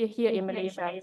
here in Malaysia.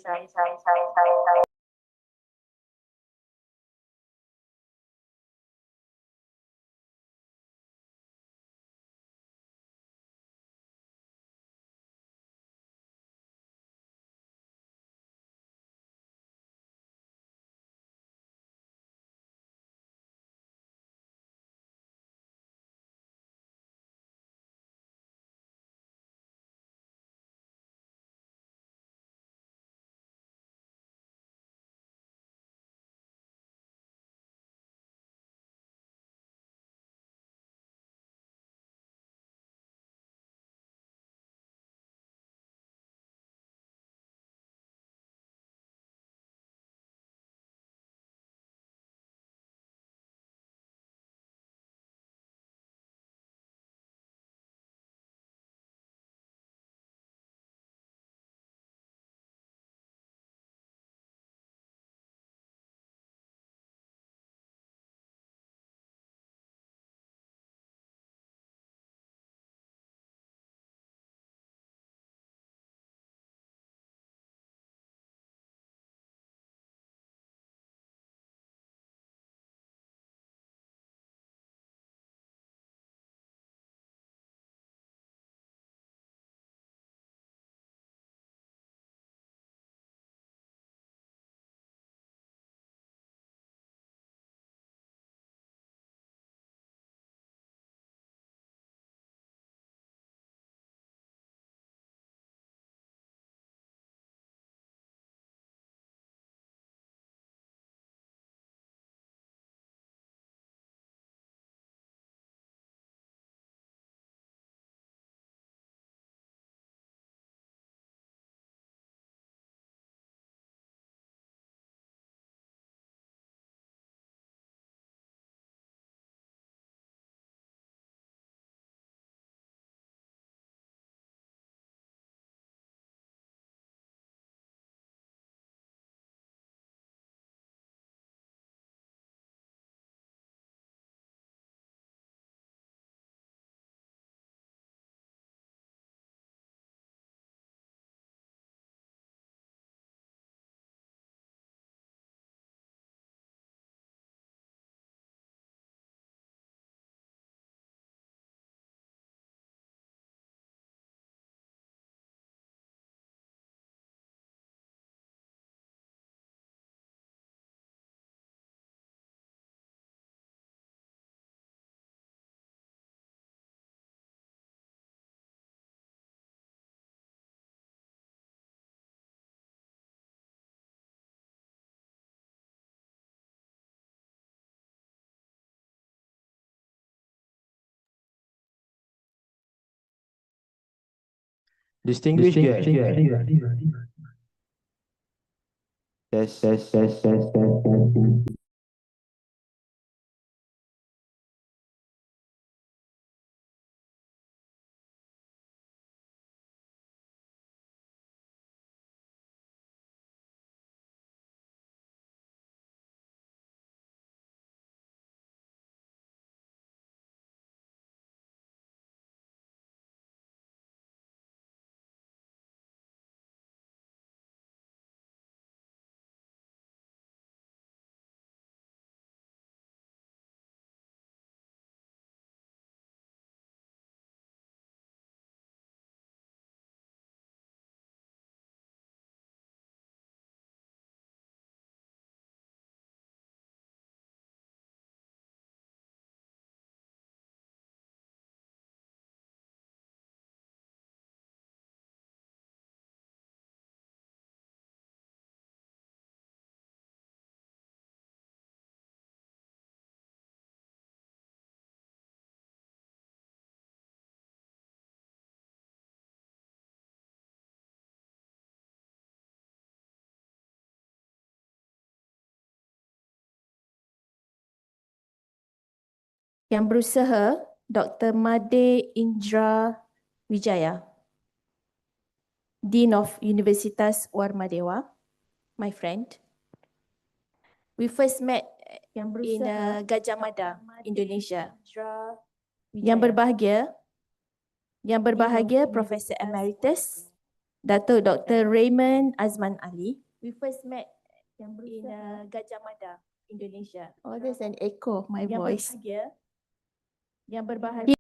Distinguished guest. Test. Yang berusaha, Dr. Made Indra Wijaya, Dean of Universitas Warmadewa, my friend. We first met in Gajah Mada, Indonesia. Yang berbahagia Profesor Emeritus Datuk Dr. Raymond Azman Ali. We first met in Gajah Mada, Indonesia. Oh, there's an echo of my voice. Yang berbahagia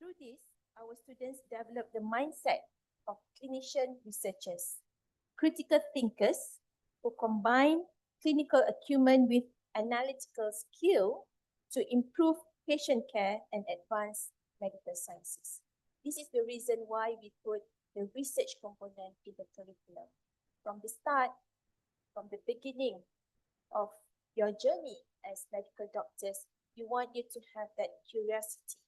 Through this, our students develop the mindset of clinician researchers, critical thinkers who combine clinical acumen with analytical skill to improve patient care and advance medical sciences. This is the reason why we put the research component in the curriculum. From the start, from the beginning of your journey as medical doctors, we want you to have that curiosity.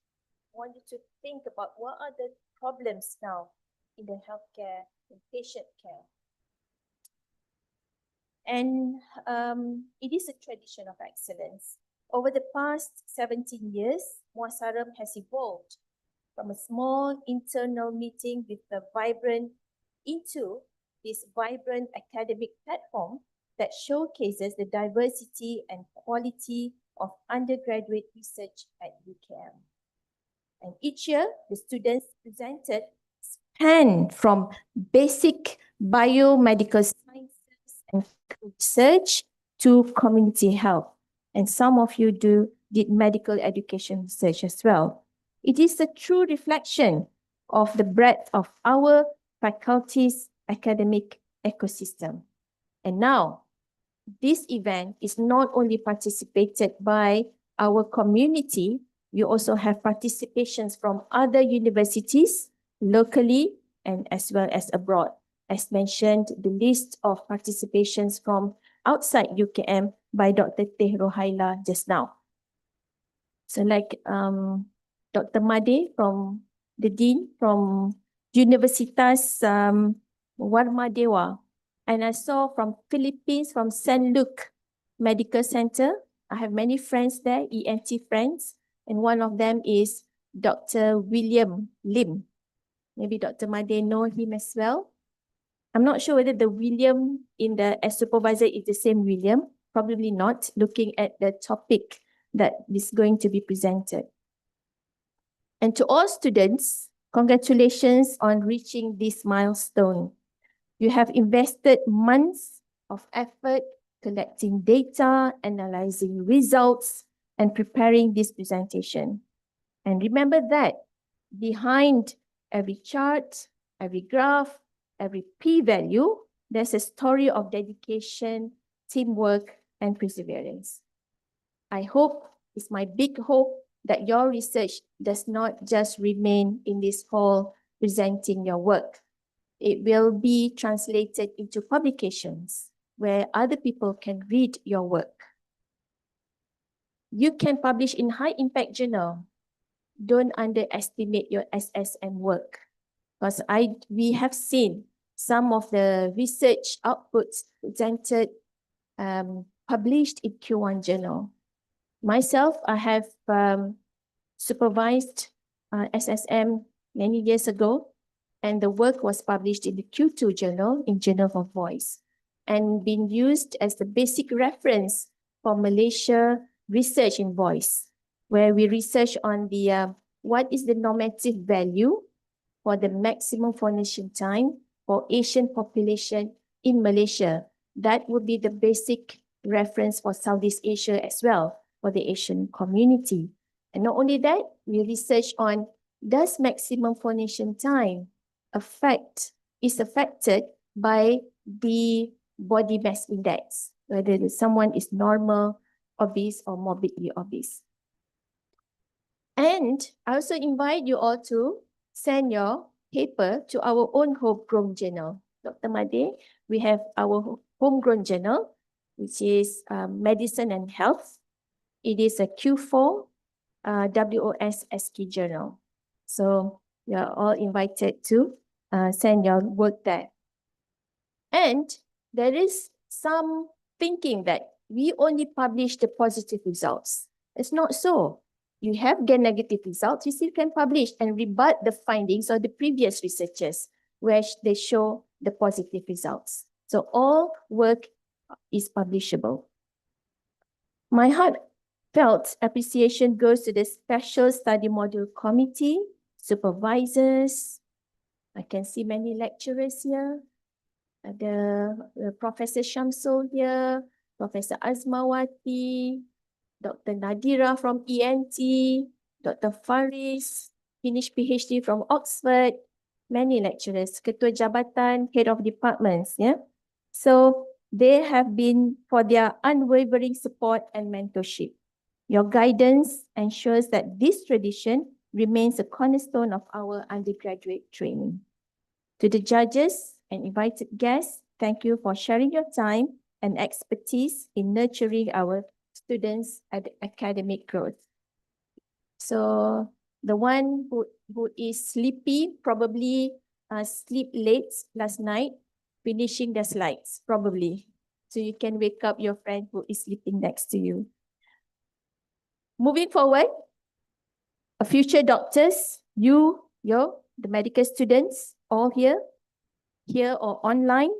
We want you to think about what are the problems now in the healthcare and patient care. And it is a tradition of excellence. Over the past 17 years, Muasaram has evolved from a small internal meeting with the vibrant into this vibrant academic platform that showcases the diversity and quality of undergraduate research at UKM. And each year, the students presented span from basic biomedical sciences and research to community health. And some of you did medical education research as well. It is a true reflection of the breadth of our faculty's academic ecosystem. And now, this event is not only participated by our community, we also have participations from other universities locally and as well as abroad. As mentioned, the list of participations from outside UKM by Dr. Teh Rohaila just now. So like Dr. Made from the Dean from Universitas Warmadewa. And I saw from Philippines, from St. Luke Medical Center. I have many friends there, ENT friends. And one of them is Dr. William Lim. Maybe Dr. Made know him as well. I'm not sure whether the William in the as supervisor is the same William. Probably not, looking at the topic that is going to be presented. And to all students, congratulations on reaching this milestone. You have invested months of effort collecting data, analyzing results, and preparing this presentation. And remember that behind every chart, every graph, every p-value, there's a story of dedication, teamwork, and perseverance. I hope, it's my big hope, that your research does not just remain in this hall presenting your work. It will be translated into publications where other people can read your work. You can publish in high-impact journal. Don't underestimate your SSM work, because we have seen some of the research outputs presented, published in Q1 journal. Myself, I have supervised SSM many years ago, and the work was published in the Q2 journal, in Journal of Voice, and been used as the basic reference for Malaysia research in voice, where we research on the what is the normative value for the maximum phonation time for Asian population in Malaysia. That would be the basic reference for Southeast Asia as well, for the Asian community. And not only that, we research on, does maximum phonation time is affected by the body mass index, whether someone is normal, obese, or morbidly obese. And I also invite you all to send your paper to our own homegrown journal. Dr. Made, we have our homegrown journal, which is Medicine and Health. It is a Q4 WOS-SK journal. So you are all invited to send your work there. And there is some thinking that we only publish the positive results. It's not so. You have the negative results, you still can publish and rebut the findings of the previous researchers where they show the positive results. So all work is publishable. My heartfelt appreciation goes to the Special Study Module Committee, supervisors. I can see many lecturers here. The Professor Shamsul here, Professor Azmawati, Dr. Nadira from ENT, Dr. Faris, finished PhD from Oxford, many lecturers, ketua jabatan, head of departments, yeah. So they have been for their unwavering support and mentorship. Your guidance ensures that this tradition remains a cornerstone of our undergraduate training. To the judges and invited guests, thank you for sharing your time and expertise in nurturing our students' academic growth. So the one who is sleepy probably sleep late last night, finishing the slides, probably. So you can wake up your friend who is sleeping next to you. Moving forward, future doctors, the medical students, all here or online,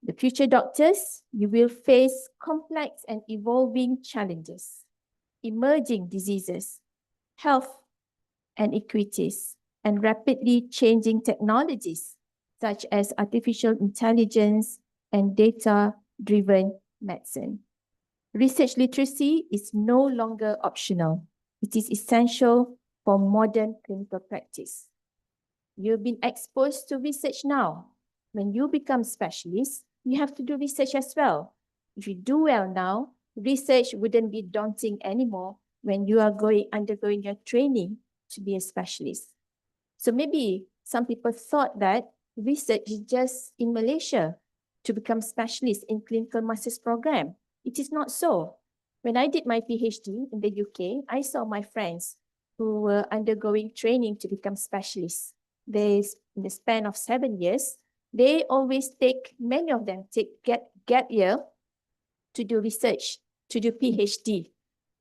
the future doctors, you will face complex and evolving challenges, emerging diseases, health and equities, and rapidly changing technologies such as artificial intelligence and data-driven medicine. Research literacy is no longer optional. It is essential for modern clinical practice. You've been exposed to research now. When you become specialists, you have to do research as well. If you do well now, research wouldn't be daunting anymore when you are undergoing your training to be a specialist. So maybe some people thought that research is just in Malaysia to become specialist in clinical master's program. It is not so. When I did my PhD in the UK, I saw my friends who were undergoing training to become specialists. In the span of 7 years, many of them take gap year to do research, to do PhD.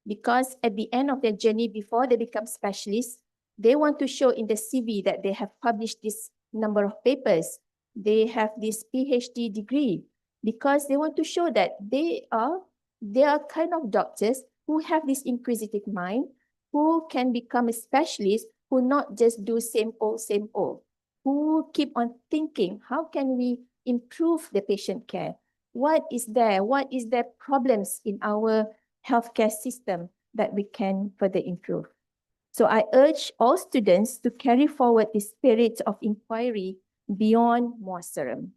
Because at the end of their journey, before they become specialists, they want to show in the CV that they have published this number of papers. They have this PhD degree because they want to show that they are kind of doctors who have this inquisitive mind, who can become a specialist, who not just do same old, who keep on thinking, how can we improve the patient care? What is there problems in our healthcare system that we can further improve? So I urge all students to carry forward the spirit of inquiry beyond Muasaram.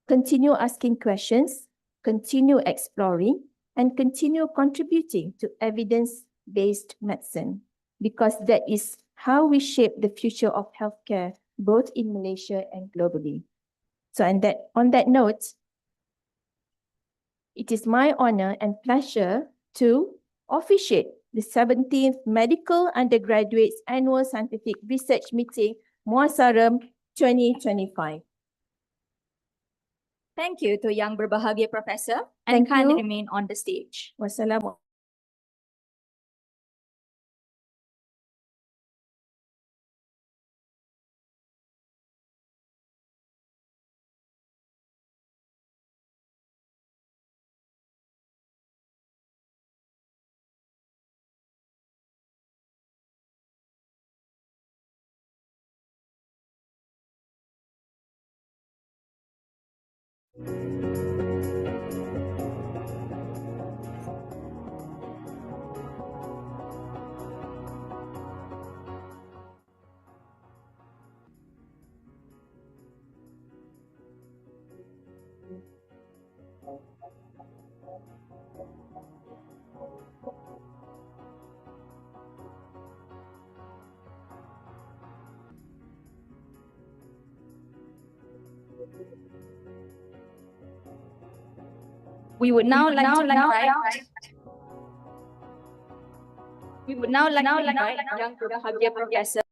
Continue asking questions, continue exploring, and continue contributing to evidence-based medicine, because that is how we shape the future of healthcare, both in Malaysia and globally. So on that note, it is my honor and pleasure to officiate the 17th Medical Undergraduates Annual Scientific Research Meeting, Muasaram 2025. Thank you to Yang Berbahagia Professor, and Thank kindly you. remain on the stage. Wassalamualaikum. We would now like to invite Yang Berbahagia Professor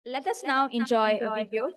Let us now enjoy a video.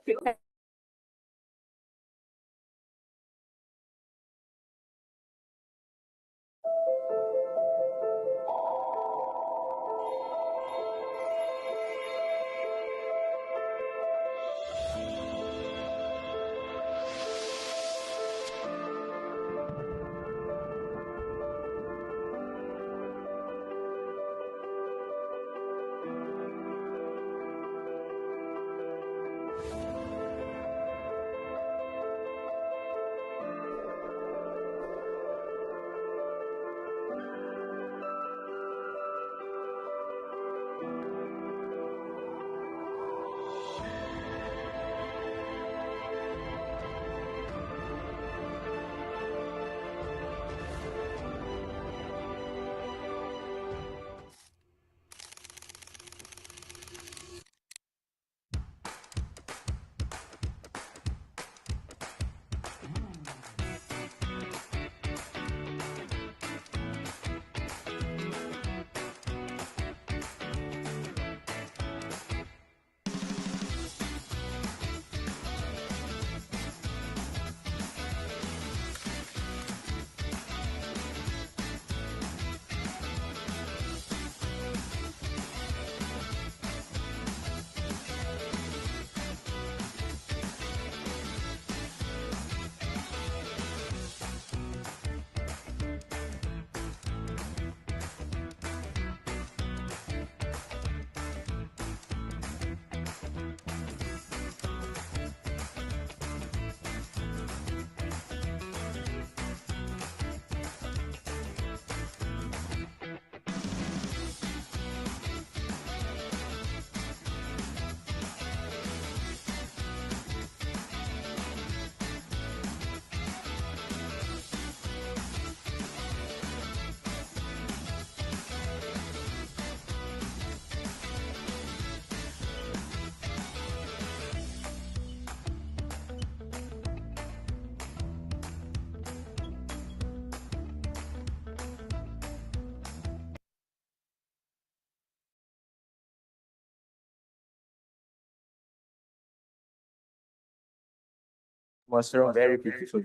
Mushroom very beautiful.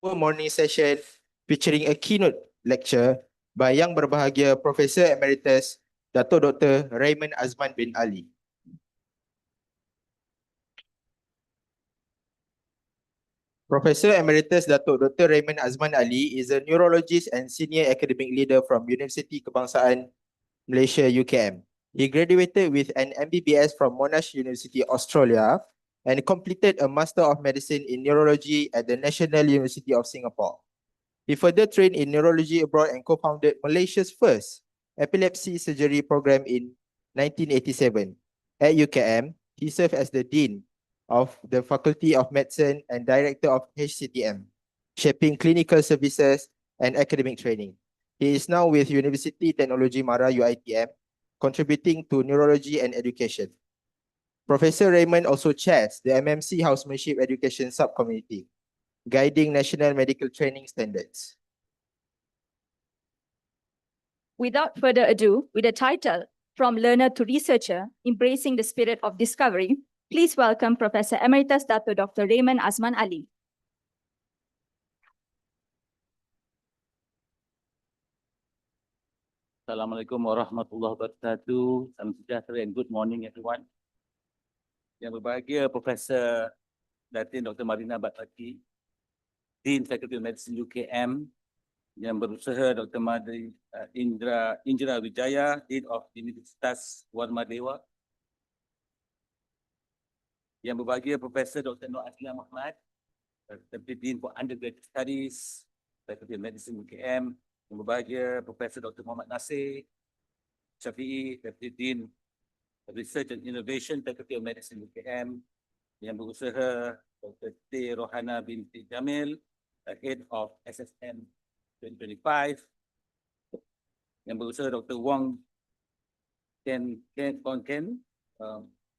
Our morning session featuring a keynote lecture by Yang Berbahagia Professor Emeritus Dato Dr. Raymond Azman bin Ali. Professor Emeritus Dato Dr. Raymond Azman Ali is a neurologist and senior academic leader from Universiti Kebangsaan Malaysia UKM. He graduated with an MBBS from Monash University, Australia, and completed a Master of Medicine in Neurology at the National University of Singapore. He further trained in neurology abroad and co-founded Malaysia's first epilepsy surgery program in 1987. At UKM, he served as the Dean of the Faculty of Medicine and Director of HCTM, shaping clinical services and academic training. He is now with University Technology Mara UiTM, contributing to neurology and education. Professor Raymond also chairs the MMC Housemanship Education Subcommittee, guiding national medical training standards. Without further ado, with the title From Learner to Researcher, Embracing the Spirit of Discovery, please welcome Professor Emeritus Dato Dr. Raymond Azman Ali. Assalamualaikum warahmatullahi wabarakatuh. Salam sejahtera and good morning everyone. Yang berbahagia Profesor Datin Dr. Marina Bataki, Dean Faculty of Medicine UKM, yang berusaha Dr. Indra Wijaya, Dean of Universitas Warmadewa. Yang berbahagia Profesor Dr. Nur Aslia Muhammad, Deputy Dean for Undergraduate Studies, Faculty of Medicine UKM. Yang berbahagia Profesor Dr. Muhammad Nasir Syafi'i, Deputy Dean of Research and Innovation, Faculty of Medicine UKM. Yang berusaha Dr. T. Rohana binti Jamil, Head of SSM 2025. Yang Berusaha Dr. Wong Ken,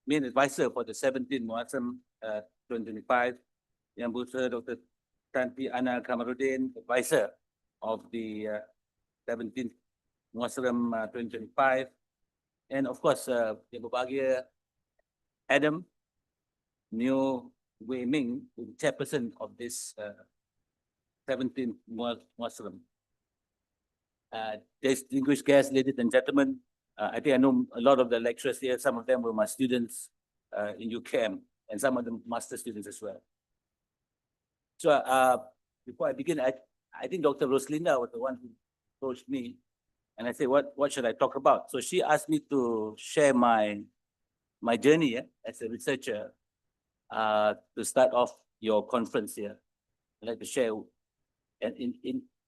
main advisor for the 17th Muazzam 2025. Yang Berusaha Dr. Tanti Ana Kamarudin, advisor of the 17th Muazzam 2025. And of course, Yang Berbahagia Adam Neo Wei Ming, the chairperson of this 17th Muazzam. Distinguished guests, ladies and gentlemen, I think I know a lot of the lecturers here. Some of them were my students in UCAM, and some of them master students as well. So before I begin, I think Dr. Roslinda was the one who approached me, and I said, what should I talk about? So she asked me to share my journey as a researcher to start off your conference here. I'd like to share, and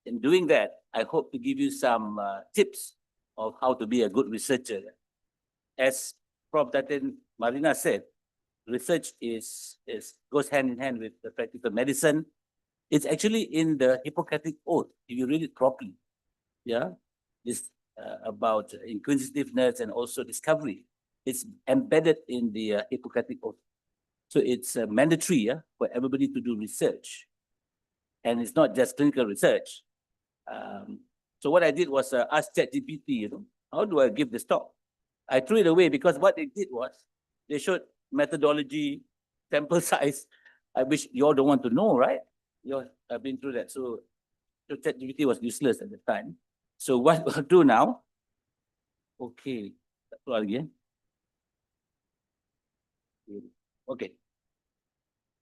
in doing that, I hope to give you some tips of how to be a good researcher. As Prof. Datin Marina said, research goes hand in hand with the practical medicine. It's actually in the Hippocratic Oath, if you read it properly. Yeah, it's about inquisitiveness and also discovery. It's embedded in the Hippocratic Oath. So it's mandatory for everybody to do research. And it's not just clinical research. So what I did was ask ChatGPT, how do I give this talk? I threw it away because what they did was they showed methodology, sample size. I wish you all don't want to know, right? You all have been through that. So ChatGPT was useless at the time. So what we'll do now? Okay, again. Okay.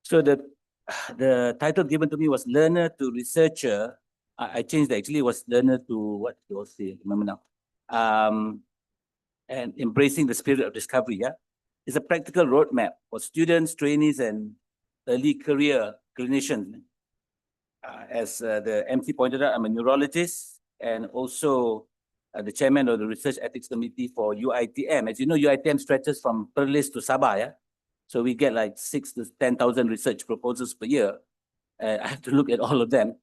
So the title given to me was Learner to Researcher. I changed it, actually. It was Learner to what you all say, remember now. And Embracing the Spirit of Discovery. Yeah, it's a practical roadmap for students, trainees, and early career clinicians. As the MC pointed out, I'm a neurologist and also the chairman of the Research Ethics Committee for UITM. As you know, UITM stretches from Perlis to Sabah. Yeah? So we get like 6,000 to 10,000 research proposals per year. I have to look at all of them.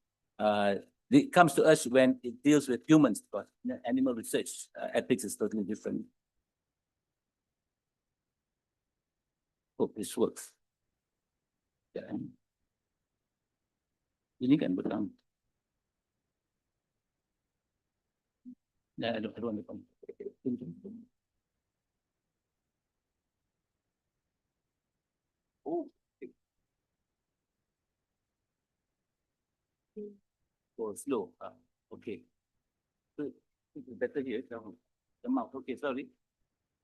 It comes to us when it deals with humans, because animal research ethics is totally different. Hope this works. Yeah. Ini kan betul. Yeah, I don't want to. Oh. Oh, slow. Okay. So it's better here. The mouth. Okay, sorry.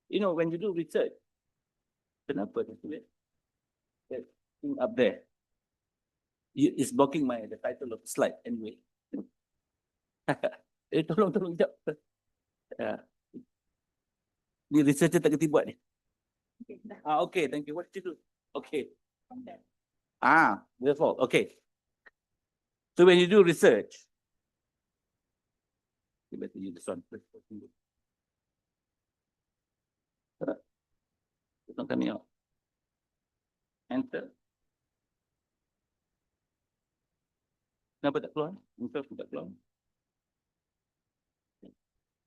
You know, when you do research, kenapa that thing up there? It's blocking the title of the slide anyway. Tolong jap. Ni researcher tak kerti buat ni. Okay, thank you. What did you do? Okay. Therefore, okay. So when you do research, you better use this one. It's not coming out. Enter. Kenapa tak keluar? Enter tak keluar.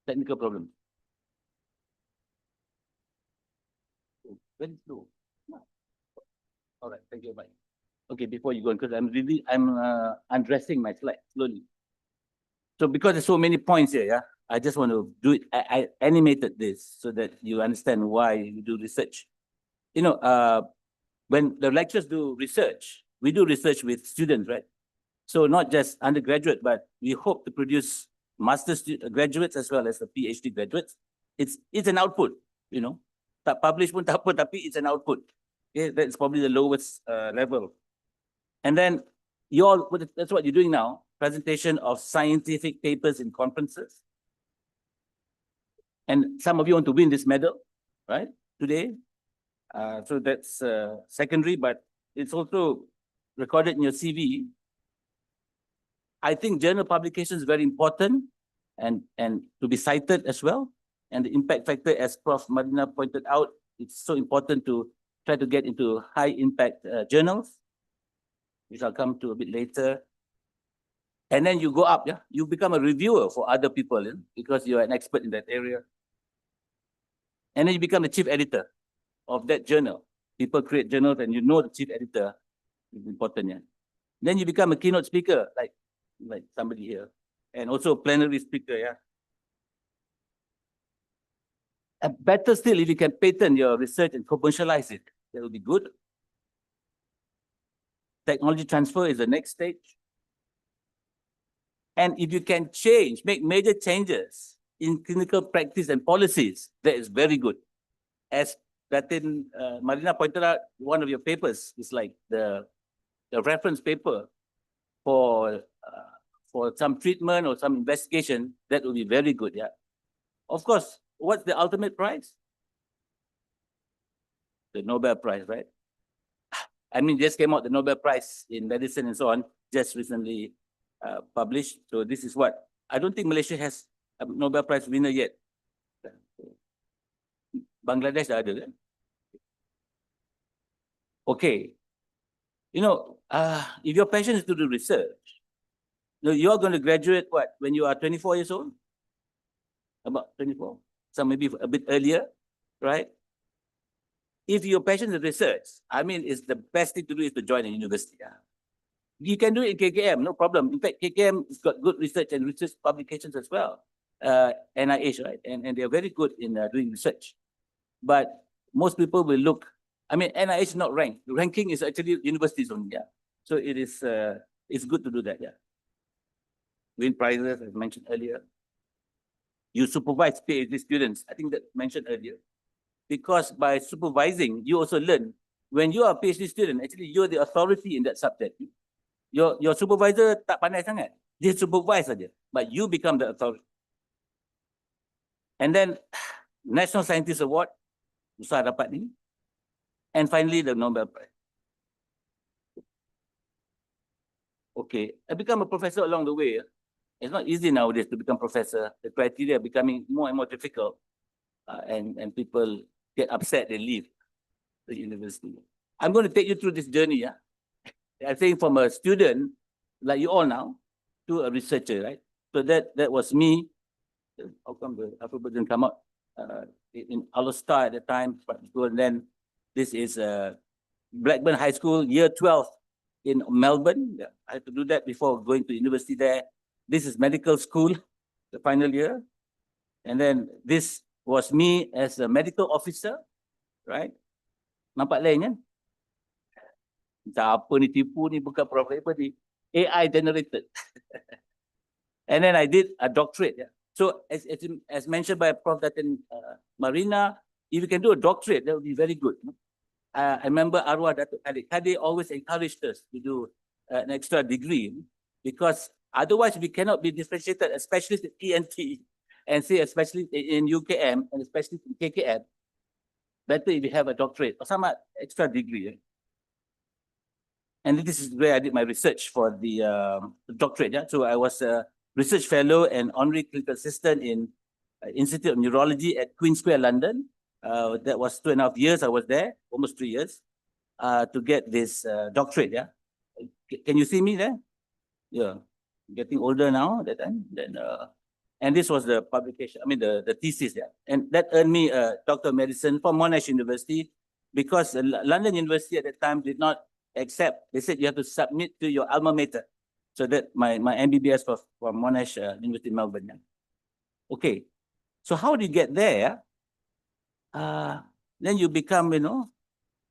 Technical problem. Very slow. All right, thank you. Bye. Okay, before you go, because I'm undressing my slide slowly. So because there's so many points here, yeah, I just want to do it. I animated this so that you understand why you do research. You know, when the lecturers do research, we do research with students, right? So not just undergraduate, but we hope to produce master's graduates as well as the PhD graduates. It's an output, you know. Tak publish pun tak apa, tapi it's an output. Okay, that's probably the lowest level. And then that's what you're doing now, presentation of scientific papers in conferences. And some of you want to win this medal, right, today. So that's secondary, but it's also recorded in your CV. I think journal publication is very important and to be cited as well. And the impact factor, as Prof. Marina pointed out, it's so important to try to get into high impact journals, which I'll come to a bit later. And then you go up, yeah, you become a reviewer for other people, yeah, because you're an expert in that area. And then you become the chief editor of that journal. People create journals and you know the chief editor is important, yeah. Then you become a keynote speaker, like somebody here, and also a plenary speaker, yeah. And better still, if you can patent your research and commercialize it, that will be good. Technology transfer is the next stage. And if you can make major changes in clinical practice and policies, that is very good. As Datin Marina pointed out, one of your papers is like the reference paper for some treatment or some investigation. That will be very good, yeah. Of course, what's the ultimate prize? The Nobel Prize, right? I mean, just came out the Nobel Prize in medicine and so on, just recently published. So this is what, I don't think Malaysia has a Nobel Prize winner yet. Bangladesh dah ada kan? Okay. You know, if your passion is to do research, you're going to graduate what, when you are 24 years old? About 24, some maybe a bit earlier, right? If your passion is research, I mean, it's the best thing to do is to join a university. Yeah. You can do it in KKM, no problem. In fact, KKM has got good research and research publications as well. NIH, right? And they're very good in doing research. But most people will look, I mean, NIH is not ranked. The ranking is actually universities only, yeah. So it is, it's good to do that, yeah. Win prizes, as mentioned earlier. You supervise PhD students, I think that mentioned earlier. Because by supervising, you also learn. When you are a PhD student, actually you're the authority in that subject. Your supervisor tak pandai sangat. Dia supervise saja, but you become the authority. And then National Scientist Award, susah dapat ni. And finally, the Nobel Prize. Okay, I become a professor along the way. It's not easy nowadays to become professor. The criteria are becoming more and more difficult. And people get upset, they leave the university. I'm going to take you through this journey. Yeah? I think from a student, like you all now, to a researcher, right? So that was me. How come the alphabet didn't come up? In Alostar at the time, and then this is Blackburn High School, year 12 in Melbourne. I had to do that before going to university there. This is medical school, the final year. And then this was me as a medical officer, right? Nampak lain kan? Macam apa ni tipu ni, bukan apa ni, AI generated. And then I did a doctorate. Yeah. So as mentioned by Prof. Datin Marina, if you can do a doctorate, that would be very good. I remember Arwah Datuk Khadir always encouraged us to do an extra degree because otherwise we cannot be differentiated, especially in ENT and say especially in UKM and especially in KKM. Better if you have a doctorate or some extra degree. And this is where I did my research for the doctorate. Yeah? So I was a research fellow and honorary clinical assistant in Institute of Neurology at Queen Square, London. That was 2.5 years I was there, almost 3 years, to get this doctorate. Yeah, can you see me there? Yeah, getting older now that time. Then, and this was the publication. I mean the thesis. Yeah, and that earned me a Doctor of Medicine from Monash University because London University at that time did not accept. They said you have to submit to your alma mater. So that my MBBS was from Monash University, Melbourne. Yeah. Okay, so how do you get there? Then you become,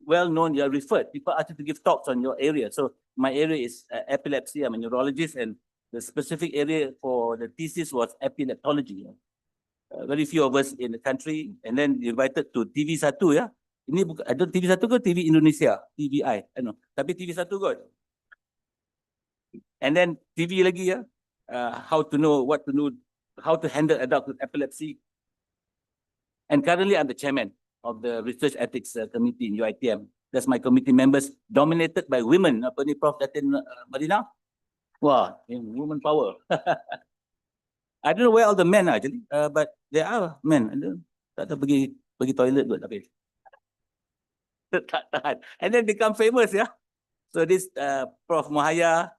well known. You're referred. People ask you to give talks on your area. So my area is epilepsy. I'm a neurologist, and the specific area for the thesis was epileptology. Very few of us in the country, and then invited to TV1 ya. Ini bukan ada TV1 ke TV Indonesia, TVI. Tapi TV1 kot. And then TV lagi ya. How to know what to know, how to handle adults with epilepsy. And currently I'm the chairman of the Research Ethics Committee in UiTM. That's my committee members dominated by women. Apa ni Prof. Datin Marina? Wah, woman power. I don't know where all the men are actually, but there are men. Tak tahu pergi toilet kot tapi. Tak tahan. And then become famous, yeah. So this Prof. Mohaya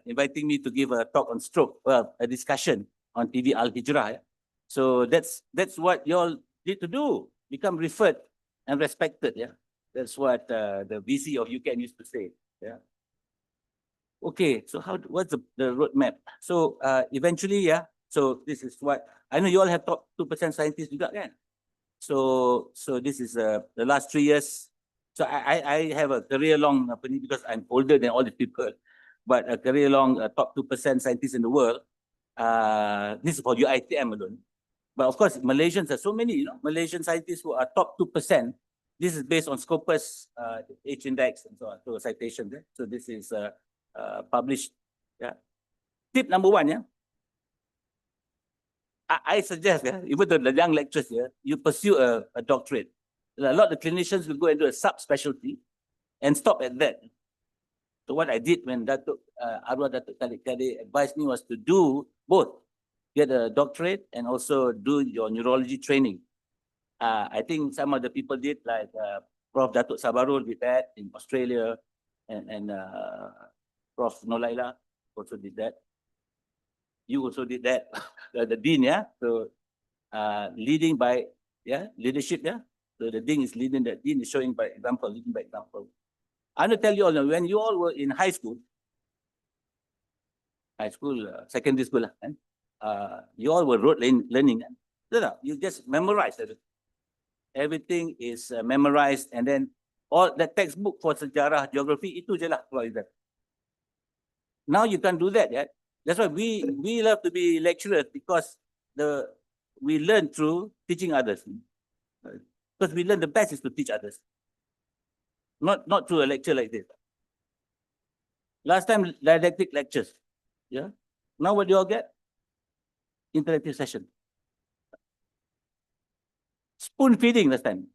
inviting me to give a talk on stroke, well, a discussion on TV Al Hijrah. So that's what you all need to do. Become referred and respected. Yeah, that's what the VC of UCAN used to say. Yeah. Okay, so what's the roadmap? So eventually, yeah. So this is what I know. You all have top 2% scientists juga kan? So this is the last 3 years. So I have a career long because I'm older than all the people, but a career long top 2% scientists in the world. This is for UITM alone. But of course, Malaysians are so many, you know, Malaysian scientists who are top 2%. This is based on Scopus H index and so on, so citation. So this is published. Yeah. Tip number 1, yeah. I suggest, even to the young lecturers here, you pursue a doctorate. A lot of clinicians will go into a subspecialty and stop at that. So what I did when Arwah Datuk Khalid Kadir advised me was to do both, get a doctorate and also do your neurology training. I think some of the people did, like Prof. Datuk Sabarul did that in Australia, and Prof. Nolaila also did that. You also did that, the dean, yeah. So leading by leadership, yeah. So the dean is leading, the dean is showing by example, leading by example. I'm gonna tell you all, when you all were in high school, secondary school, you all were rote learning. You just memorized everything. Everything is memorized, and then all the textbook for sejarah, geography, itu je lah. Now you can't do that, yeah. That's why we love to be lecturers, because we learn through teaching others. Because we learn the best is to teach others. Not through a lecture like this. Last time, didactic lectures. Yeah. Now what do you all get? Interactive session. Spoon feeding last time.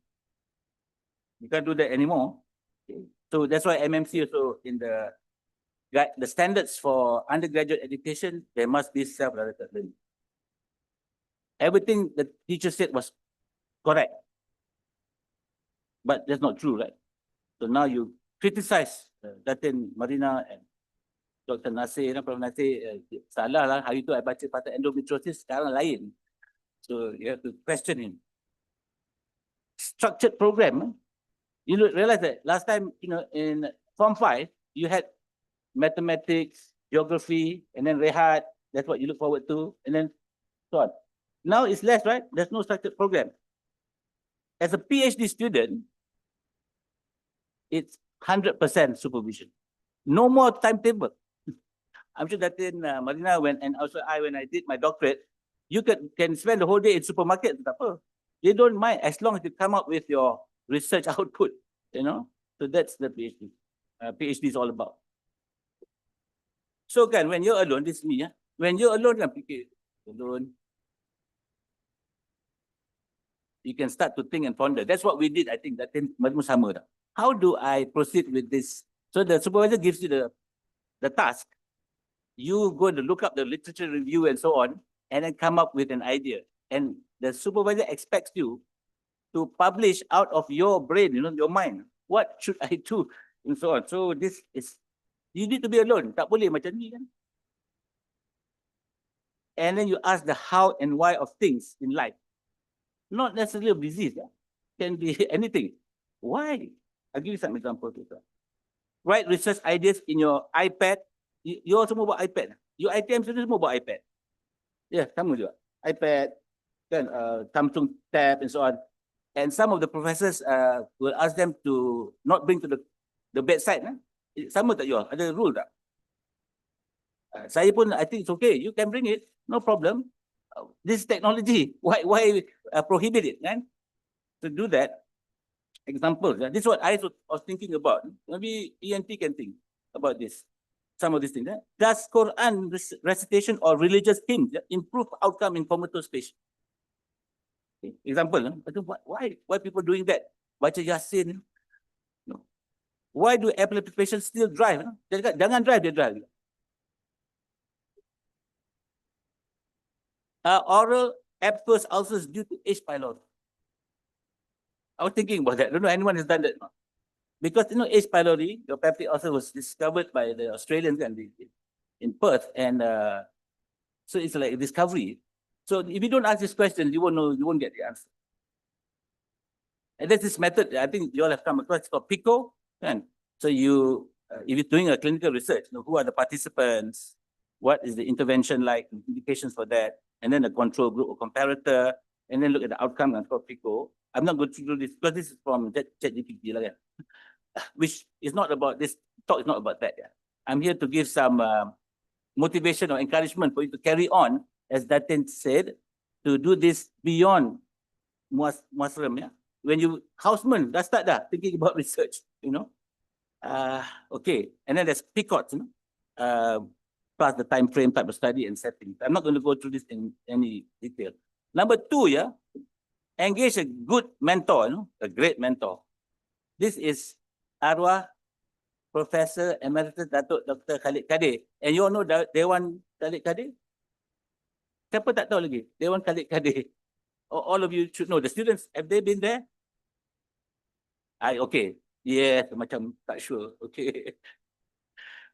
You can't do that anymore. Okay. So that's why MMC also in the standards for undergraduate education, there must be self-directed learning. Everything the teacher said was correct. But that's not true, right? So now you criticize Datin Marina and Dr. Nasir, Prof. Nasir, salah lah, hari tu I baca patah endometriosis, sekarang lain. So you have to question him. Structured program. You realize that last time, in Form 5, you had mathematics, geography, and then rehat. That's what you look forward to, and then so on. Now it's less, right? There's no structured program. As a PhD student, it's 100% supervision. No more timetable. I'm sure that in Marina, and also when I did my doctorate, you can spend the whole day in supermarket. They don't mind as long as you come up with your research output, So that's the PhD. PhD is all about. So when you're alone, this is me, when you're alone, you can start to think and ponder. That's what we did, I think, that in Sama. How do I proceed with this? So the supervisor gives you the task. You go to look up the literature review and so on, and then come up with an idea. And the supervisor expects you to publish out of your brain, your mind. What should I do? And so on. So this is, you need to be alone. Tak boleh macam ni kan? And then you ask the how and why of things in life. Not necessarily a disease. Can be anything. Why? I'll give you some examples. Write research ideas in your iPad. You all semua buat iPad. Your ITM students semua buat iPad. Ya, sama juga. iPad, kan, Samsung Tab and so on. And some of the professors will ask them to not bring to the bedside. Sama tak you all? Ada rule tak? Saya pun, I think it's okay. You can bring it. No problem. This technology. Why prohibit it? Kan? To do that. Example. This is what I was thinking about. Maybe ENT can think about this. Some of these things. Does Quran recitation or religious hymns improve outcome in comatose patients? Okay. Example. Why people doing that? Baca Yasin. No. Why do epileptic patients still drive? Jangan drive, dia drive. Oral abscess ulcers due to H. pylori. I was thinking about that. I don't know anyone has done that. because you know H. pylori, your peptic ulcer was discovered by the Australians and in Perth, and so it's like a discovery. So if you don't ask this question, you won't know, you won't get the answer. And there's this method I think you all have come across. It's called PICO. And so you, if you're doing a clinical research, you know, who are the participants, what is the intervention like, indications for that, and then the control group or comparator, and then look at the outcome and called PICO. I'm not going to do this because this is from ChatGPT, which is not about this talk. Is not about that. Yeah. I'm here to give some motivation or encouragement for you to carry on, as Datin said, to do this beyond Muslim. Yeah. When you houseman, dah start dah thinking about research, you know. Okay, and then there's PICOT, you know, plus the time frame, type of study and setting. I'm not going to go through this in any detail. Number 2, yeah, engage a good mentor, you know, a great mentor. This is arwah Professor Emeritus Datuk Dr. Khalid Kadir. And you all know Dewan Khalid Kadir? Siapa tak tahu lagi? Dewan Khalid Kadir. All of you should know. The students, have they been there? Okay. Yes, macam tak sure. Okay.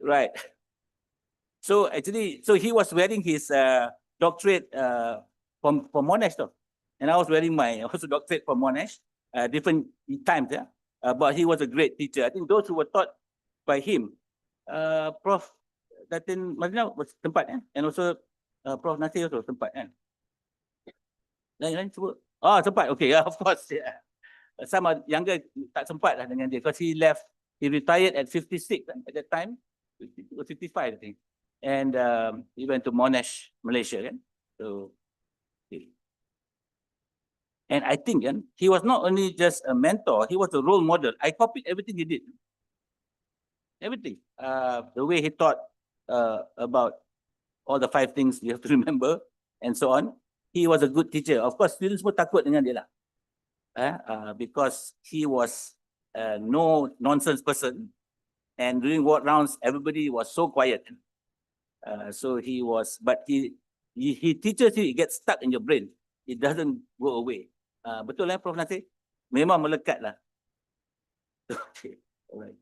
Right. So actually, so he was wearing his doctorate from Monash though. And I was wearing my also doctorate from Monash, different times, yeah. But he was a great teacher. I think those who were taught by him, Prof. Datin Marina was tempat, and also Prof. Nasir also tempat, kan. Lain sebut. Oh, sempat. Okay, yeah, of course. Yeah. Some are younger tak sempat lah dengan dia because he left, he retired at 56 at that time, 55 I think. And he went to Monash, Malaysia, kan. So, okay. And I think he was not only just a mentor, he was a role model. I copied everything he did. Everything. The way he taught about all the 5 things you have to remember and so on. He was a good teacher. Of course, students pun takut dengan dia lah. Because he was a no nonsense person. And during ward rounds, everybody was so quiet. So he was, but he teaches you, it gets stuck in your brain. It doesn't go away. Betul lah, Prof. Nasir? Memang melekat lah. Okay, all right.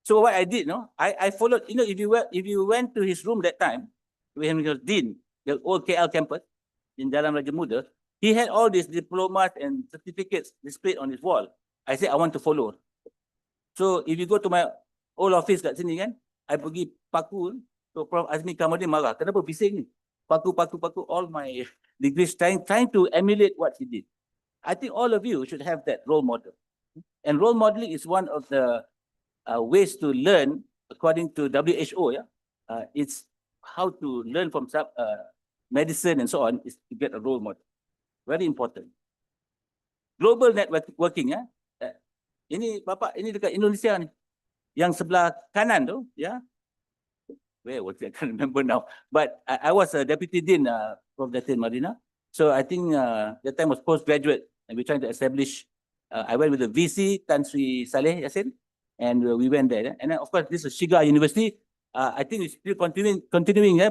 So what I did, no, I followed, you know, if you went to his room that time, when he was dean, the old KL campus in Jalan Raja Muda, he had all these diplomas and certificates displayed on his wall. I said, I want to follow. So if you go to my old office kat sini kan, I pergi paku, so Prof. Azmi Kamadin marah, kenapa bising ni? Paku, all my degrees, trying to emulate what he did. I think all of you should have that role model. And role modeling is one of the ways to learn, according to WHO, yeah, it's how to learn from medicine and so on, is to get a role model. Very important. Global networking, yeah. Ini Bapak, ini dekat Indonesia ni. Yang sebelah kanan tu, yeah. Where was it? I can't remember now. But I was a deputy dean, Prof. Datin Marina. So I think that time was postgraduate, and we're trying to establish. I went with the VC, Tan Sri Saleh Yassin, and we went there. And then, of course, this is Shiga University. I think it's still continuing,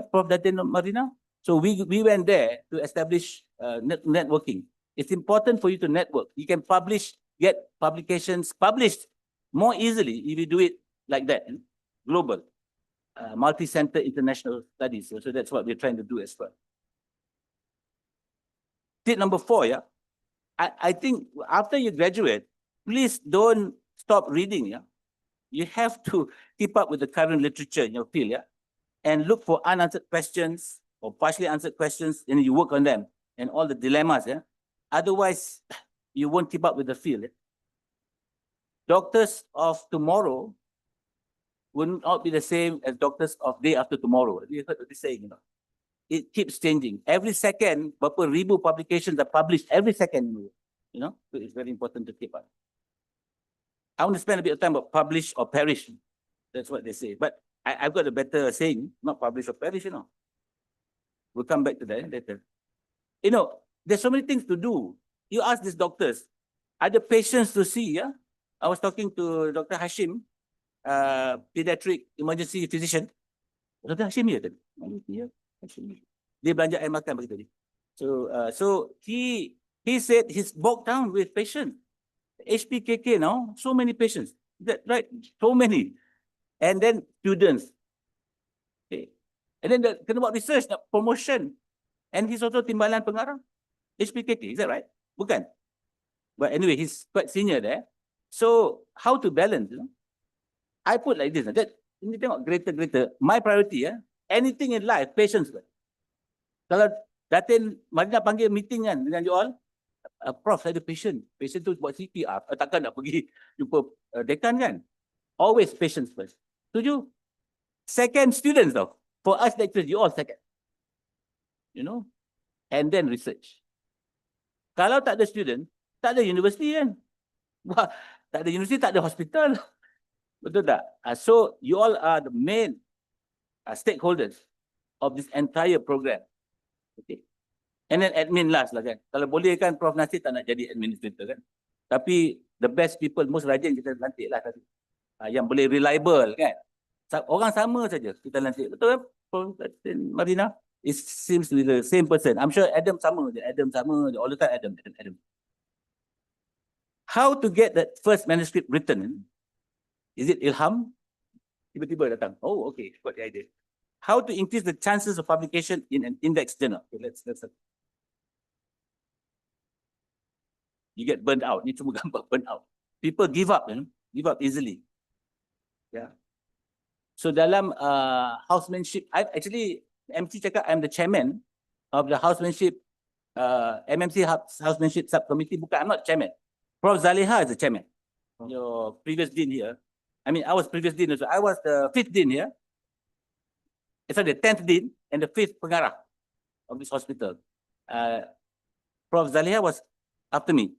Prof. Datin Marina. So we went there to establish networking. It's important for you to network. You can get publications published more easily if you do it like that, global, multi-center international studies. So that's what we're trying to do as well. Tip number 4, yeah. I think after you graduate, please don't stop reading, yeah. You have to keep up with the current literature in your field, yeah, and look for unanswered questions or partially answered questions, and you work on them and all the dilemmas, yeah. Otherwise, you won't keep up with the field. Yeah? Doctors of tomorrow will not be the same as doctors of day after tomorrow. You heard what they're saying, you know. It keeps changing. Every second, berapa ribu publications are published every second, you know. So it's very important to keep up. I want to spend a bit of time about publish or perish. That's what they say. But I've got a better saying, not publish or perish, you know. We'll come back to that later. You know, there's so many things to do. You ask these doctors, are the patients to see, yeah? I was talking to Dr. Hashim, pediatric emergency physician. Dr. Hashim here tadi. Dia belanja air makan bagi tadi. So he said he's bogged down with patients. HPKK now, so many patients, that right? So many. And then students. Okay. And then kena buat research, nak promotion. And he's also timbalan pengarah. HPKK, is that right? Bukan. But anyway, he's quite senior there. So how to balance, you know? I put like this, that ini tengok greater. My priority, anything in life, patience. Kalau Datin Marina panggil meeting kan dengan you all, Prof, saya ada patient tu buat CPR, takkan nak pergi jumpa dekan kan? Always patience first. Setuju? Second, students though. For us lecturers, you all second. You know? And then research. Kalau tak ada student, tak ada university kan? Wah, tak ada university, tak ada hospital. Betul tak? So, you all are the main stakeholders of this entire program. Okay. And then admin last lah kan. Kalau boleh kan Prof Nasir tak nak jadi administrator kan. Tapi the best people, most rajin kita lantik lah tadi. Yang boleh reliable kan. Orang sama saja kita lantik. Betul kan Prof Marina? It seems to be the same person. I'm sure Adam sama je. All the time Adam. How to get that first manuscript written? Is it ilham? Tiba-tiba datang. Oh, okay, got the idea. How to increase the chances of publication in an index journal? Okay, let's you get burned out. Ni semua gambar burned out. People give up, you know, give up easily. Yeah. So dalam housemanship, MC cakap I'm the chairman of the housemanship MMC housemanship subcommittee. Bukan, I'm not chairman. Prof Zaleha is the chairman. Your previous dean here. I mean, I was previous dean also. I was the 5th dean here. Sorry, the 10th dean and the 5th pengarah of this hospital. Prof Zaleha was after me.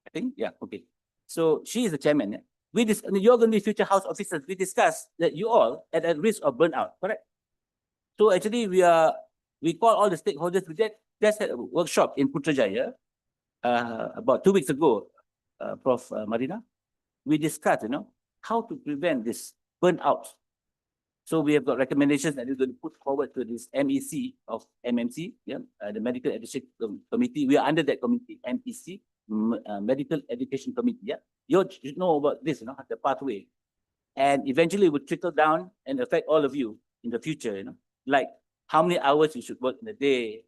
I think, yeah, okay. So she is the chairman. Yeah? You're going to be future house officers. We discussed that you all are at risk of burnout, correct? So actually, we call all the stakeholders. We just had a workshop in Putrajaya about 2 weeks ago, Prof Marina. We discussed, you know, how to prevent this burnout. So we have got recommendations that we're going to put forward to this MEC of MMC, yeah, the Medical Education Committee. We are under that committee, MEC, Medical Education Committee. Yeah, you know about this, you know, the pathway, and eventually it will trickle down and affect all of you in the future. You know, like how many hours you should work in a day,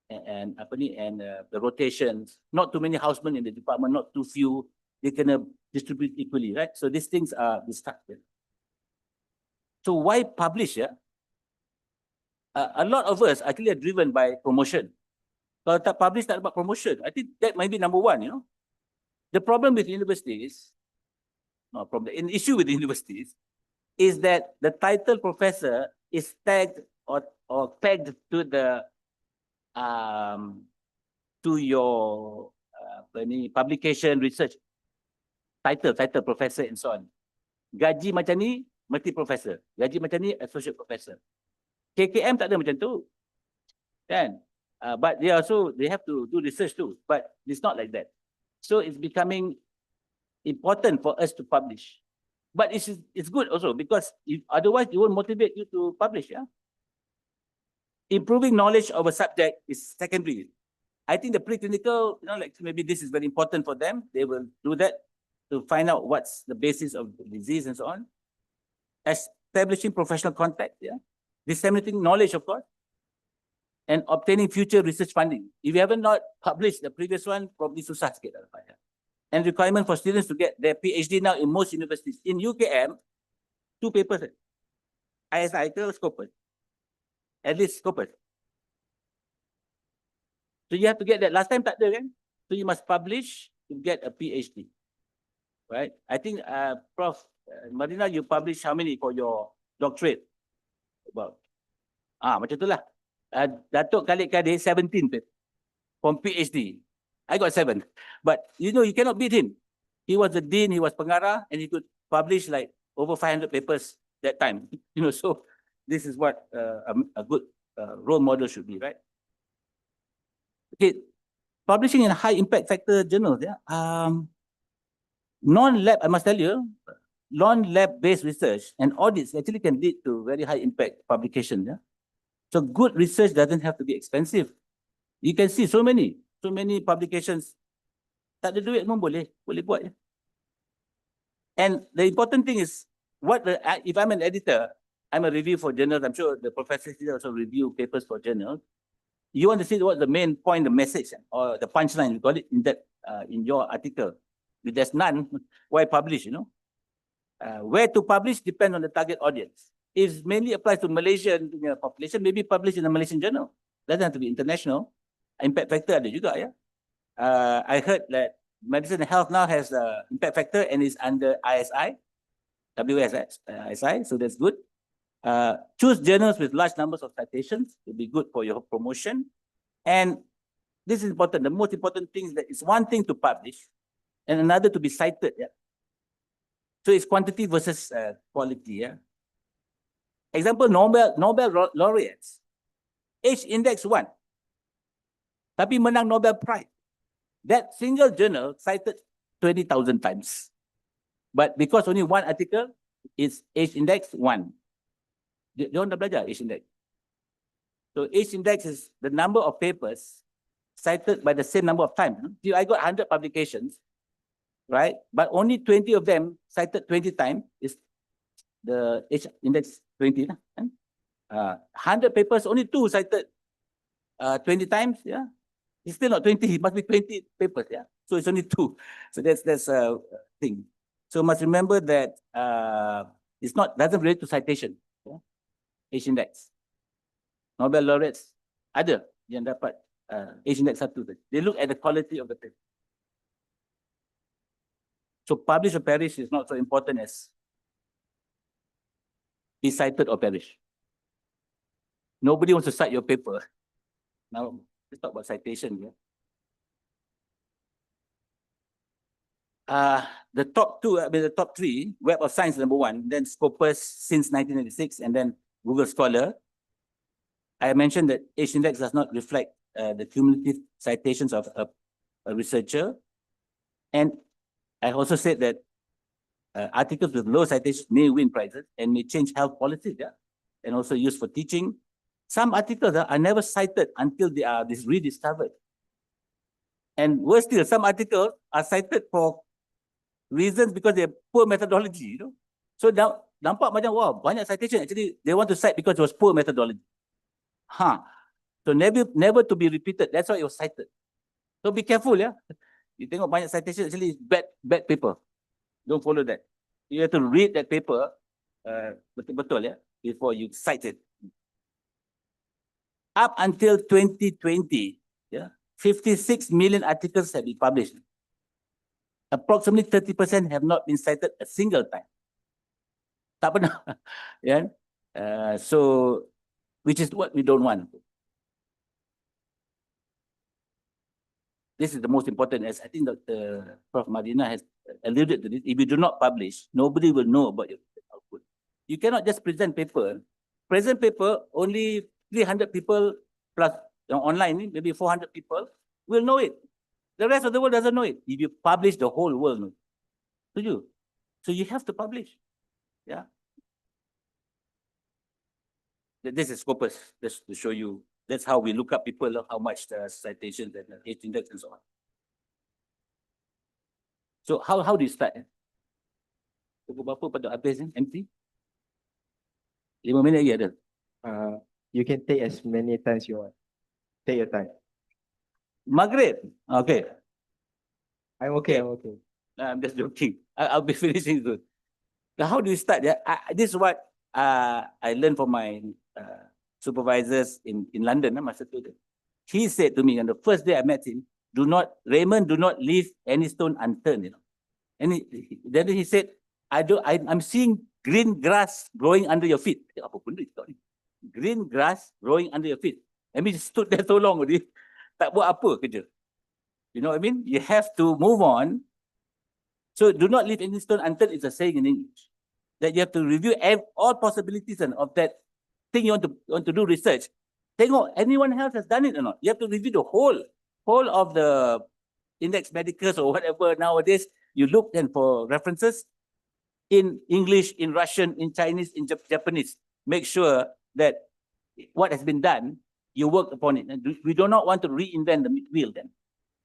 and the rotations. Not too many housemen in the department, not too few. They can distribute equally, right? So these things are discussed. So why publish? Yeah? A lot of us actually are driven by promotion. Kalau tak publish, tak dapat promotion. I think that might be number one, you know. The problem with universities, an issue with universities, is that the title professor is tagged or pegged to the to your publication research title professor and so on. Gaji macam ni mesti professor. Gaji macam ni associate professor. KKM tak ada macam tu. Kan? But they have to do research too. But it's not like that. So it's becoming important for us to publish. But it's good also because otherwise it won't motivate you to publish. Yeah? Improving knowledge of a subject is secondary. I think the preclinical, you know, like maybe this is very important for them. They will do that to find out what's the basis of the disease and so on. Establishing professional contact, yeah, disseminating knowledge, of course, and obtaining future research funding. If you haven't not published the previous one, probably susah sikit lah. And requirement for students to get their PhD now in most universities. In UKM, 2 papers. ISI ke Scopus? At least Scopus. So you have to get that. Last time tak ada kan? So you must publish to get a PhD. Right? I think, Prof. Marina, you publish how many for your doctorate? About. Macam itulah. Datuk Khalid Kadir, 17 from PhD. I got 7. But, you know, you cannot beat him. He was the dean, he was pengarah, and he could publish like over 500 papers that time. You know, so this is what a good role model should be, right? Okay, publishing in high impact factor journals, yeah. Non-lab, I must tell you, non-lab based research and audits actually can lead to very high impact publication. Yeah? So good research doesn't have to be expensive. You can see so many publications Tak ada duit pun boleh buat je. And the important thing is, if I'm an editor, I'm a review for journals. I'm sure the professors here also review papers for journals. You want to see what the main point, the message, or the punchline, you call it in that in your article. If there's none, why publish? You know, where to publish depends on the target audience. It mainly applies to Malaysian population. Maybe publish in a Malaysian journal. Doesn't have to be international. Impact factor ada juga ya. I heard that medicine and health now has impact factor and is under ISI, ISI, so that's good. Choose journals with large numbers of citations will be good for your promotion. And this is important. The most important thing is that it's one thing to publish and another to be cited. Yeah? So it's quantity versus quality. Yeah? Example, Nobel laureates. H index 1. Tapi menang Nobel Prize. That single journal cited 20,000 times. But because only one article is H index 1. Dia orang dah belajar H index. So H index is the number of papers cited by the same number of times. I got 100 publications, right? But only 20 of them cited 20 times is the H index 20. 100 papers, only 2 cited 20 times, yeah. It's still not 20, it must be 20 papers, yeah. So it's only 2. So that's a thing. So must remember that it's not, doesn't relate to citation. Yeah? H index. Nobel laureates ada yang dapat H index 1. They look at the quality of the paper. So publish or perish is not so important as be cited or perish. Nobody wants to cite your paper. Now, let's talk about citation here. The top 2, the top 3, Web of Science #1, then Scopus since 1996, and then Google Scholar. I mentioned that H index does not reflect the cumulative citations of a researcher. And I also said that articles with low citations may win prizes and may change health policies, yeah, and also used for teaching. Some articles are never cited until they are rediscovered. And worse still, some articles are cited for reasons because they have poor methodology, you know. So now, nampak macam, wow, banyak citation. Actually, they want to cite because it was poor methodology. So never to be repeated. That's why it was cited. So be careful, yeah. You tengok banyak citation, actually it's bad paper. Don't follow that. You have to read that paper betul-betul, yeah, before you cite it. Up until 2020, yeah, 56 million articles have been published. Approximately 30% have not been cited a single time. Tak pernah, yeah. So, which is what we don't want. This is the most important, as I think Dr. Prof. Madina has alluded to this. If you do not publish, nobody will know about your output. You cannot just present paper. Present paper, only 300 people plus online, maybe 400 people will know it. The rest of the world doesn't know it. If you publish, the whole world knows. So you have to publish. Yeah. This is Scopus, just to show you. That's how we look up people, how much the citations and the H index and so on. So how do you start? Pukul berapa pada habis ni? MC? 5 minit lagi ada. You can take as many times you want. Take your time. Maghrib. Okay. I'm okay. I'm just joking. I'll be finishing soon. Now, how do you start? Yeah, this is what I learned from my supervisors in London. Masa tu. He said to me on the first day I met him, Raymond, do not leave any stone unturned. You know. And then he said, I'm seeing green grass growing under your feet. Apa benda ni? Green grass growing under your feet. I mean, stood there so long already. Tak buat apa kerja. You know what I mean? You have to move on. So do not leave any stone unturned is a saying in English. That you have to review all possibilities of that thing you want to do research. Tengok, anyone else has done it or not? You have to review the whole of the index medicals or whatever nowadays. You look then for references in English, in Russian, in Chinese, in Japanese. Make sure that what has been done, you work upon it. And we do not want to reinvent the wheel then.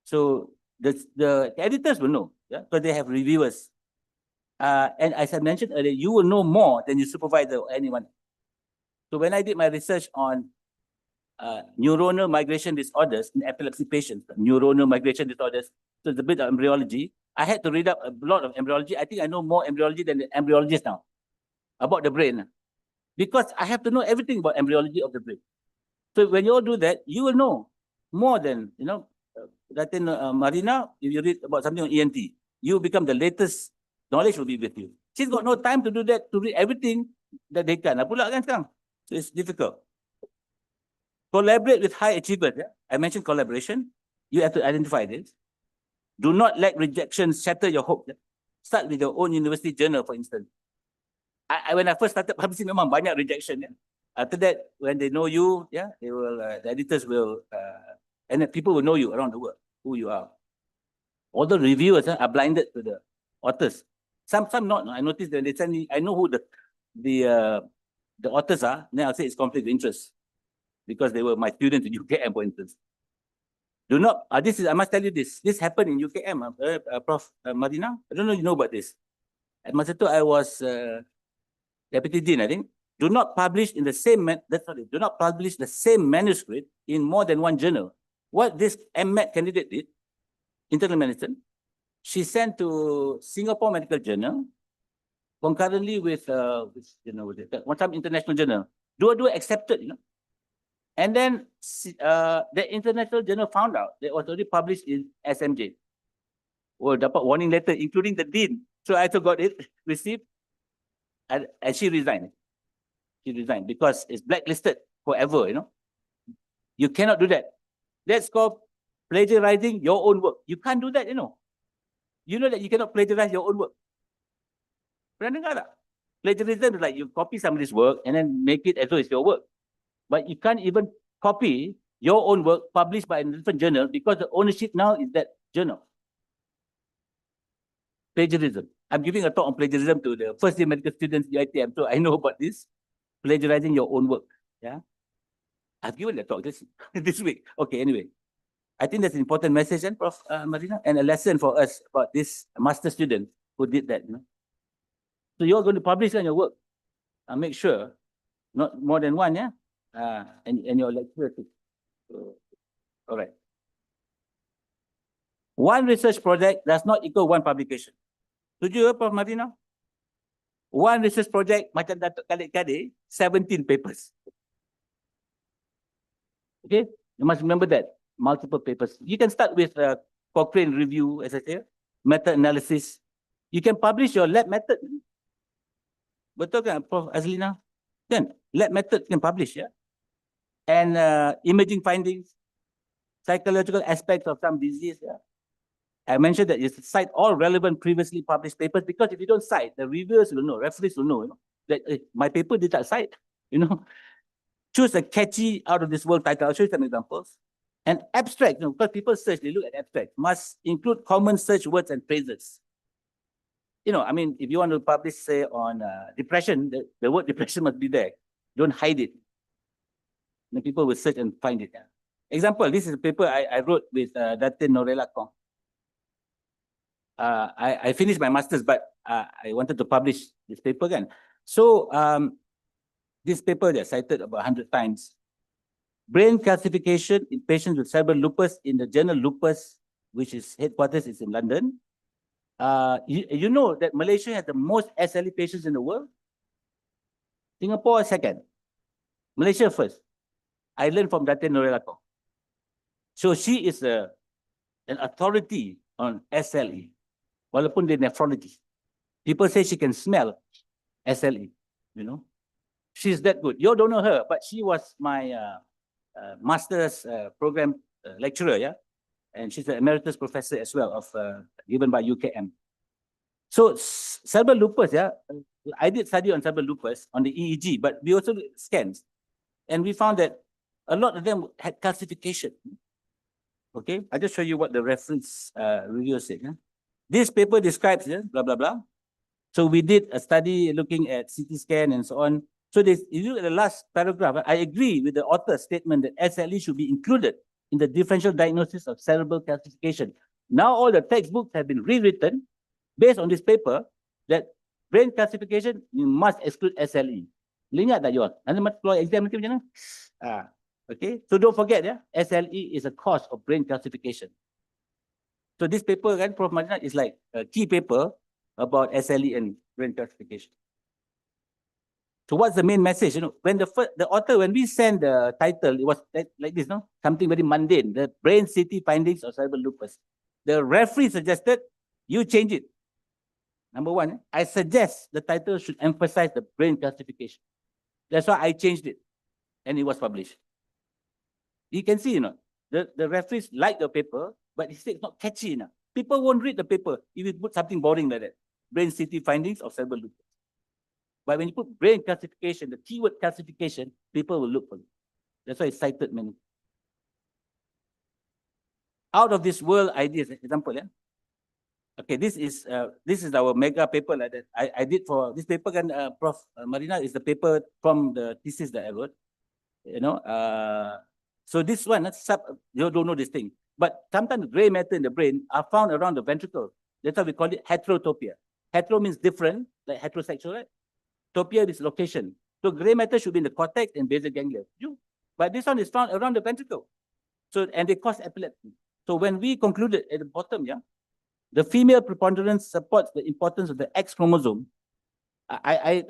So the editors will know, yeah, because they have reviewers. And as I mentioned earlier, you will know more than your supervisor or anyone. So when I did my research on neuronal migration disorders in epilepsy patients, neuronal migration disorders, so it's a bit of embryology, I had to read up a lot of embryology. I think I know more embryology than the embryologist now about the brain, because I have to know everything about embryology of the brain. So when you all do that, you will know more than, Latin Marina, if you read about something on ENT, you become the latest knowledge will be with you. She's got no time to do that, to read everything that they can. Pula kan sekarang. So it's difficult. Collaborate with high achievers. Yeah? I mentioned collaboration. You have to identify this. Do not let rejection shatter your hope. Yeah? Start with your own university journal, for instance. When I first started publishing, memang banyak rejection. Yeah? After that, when they know you, yeah, they will, the editors will, and then people will know you around the world, who you are. All the reviewers are blinded to the authors. Some not. I noticed that they send me, I know who the authors are, then I'll say it's conflict of interest because they were my students in UKM, for instance. Do not, I must tell you this. This happened in UKM, Prof. Marina. I don't know if you know about this. At masa tu, I was Deputy Dean, I think. Do not publish in the same, do not publish the same manuscript in more than one journal. What this MMed candidate did, internal medicine, she sent to Singapore Medical Journal, concurrently with, one time international journal. Dua-dua accepted, And then the international journal found out that it was already published in SMJ. Well, dapat warning letter, including the dean. So I also got it, received, and she resigned. She resigned because it's blacklisted forever, You cannot do that. That's called plagiarizing your own work. You can't do that, You know that you cannot plagiarize your own work. Pernah dengar tak? Plagiarism is like you copy somebody's work and then make it as though it's your work. But you can't even copy your own work published by a different journal because the ownership now is that journal. Plagiarism. I'm giving a talk on plagiarism to the first year medical students at UiTM, so I know about this. Plagiarizing your own work. Yeah. I've given the talk this week. Okay, anyway. I think that's an important message, Prof. Marina, and a lesson for us about this master student who did that. So you're going to publish on your work. Make sure, not more than one, yeah? And your lecturer too. All right. One research project does not equal one publication. Setuju, Prof. Marina? One research project, macam Datuk Khalid 17 papers. Okay, you must remember that. Multiple papers. You can start with Cochrane review, as I say, meta-analysis. You can publish your lab method. Betul kan, Prof. Azlina? Kan, lab method can publish, yeah? And imaging findings, psychological aspects of some disease, yeah? I mentioned that you cite all relevant previously published papers, because if you don't cite, the reviewers will know, referees will know, that my paper did not cite, Choose a catchy out of this world title. I'll show you some examples. And abstract, because people search, they look at abstract, must include common search words and phrases. If you want to publish, say, on depression, the word depression must be there. Don't hide it. Then people will search and find it. Yeah. Example, this is a paper I wrote with Datin Norella Kong. I finished my master's, but I wanted to publish this paper again. So this paper that cited about 100 times. Brain calcification in patients with cerebral lupus in the journal Lupus, which is headquarters is in London. You know that Malaysia has the most SLE patients in the world? Singapore second. Malaysia first. I learned from Datin Norella Kong. So she is an authority on SLE, walaupun dia nephrology. People say she can smell SLE, She's that good. You don't know her, but she was my master's program lecturer, yeah? And she's an emeritus professor as well, given by UKM. So cerebral lupus, yeah? I did study on cerebral lupus on the EEG, but we also did scans. And we found that a lot of them had calcification. Okay, I'll just show you what the reference review said. Yeah? This paper describes, blah, blah, blah. So we did a study looking at CT scan and so on. So you look at the last paragraph, I agree with the author's statement that SLE should be included in the differential diagnosis of cerebral calcification. Now all the textbooks have been rewritten based on this paper that brain classification you must exclude SLE. Ingat tak you all? Nanti keluar exam nanti macam mana? Okay, so don't forget SLE is a cause of brain calcification. So this paper kan, Prof. Madina, is like a key paper about SLE and brain calcification. So what's the main message? When the author, when we send the title, it was like this, no? Something very mundane, the brain CT findings of cerebral lupus. The referee suggested you change it. Number one, I suggest the title should emphasize the brain calcification. That's why I changed it, and it was published. You can see, the referees like the paper, but it's not catchy enough. People won't read the paper if you put something boring like that. Brain CT findings of cerebral lupus. But when you put brain calcification, the keyword calcification, people will look for it. That's why it's cited many. Out of this world ideas, example, yeah. Okay, this is our mega paper like that. I did for this paper, and Prof. Marina is the paper from the thesis that I wrote. So this one, you don't know this thing, but sometimes gray matter in the brain are found around the ventricle. That's why we call it heterotopia. Hetero means different, like heterosexual, right? Topia is location. So gray matter should be in the cortex and basal ganglia. But this one is found around the ventricle. So, and they cause epilepsy. So when we concluded at the bottom, the female preponderance supports the importance of the X chromosome. I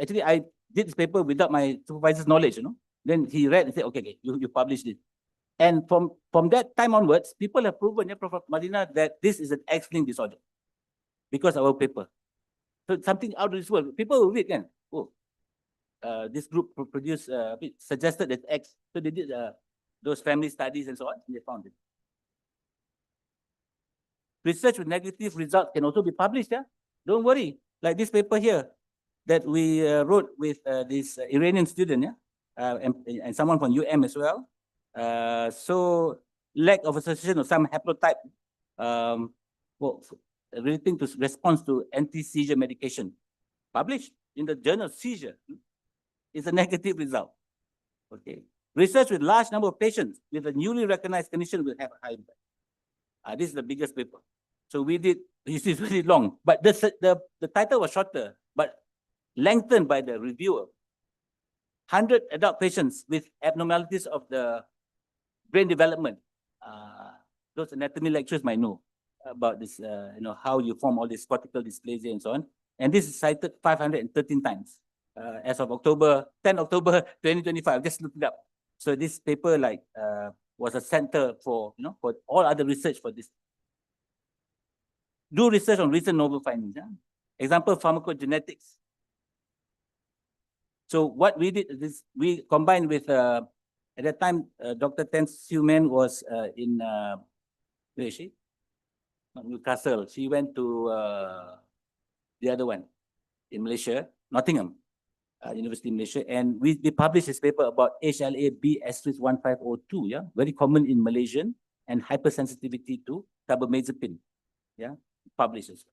did this paper without my supervisor's knowledge, Then he read and said, okay, you published it. And from that time onwards, people have proven, Prof. Madina, that this is an X-linked disorder because of our paper. So something out of this world. People will read, again. This group produced, suggested that X. So they did those family studies and so on, and they found it. Research with negative results can also be published, Don't worry. Like this paper here that we wrote with this Iranian student, and someone from UM as well. So lack of association of some haplotype relating to response to anti-seizure medication. Published in the journal Seizure. Is a negative result. Okay. Research with large number of patients with a newly recognized condition will have a high impact. This is the biggest paper. So we did, this is very long, but the title was shorter, but lengthened by the reviewer. 100 adult patients with abnormalities of the brain development. Those anatomy lecturers might know about this, how you form all this cortical dysplasia and so on. And this is cited 513 times. As of 10 October 2025, just look it up. So this paper was a center for for all other research for this. Do research on recent novel findings. Example, pharmacogenetics. So what we did is we combined with at that time Dr. Tan Siew Man was in where is she? Not Newcastle. She went to the other one in Malaysia, Nottingham. University in Malaysia, and we published this paper about HLA-B*1502, very common in Malaysian, and hypersensitivity to carbamazepine, publishes.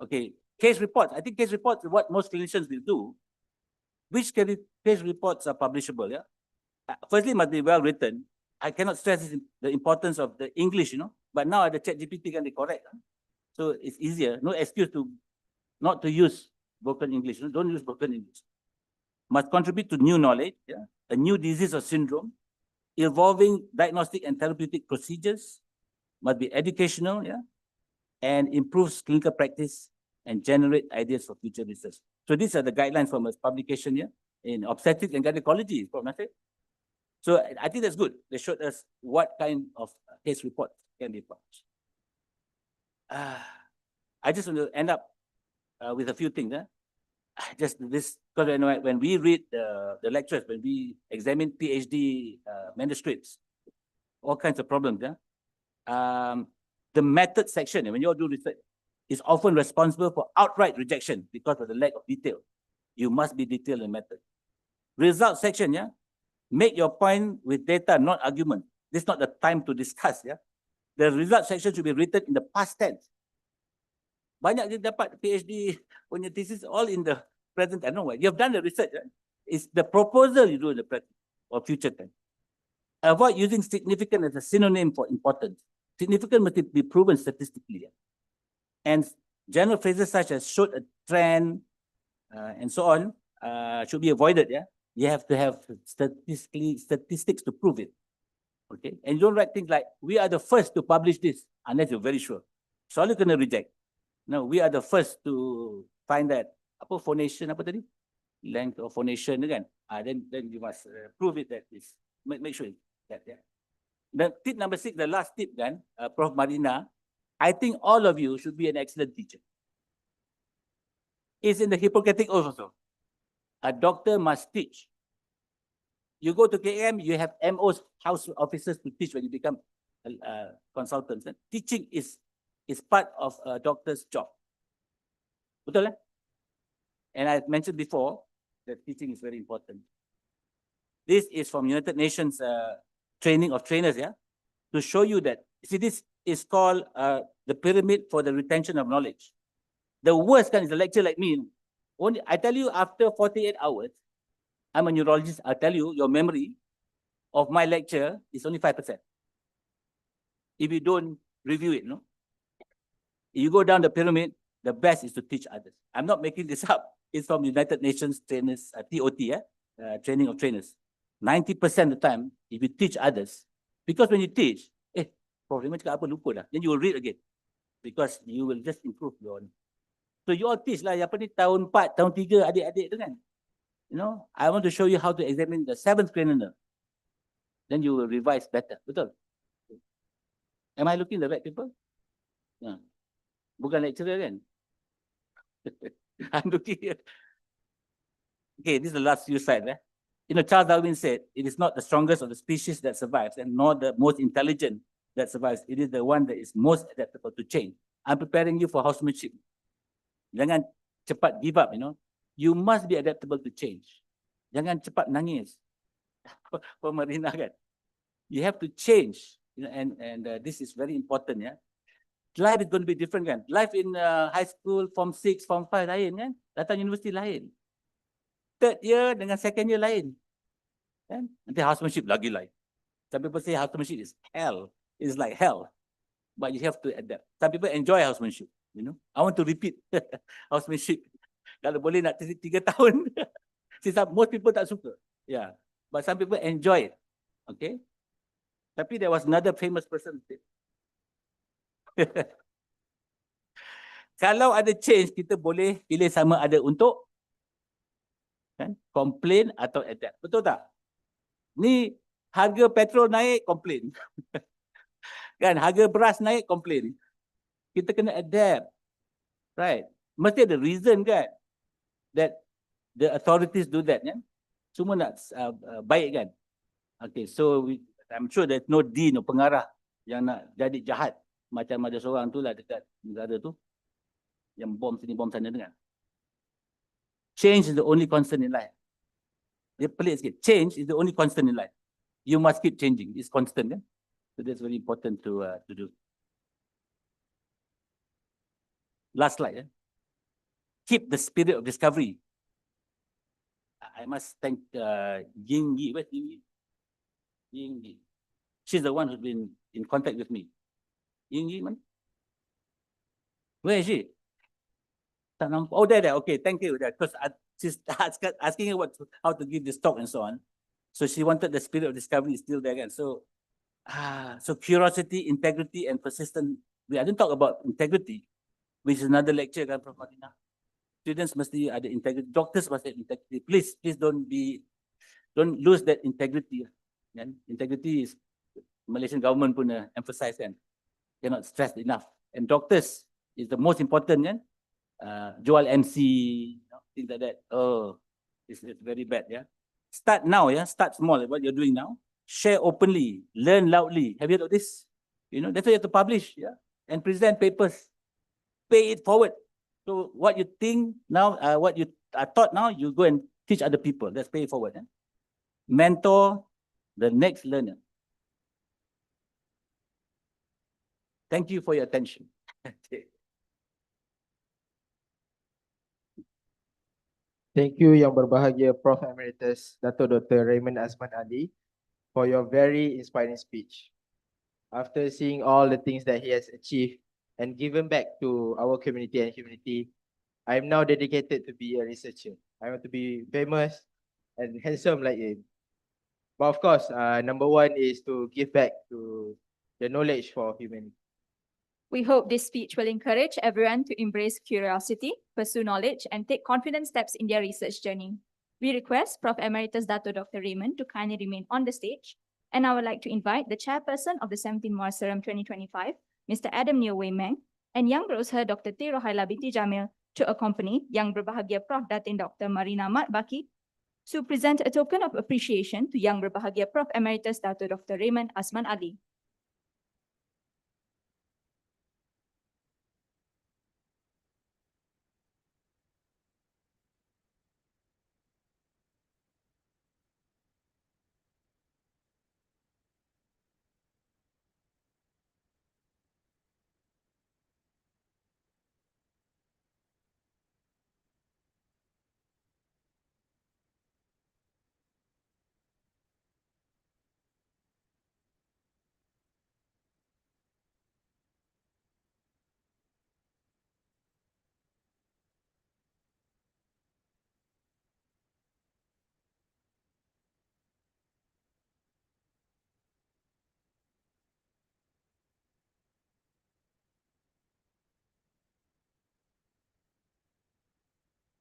Okay, case reports. I think case reports is what most clinicians will do. Which case reports are publishable? Firstly, it must be well written. I cannot stress the importance of the English, but now the ChatGPT can be correct. So it's easier. No excuse to not to use broken English. Don't use broken English. Must contribute to new knowledge, a new disease or syndrome, evolving diagnostic and therapeutic procedures, must be educational, and improves clinical practice and generate ideas for future research. So these are the guidelines from a publication here in obstetrics and gynecology, So I think that's good. They showed us what kind of case report can be published. I just want to end up with a few things. Just this, because when we read the lectures, when we examine PhD manuscripts, all kinds of problems. The method section, when you all do research, is often responsible for outright rejection because of the lack of detail. You must be detailed in method. Result section, make your point with data, not argument. This is not the time to discuss. The result section should be written in the past tense. Banyak dia dapat PhD punya thesis all in the present tense. No, you have done the research. It's the proposal you do in the present or future tense. Avoid using significant as a synonym for important. significant must be proven statistically. And general phrases such as showed a trend and so on should be avoided. Yeah, you have to have statistics to prove it. Okay, and you don't write things like we are the first to publish this unless you're very sure. So you're gonna reject. No, we are the first to find that apa phonation apa tadi, length of phonation kan. Then you must prove it that is make sure that yeah. The tip number 6, the last tip kan, Prof Marina, I think all of you should be an excellent teacher. It's in the Hippocratic Oath also. A doctor must teach. You go to KM, you have MOs, house officers to teach when you become consultants. Teaching is part of a doctor's job. Betul eh? And I mentioned before that teaching is very important. This is from United Nations training of trainers, yeah, to show you that. See, this is called the pyramid for the retention of knowledge. The worst kind is a lecture like me. Only I tell you, after 48 hours, I'm a neurologist. I'll tell you, your memory of my lecture is only 5%. If you don't review it, no. If you go down the pyramid, the best is to teach others. I'm not making this up. It's from United Nations trainers, TOT, training of trainers. 90% of the time, if you teach others, because when you teach, Prof Raymond cakap apa lupa dah, then you will read again, because you will just improve your own. So you all teach lah, apa ni tahun 4, tahun 3 adik-adik tu kan. You know, I want to show you how to examine the 7th cranial nerve. Then you will revise better. Betul? Am I looking the right people? Yeah. Bukan lecturer kan? I'm looking here. Okay, this is the last few slides. You know, Charles Darwin said, it is not the strongest of the species that survives and not the most intelligent that survives. It is the one that is most adaptable to change. I'm preparing you for housemanship. Jangan cepat give up, you know. You must be adaptable to change. Jangan cepat nangis. Pemerintah kan. You have to change, you know, and this is very important, yeah. Life is going to be different kan. Life in high school, form 6, form 5 lain kan. Datang universiti lain. Third year dengan second year lain. Kan? Nanti housemanship lagi lain. Some people say housemanship is hell. It's like hell. But you have to adapt. Some people enjoy housemanship. You know, I want to repeat housemanship. Kalau boleh nak 3 tahun. See, most people tak suka. Yeah. But some people enjoy it. Okay. Tapi there was another famous person. Kalau ada change, kita boleh pilih sama ada untuk kan, complain atau adapt. Betul tak? Ni harga petrol naik, complain. Kan, harga beras naik, complain. Kita kena adapt. Right? Mesti ada reason kan that the authorities do that. Kan? Semua nak baik kan? Okay, so I'm sure there's no dean or pengarah yang nak jadi jahat. Macam ada seorang tu lah dekat negara tu yang bom sini, bom sana dengan. Change is the only constant in life. Dia pelik sikit. Change is the only constant in life. You must keep changing. It's constant kan? So that's very important to do. Last slide. Keep the spirit of discovery. I must thank Ying Yi. Where's Ying Yi? Ying Yi. She's the one who's been in contact with me. Ying Yi, man? Where is she? Oh, there. Okay, thank you. Because she's asking how to give this talk and so on. So she wanted the spirit of discovery is still there again. So curiosity, integrity, and persistence. I didn't talk about integrity, which is another lecture kan, Prof Marina. Students must ada integrity. Doctors must have integrity. Please don't lose that integrity. Kan? Integrity is Malaysian government pun emphasize kan. Cannot stress enough. And doctors is the most important kan. Jual MC, you know, things like that. Oh, it's very bad, yeah. Start now, yeah. Start small, what you're doing now. Share openly, learn loudly. Have you heard of this? You know, that's why you have to publish, yeah, and present papers. Pay it forward. So what you think now, what you are taught now, you go and teach other people. That's pay it forward. Yeah? Mentor the next learner. Thank you for your attention. Thank you Yang Berbahagia Prof Emeritus Dato Dr. Raymond Azman Ali for your very inspiring speech. after seeing all the things that he has achieved and given back to our community and humanity, I am now dedicated to be a researcher. I want to be famous and handsome like him. But of course, number one is to give back to the knowledge for humanity. We hope this speech will encourage everyone to embrace curiosity, pursue knowledge, and take confident steps in their research journey. We request Prof. Emeritus Dato Dr. Raymond to kindly remain on the stage, and I would like to invite the chairperson of the 17th Muasaram 2025, Mr. Adam Neo Wei Meng, and Yang Berhasrat Dr. T. Rohaila binti Jamil to accompany Yang Berbahagia Prof. Datin Dr. Marina Mat Baki to present a token of appreciation to Yang Berbahagia Prof. Emeritus Dato Dr. Raymond Azman Ali.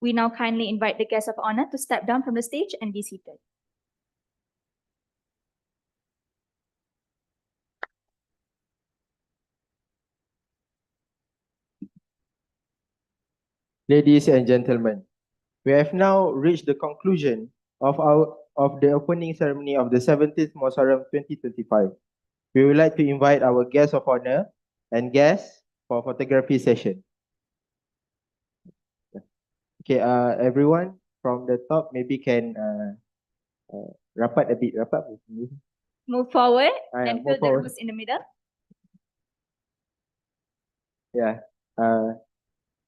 We now kindly invite the guest of honor to step down from the stage and be seated. Ladies and gentlemen, we have now reached the conclusion of the opening ceremony of the 17th Muasaram 2025. We would like to invite our guest of honor and guests for photography session. Okay, everyone from the top maybe can rapat a bit, rapat. Move forward Yeah, and move fill the forward. rows in the middle. Yeah.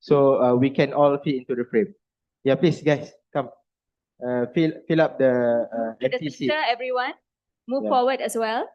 So we can all fit into the frame. Yeah, please guys, come. Fill up the To the empty seat. center, everyone. Move Yeah. forward as well.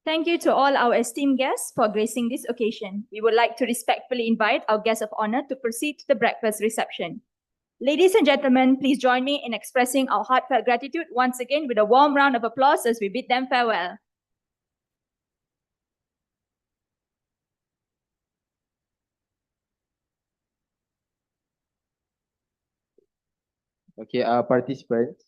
Thank you to all our esteemed guests for gracing this occasion. We would like to respectfully invite our guests of honor to proceed to the breakfast reception. Ladies and gentlemen, please join me in expressing our heartfelt gratitude once again with a warm round of applause as we bid them farewell. Okay, participants.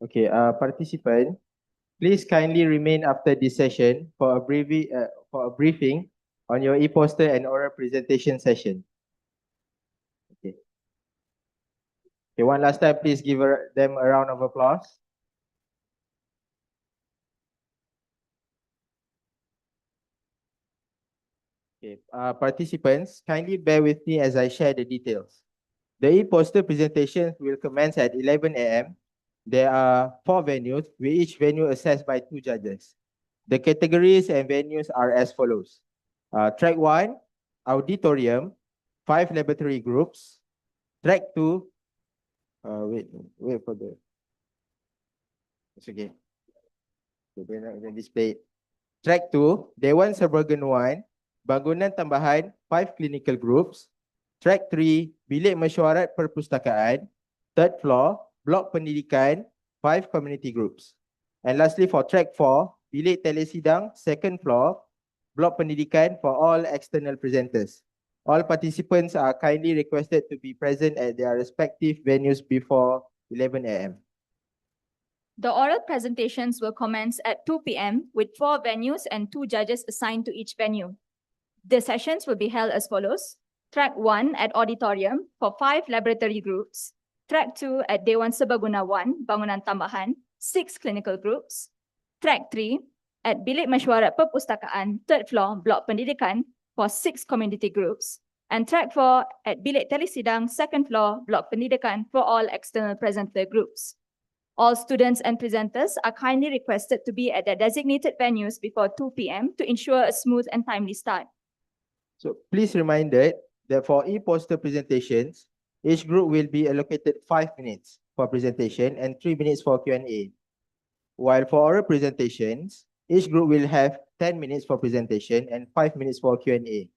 Okay, participant, please kindly remain after this session for a briefing on your e-poster and oral presentation session. Okay. Okay, one last time, please give them a round of applause. Okay, participants, kindly bear with me as I share the details. The e-poster presentations will commence at 11 a.m. There are 4 venues, with each venue assessed by 2 judges. The categories and venues are as follows. Track 1, auditorium, 5 laboratory groups. Track 2, wait for the, it's okay. They're not going to display it. Track 2, Dewan Suburban 1, bangunan tambahan, 5 clinical groups. Track 3, bilik mesyuarat perpustakaan. Third floor, blok pendidikan, 5 community groups. And lastly, for track 4, bilik telesidang, second floor, blok pendidikan for all external presenters. All participants are kindly requested to be present at their respective venues before 11 a.m. The oral presentations will commence at 2 p.m. with 4 venues and 2 judges assigned to each venue. The sessions will be held as follows. Track 1 at auditorium for 5 laboratory groups. Track 2 at Dewan Serbaguna 1, bangunan tambahan, 6 clinical groups. Track 3 at Bilik Mesyuarat Perpustakaan, third floor, blok pendidikan for 6 community groups. And track 4 at Bilik Telesidang, second floor, blok pendidikan for all external presenter groups. All students and presenters are kindly requested to be at their designated venues before 2 p.m. to ensure a smooth and timely start. So please reminded that for e-poster presentations, each group will be allocated 5 minutes for presentation and 3 minutes for Q&A. While for oral presentations, each group will have 10 minutes for presentation and 5 minutes for Q&A.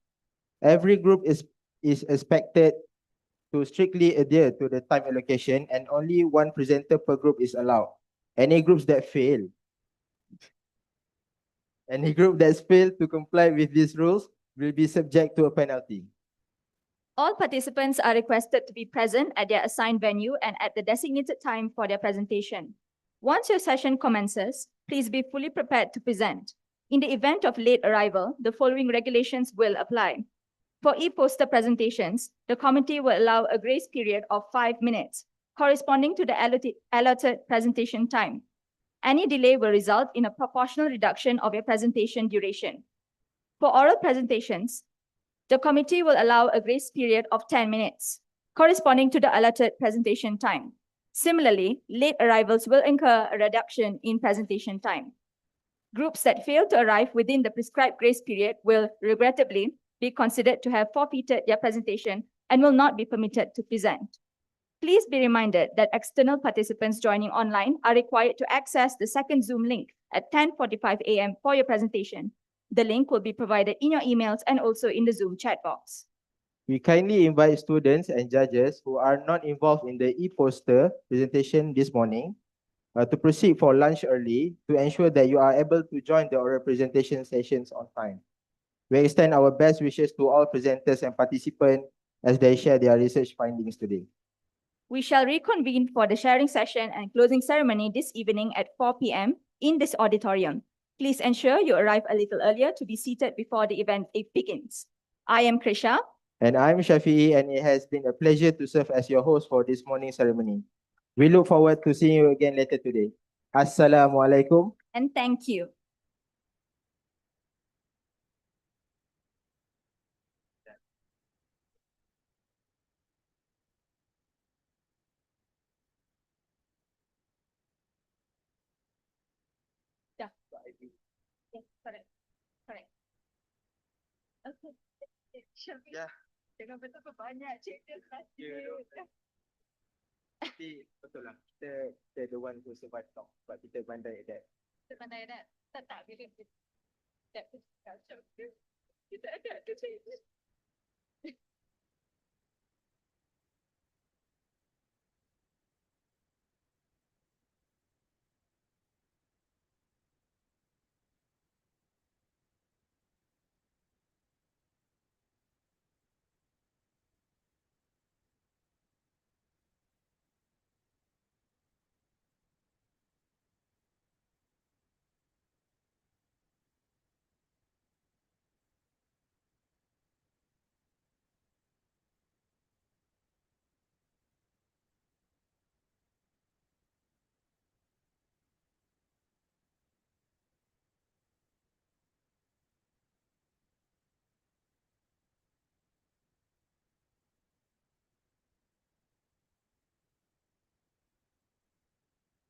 Every group is expected to strictly adhere to the time allocation and only 1 presenter per group is allowed. Any groups that fail to comply with these rules will be subject to a penalty. All participants are requested to be present at their assigned venue and at the designated time for their presentation. Once your session commences, please be fully prepared to present. In the event of late arrival, the following regulations will apply. For e-poster presentations, the committee will allow a grace period of 5 minutes, corresponding to the allotted presentation time. Any delay will result in a proportional reduction of your presentation duration. For oral presentations, the committee will allow a grace period of 10 minutes, corresponding to the allotted presentation time. Similarly, late arrivals will incur a reduction in presentation time. Groups that fail to arrive within the prescribed grace period will, regrettably, be considered to have forfeited their presentation and will not be permitted to present. Please be reminded that external participants joining online are required to access the second Zoom link at 10:45 a.m. for your presentation. The link will be provided in your emails and also in the Zoom chat box. We kindly invite students and judges who are not involved in the e-poster presentation this morning to proceed for lunch early to ensure that you are able to join the oral presentation sessions on time. We extend our best wishes to all presenters and participants as they share their research findings today. We shall reconvene for the sharing session and closing ceremony this evening at 4 p.m. in this auditorium. Please ensure you arrive a little earlier to be seated before the event begins. I am Krisha. And I'm Shafi'i, and it has been a pleasure to serve as your host for this morning ceremony. We look forward to seeing you again later today. Assalamualaikum. And thank you. Yeah. Yes, correct. Correct. Okay. Shafi'i. Yeah. Jangan betapa banyak cikgu tadi. Tapi betul lah, kita the one who survive long, sebab kita pandai adapt. Kita pandai ada. Tak bila kita ada tu cikgu.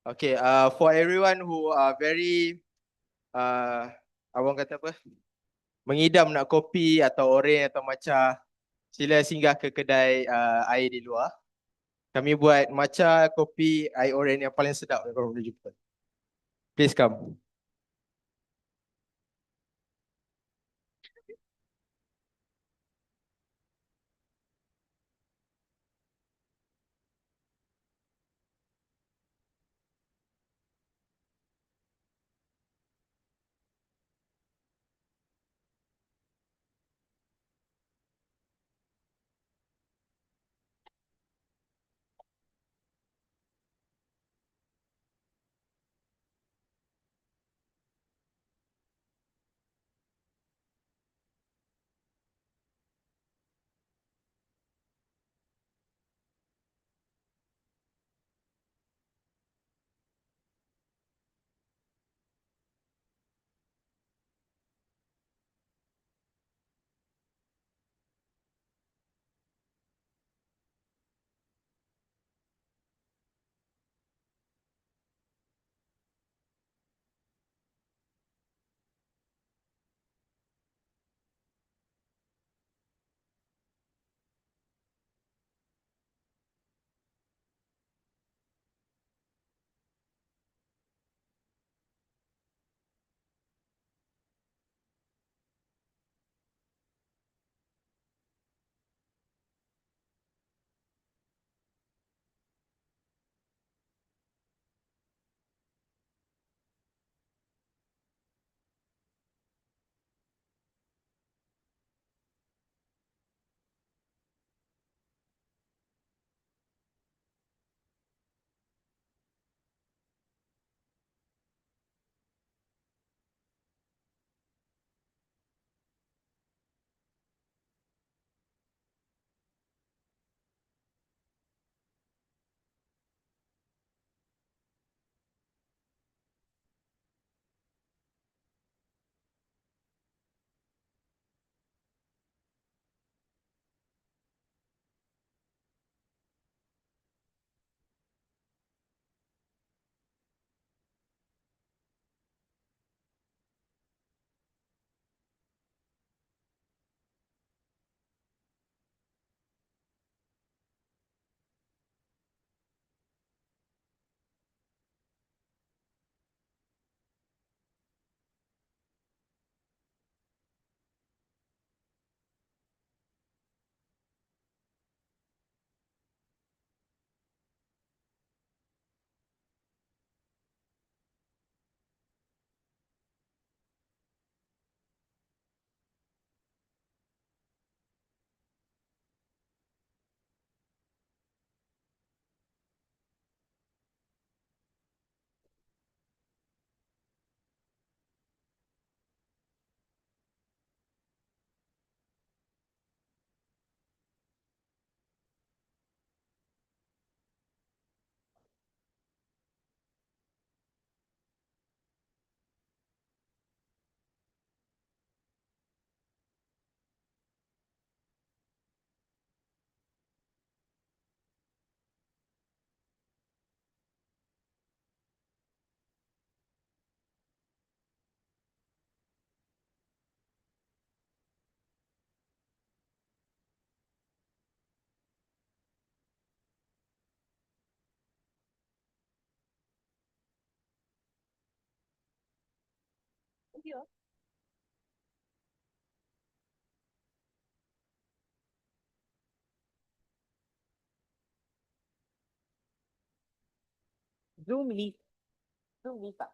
Okay, for everyone who are very abang kata apa? Mengidam nak kopi atau oren atau matcha, sila singgah ke kedai air di luar. Kami buat matcha, kopi, air oren yang paling sedap yang korang boleh jumpa. Please come. Zoom link. Zoom link, Pak.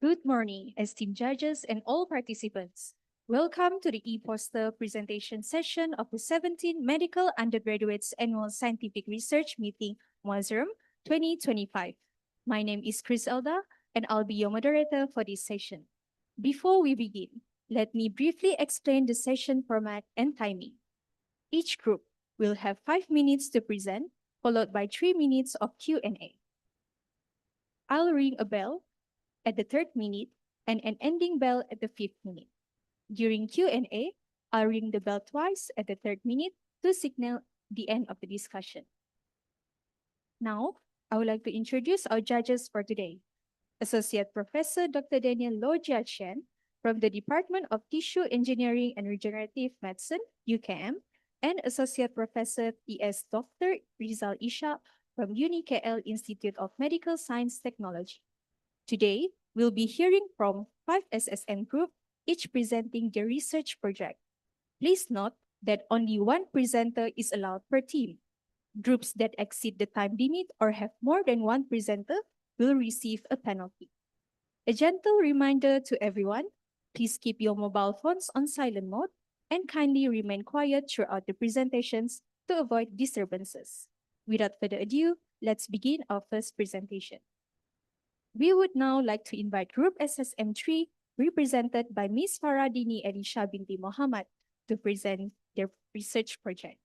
Good morning, esteemed judges and all participants. Welcome to the e-poster presentation session of the 17th Medical Undergraduates Annual Scientific Research Meeting, Muazram 2025. My name is Chris Elda, and I'll be your moderator for this session. Before we begin, let me briefly explain the session format and timing. Each group will have 5 minutes to present, followed by 3 minutes of Q&A. I'll ring a bell at the 3rd minute and an ending bell at the 5th minute. During Q&A, I'll ring the bell twice at the 3rd minute to signal the end of the discussion. Now, I would like to introduce our judges for today. Associate Professor Dr. Daniel Lojia Chen from the Department of Tissue Engineering and Regenerative Medicine, UKM, and Associate Professor T.S. Dr. Rizal Isha from UniKL Institute of Medical Science Technology. Today, we'll be hearing from 5 SSN groups, each presenting their research project. Please note that only one presenter is allowed per team. Groups that exceed the time limit or have more than one presenter will receive a penalty. A gentle reminder to everyone, please keep your mobile phones on silent mode and kindly remain quiet throughout the presentations to avoid disturbances. Without further ado, let's begin our first presentation. We would now like to invite Group SSM3, represented by Ms. Faradini Elisha binti Mohammed, to present their research project.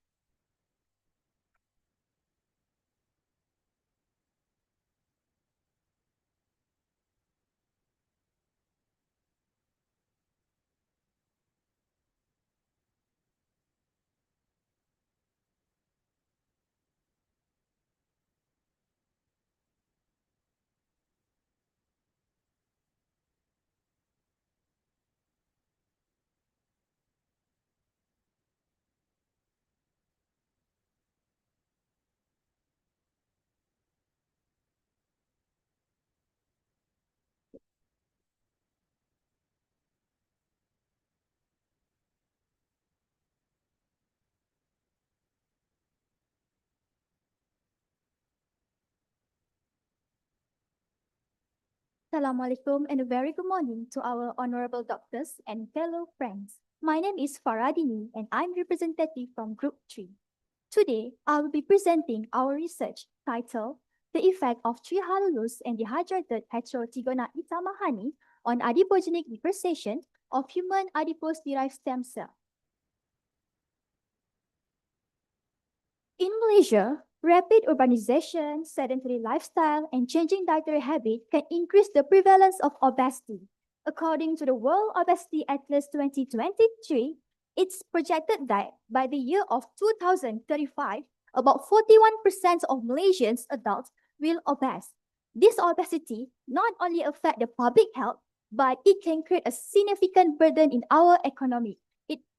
Assalamualaikum and a very good morning to our honorable doctors and fellow friends. My name is Faradini and I'm representative from Group 3. Today, I will be presenting our research titled The Effect of Trihalulose and Dehydrated Heterotigona itamahani on Adipogenic Differentiation of Human Adipose-Derived Stem Cell. In Malaysia, rapid urbanization, sedentary lifestyle, and changing dietary habit can increase the prevalence of obesity. According to the World Obesity Atlas 2023, it's projected that by the year of 2035, about 41% of Malaysians adults will obese. This obesity not only affects the public health, but it can create a significant burden in our economy.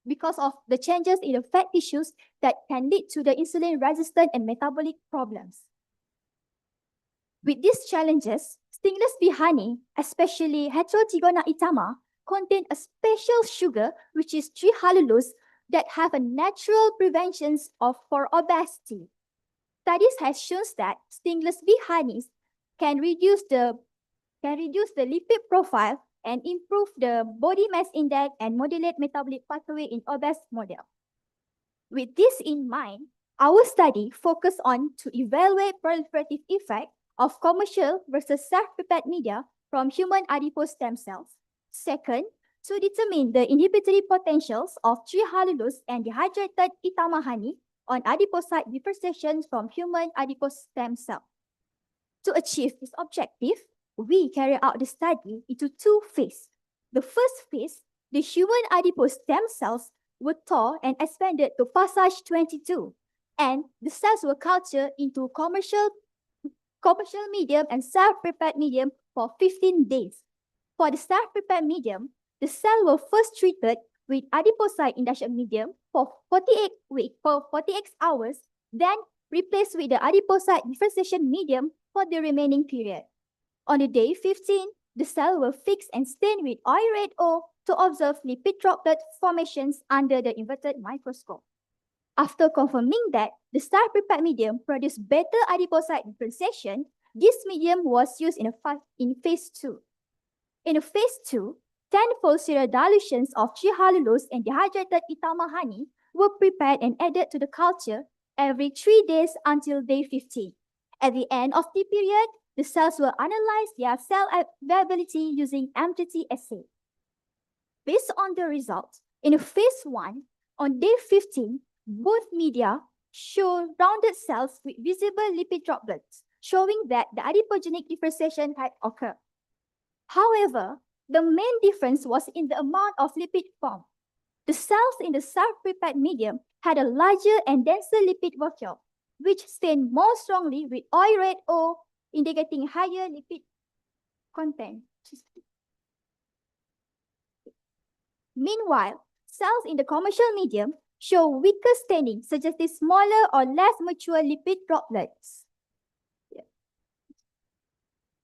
Because of the changes in the fat tissues that can lead to the insulin resistant and metabolic problems. With these challenges, stingless bee honey, especially Heterotigona itama, contain a special sugar which is trihalulose that have a natural preventions for obesity. Studies have shown that stingless bee honeys can reduce the lipid profile and improve the body mass index and modulate metabolic pathway in obese model. With this in mind, our study focused on to evaluate proliferative effect of commercial versus self-prepared media from human adipose stem cells. Second, to determine the inhibitory potentials of trihalulose and dehydrated itamahani on adipocyte differentiation from human adipose stem cell. To achieve this objective, we carry out the study into 2 phases. The first phase, the human adipose stem cells were thawed and expanded to passage 22, and the cells were cultured into commercial medium and self-prepared medium for 15 days. For the self-prepared medium, the cell were first treated with adipocyte induction medium for 48 hours, then replaced with the adipocyte differentiation medium for the remaining period. On the day 15, the cell will fix and stain with oil red ore to observe lipid droplet formations under the inverted microscope. After confirming that the self-prepared medium produced better adipocyte differentiation, this medium was used in phase 2. In phase 2, 10-fold serial dilutions of trehalulose and dehydrated ethyl honey were prepared and added to the culture every 3 days until day 15. At the end of the period, the cells will analyze their cell viability using MTT assay. Based on the results, in phase 1, on day 15, both media show rounded cells with visible lipid droplets, showing that the adipogenic differentiation had occurred. However, the main difference was in the amount of lipid formed. The cells in the self-prepared medium had a larger and denser lipid vacuole, which stained more strongly with oil red O, indicating higher lipid content. Meanwhile, cells in the commercial medium show weaker staining, suggesting smaller or less mature lipid droplets.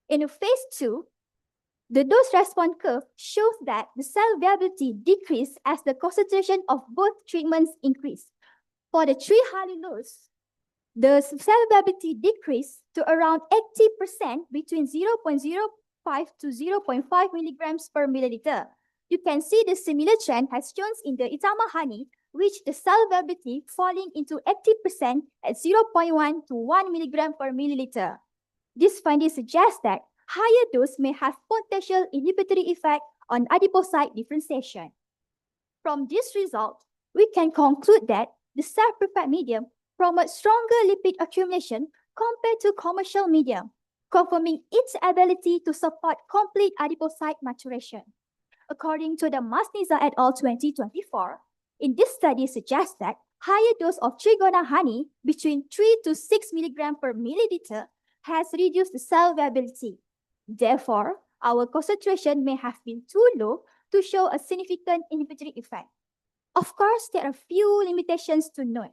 In phase 2, the dose-response curve shows that the cell viability decreased as the concentration of both treatments increased. For the trehalulose, the cell viability decreased to around 80% between 0.05 to 0.5 milligrams per milliliter. You can see the similar trend has shown in the itama honey, which the cell viability falling into 80% at 0.1 to 1 milligram per milliliter. This finding suggests that higher dose may have potential inhibitory effect on adipocyte differentiation. From this result, we can conclude that the self-prepared medium promotes stronger lipid accumulation compared to commercial medium, confirming its ability to support complete adipocyte maturation. According to the Masniza et al. 2024, in this study suggests that higher dose of trigona honey between 3 to 6 milligram per milliliter has reduced the cell viability. Therefore, our concentration may have been too low to show a significant inhibitory effect. Of course, there are few limitations to note.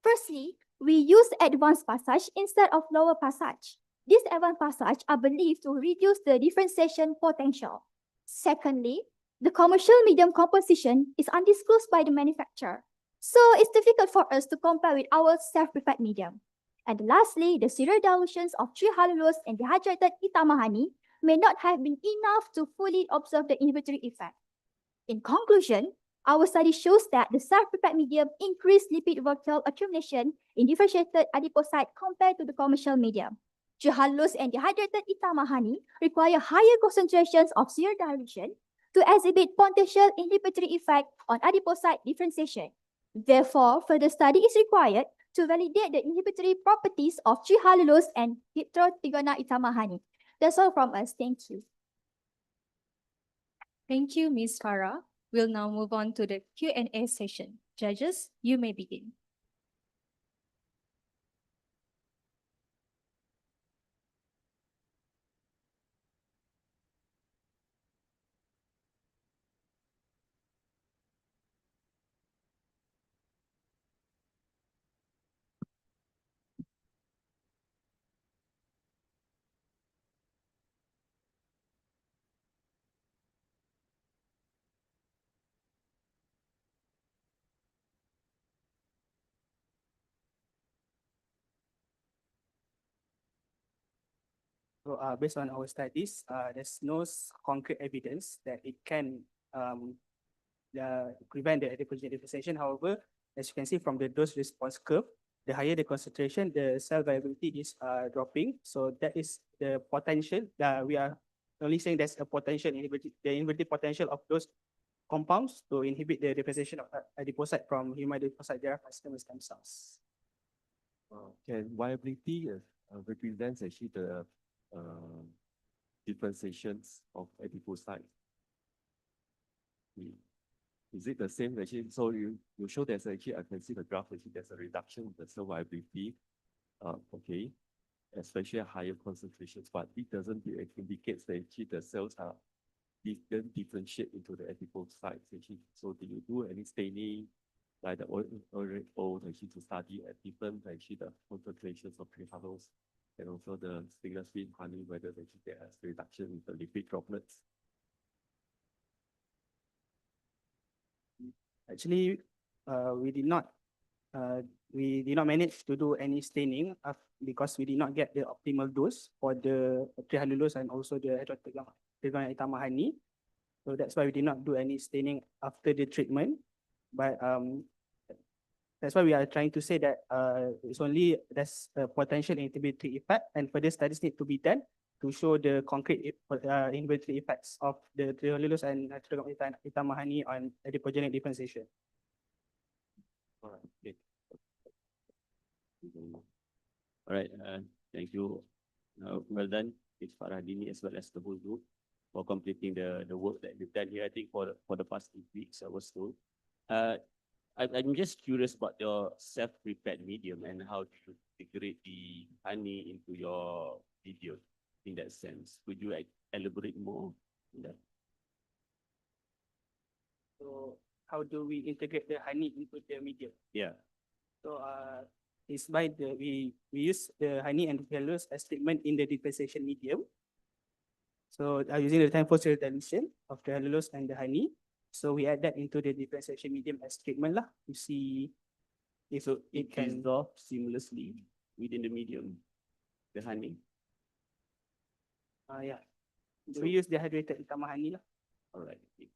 Firstly, we use advanced passage instead of lower passage. These advanced passage are believed to reduce the differentiation potential. Secondly, the commercial medium composition is undisclosed by the manufacturer, so it's difficult for us to compare with our self-prepared medium. And lastly, the serial dilutions of trehalulose and dehydrated ethyl honey may not have been enough to fully observe the inhibitory effect. In conclusion, our study shows that the self-prepared medium increased lipid vacuole accumulation in differentiated adipocyte compared to the commercial medium. Trehalulose and dehydrated ethyl honey require higher concentrations of serial dilution to exhibit potential inhibitory effect on adipocyte differentiation. Therefore, further study is required to validate the inhibitory properties of trehalulose and diptrotigona ethyl honey. That's all from us. Thank you. Thank you, Ms. Farah. We'll now move on to the Q&A session. Judges, you may begin. So based on our studies, there's no concrete evidence that it can prevent the adipogenic differentiation. However, as you can see from the dose response curve, the higher the concentration, the cell viability is dropping. So that is the potential. We are only saying there's a potential the inhibitive potential of those compounds to inhibit the differentiation of adipocyte from human adipocyte-derived stem cells. Can viability represents actually the differentiations of adipocyte? Is it the same actually? So you show there's actually, I can see the graph actually there's a reduction in the cell viability. Okay, especially at higher concentrations, but it doesn't indicate that actually the cells are differentiate into the adipocytes actually. So do you do any staining like the old actually to study at different actually the concentrations of trehalulose and also the stainless steel honey, whether actually there is reduction in the lipid droplets? Actually, we did not we did not manage to do any staining because we did not get the optimal dose for the trehalulose and also the hydroxychloroquine itamahani. So that's why we did not do any staining after the treatment. But that's why we are trying to say that there's a potential inhibitory effect, and further studies need to be done to show the concrete inhibitory effects of the trehalulose and hydroxychloroquine itamahani on adipogenic differentiation. All right. Okay. All right. Thank you. Well done, Ms. Farhadini, as well as the whole group for completing the work that we've done here. I think for the past 8 weeks, I was told. I'm just curious about your self-prepared medium and how do you integrate the honey into your video in that sense. Could you elaborate more on that? So how do we integrate the honey into the medium? Yeah. So it's by we use the honey and trehalulose as treatment in the differentiation medium. So using the time for dilution of trehalulose and the honey. So we add that into the differentiation medium as treatment lah. You see if So it it can dissolve seamlessly within the medium, the honey. yeah. We use dehydrated itamahani lah. All right. Okay.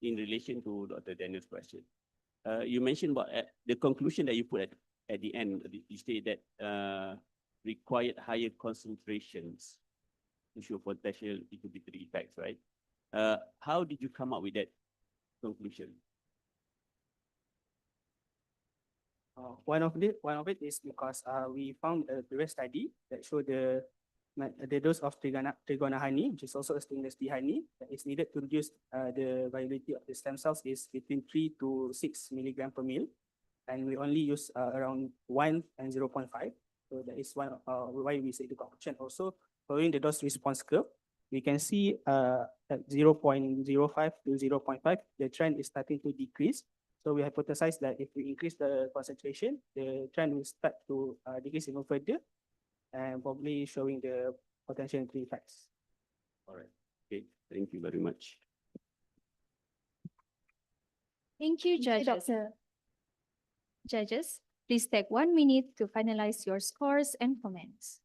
In relation to Dr. Daniel's question, you mentioned about the conclusion that you put at the end. You state that required higher concentrations to show potential inhibitory effects, right? How did you come up with that conclusion? One of it is because we found a previous study that showed the dose of trigona honey, which is also a stainless steel honey, that is needed to reduce the viability of the stem cells is between 3 to 6 milligram per mil, and we only use around 1 and 0.5. So that is one why we say the conclusion. Also, following the dose response curve, we can see at 0.05 to 0.5, the trend is starting to decrease. So we hypothesize that if we increase the concentration, the trend will start to decrease even further, and probably showing the potential inhibitory effects. All right. Okay. Thank you very much. Thank you, judges. Doctor. Judges, please take 1 minute to finalize your scores and comments.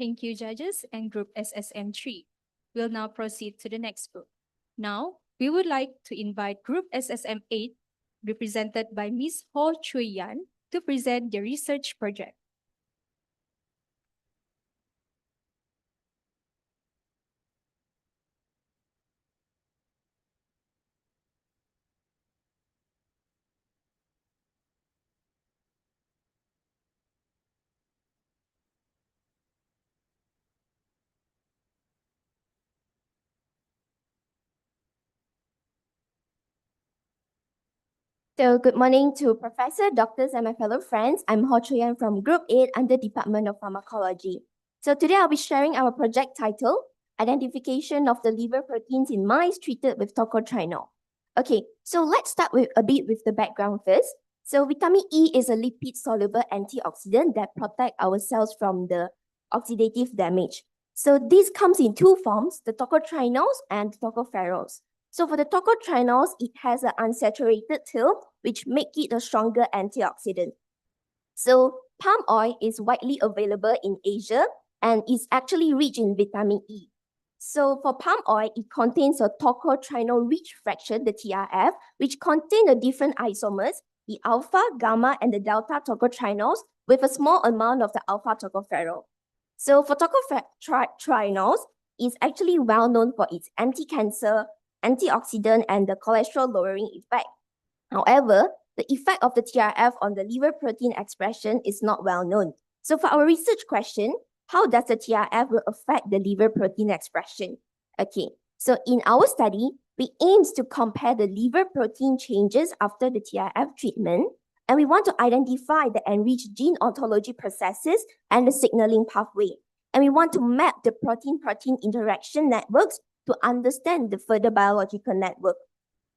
Thank you, judges and Group SSM3. We'll now proceed to the next group. Now, we would like to invite Group SSM8, represented by Ms. Ho Chui Yan, to present the research project. So good morning to Professor, doctors, and my fellow friends. I'm Ho Chui Yan from Group 8 under Department of Pharmacology. So today I'll be sharing our project title, Identification of the Liver Proteins in Mice Treated with Tocotrienol. Okay, so let's start with a bit with the background first. So vitamin E is a lipid-soluble antioxidant that protects our cells from the oxidative damage. So this comes in two forms, the tocotrienols and tocopherols. So for the tocotrienols, it has an unsaturated tail, which make it a stronger antioxidant. So palm oil is widely available in Asia and is actually rich in vitamin E. So for palm oil, it contains a tocotrienol-rich fraction, the TRF, which contain the different isomers, the alpha, gamma, and the delta tocotrienols, with a small amount of the alpha tocopherol. So for tocotrienols, it's actually well known for its anti-cancer, antioxidant, and the cholesterol-lowering effect. However, the effect of the TRF on the liver protein expression is not well known. So for our research question, how does the TRF will affect the liver protein expression? Okay, so in our study, we aims to compare the liver protein changes after the TRF treatment, and we want to identify the enriched gene ontology processes and the signaling pathway. And we want to map the protein-protein interaction networks to understand the further biological network.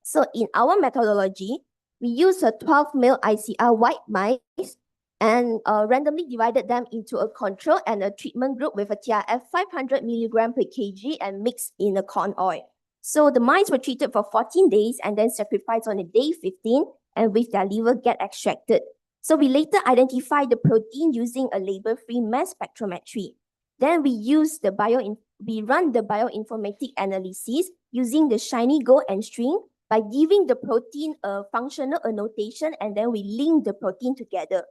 So in our methodology, we use a 12 male ICR white mice and randomly divided them into a control and a treatment group with a TRF 500 milligram per kg and mixed in a corn oil. So the mice were treated for 14 days and then sacrificed on a day 15 and with their liver get extracted. So we later identified the protein using a label-free mass spectrometry. Then we run the bioinformatic analysis using the shiny gold and string by giving the protein a functional annotation, and then we link the protein together.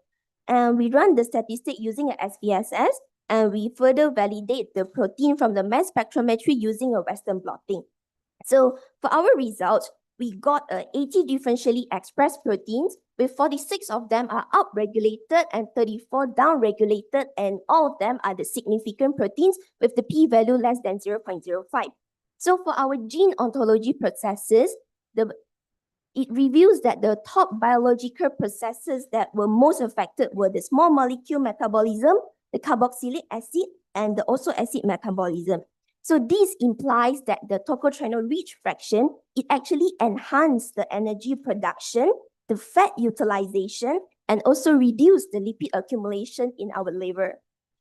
And we run the statistic using a SPSS, and we further validate the protein from the mass spectrometry using a Western blotting. So for our results, we got 80 differentially expressed proteins, with 46 of them are upregulated and 34 downregulated, and all of them are the significant proteins with the p-value less than 0.05. So for our gene ontology processes, it reveals that the top biological processes that were most affected were the small molecule metabolism, the carboxylic acid, and the also acid metabolism. So this implies that the tocotrienol-rich fraction, it actually enhanced the energy production, the fat utilization, and also reduced the lipid accumulation in our liver.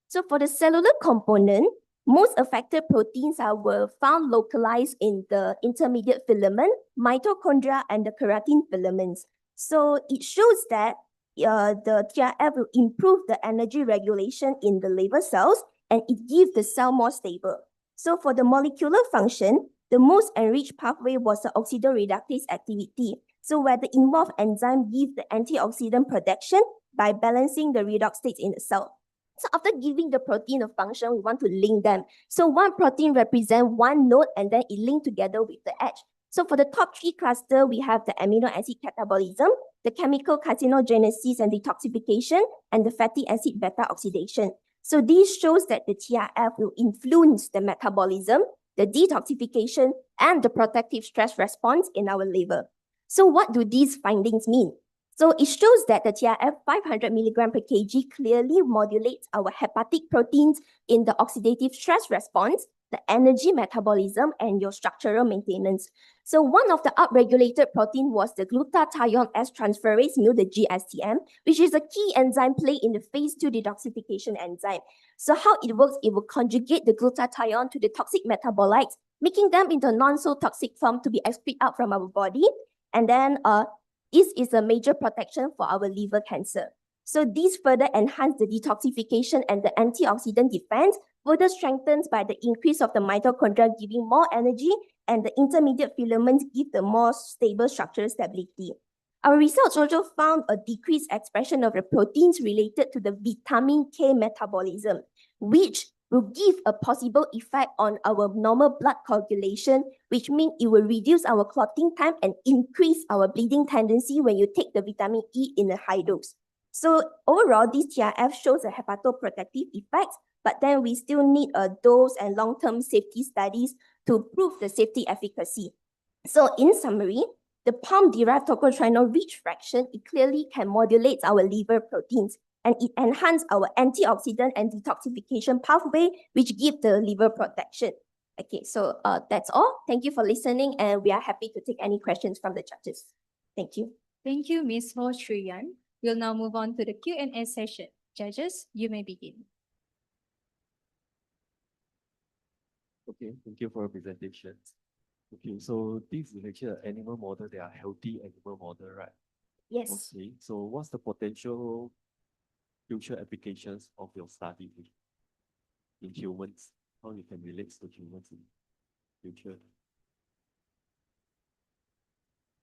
So for the cellular component, most affected proteins were found localized in the intermediate filament, mitochondria, and the keratin filaments. So it shows that the TRF will improve the energy regulation in the liver cells, and it gives the cell more stable. So for the molecular function, the most enriched pathway was the oxidoreductase activity. So where the involved enzyme gives the antioxidant protection by balancing the redox states in the cell. So after giving the protein a function, we want to link them. So one protein represents one node and then it linked together with the edge. So for the top three cluster, we have the amino acid catabolism, the chemical carcinogenesis and detoxification, and the fatty acid beta oxidation. So this shows that the TRF will influence the metabolism, the detoxification, and the protective stress response in our liver. So what do these findings mean? So it shows that the TRF 500 milligram per kg clearly modulates our hepatic proteins in the oxidative stress response, the energy metabolism, and your structural maintenance. So one of the upregulated protein was the glutathione S transferase mu, the GSTM, which is a key enzyme play in the phase 2 detoxification enzyme. So how it works, it will conjugate the glutathione to the toxic metabolites, making them into a non-so-toxic form to be excreted out from our body. And then this is a major protection for our liver cancer. So this further enhances the detoxification and the antioxidant defense, further strengthens by the increase of the mitochondria giving more energy, and the intermediate filaments give the more stable structural stability. Our research also found a decreased expression of the proteins related to the vitamin K metabolism, which will give a possible effect on our normal blood coagulation, which means it will reduce our clotting time and increase our bleeding tendency when you take the vitamin E in a high dose. So overall, this TRF shows a hepatoprotective effect, but then we still need a dose and long-term safety studies to prove the safety efficacy. So in summary, the palm-derived tocotrienol-rich fraction, it clearly can modulate our liver proteins, and it enhances our antioxidant and detoxification pathway, which give the liver protection. Okay, so that's all. Thank you for listening, and we are happy to take any questions from the judges. Thank you. Thank you, Ms. Ho Shuyan. We'll now move on to the Q&A session. Judges, you may begin. Okay, thank you for your presentation. Okay, so this is actually an animal model. They are healthy animal model, right? Yes. Okay, so what's the potential future applications of your study in humans, how you can relate to humans in future.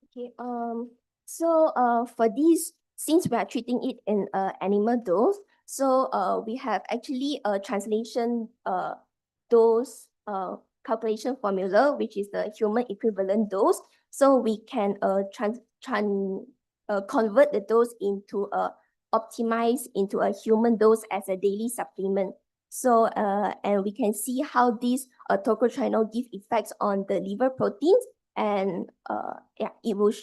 Okay, for these, since we are treating it in animal dose, so we have actually a translation dose calculation formula, which is the human equivalent dose. So we can convert the dose into optimize into a human dose as a daily supplement. So and we can see how these tocotrienol give effects on the liver proteins, and yeah, it will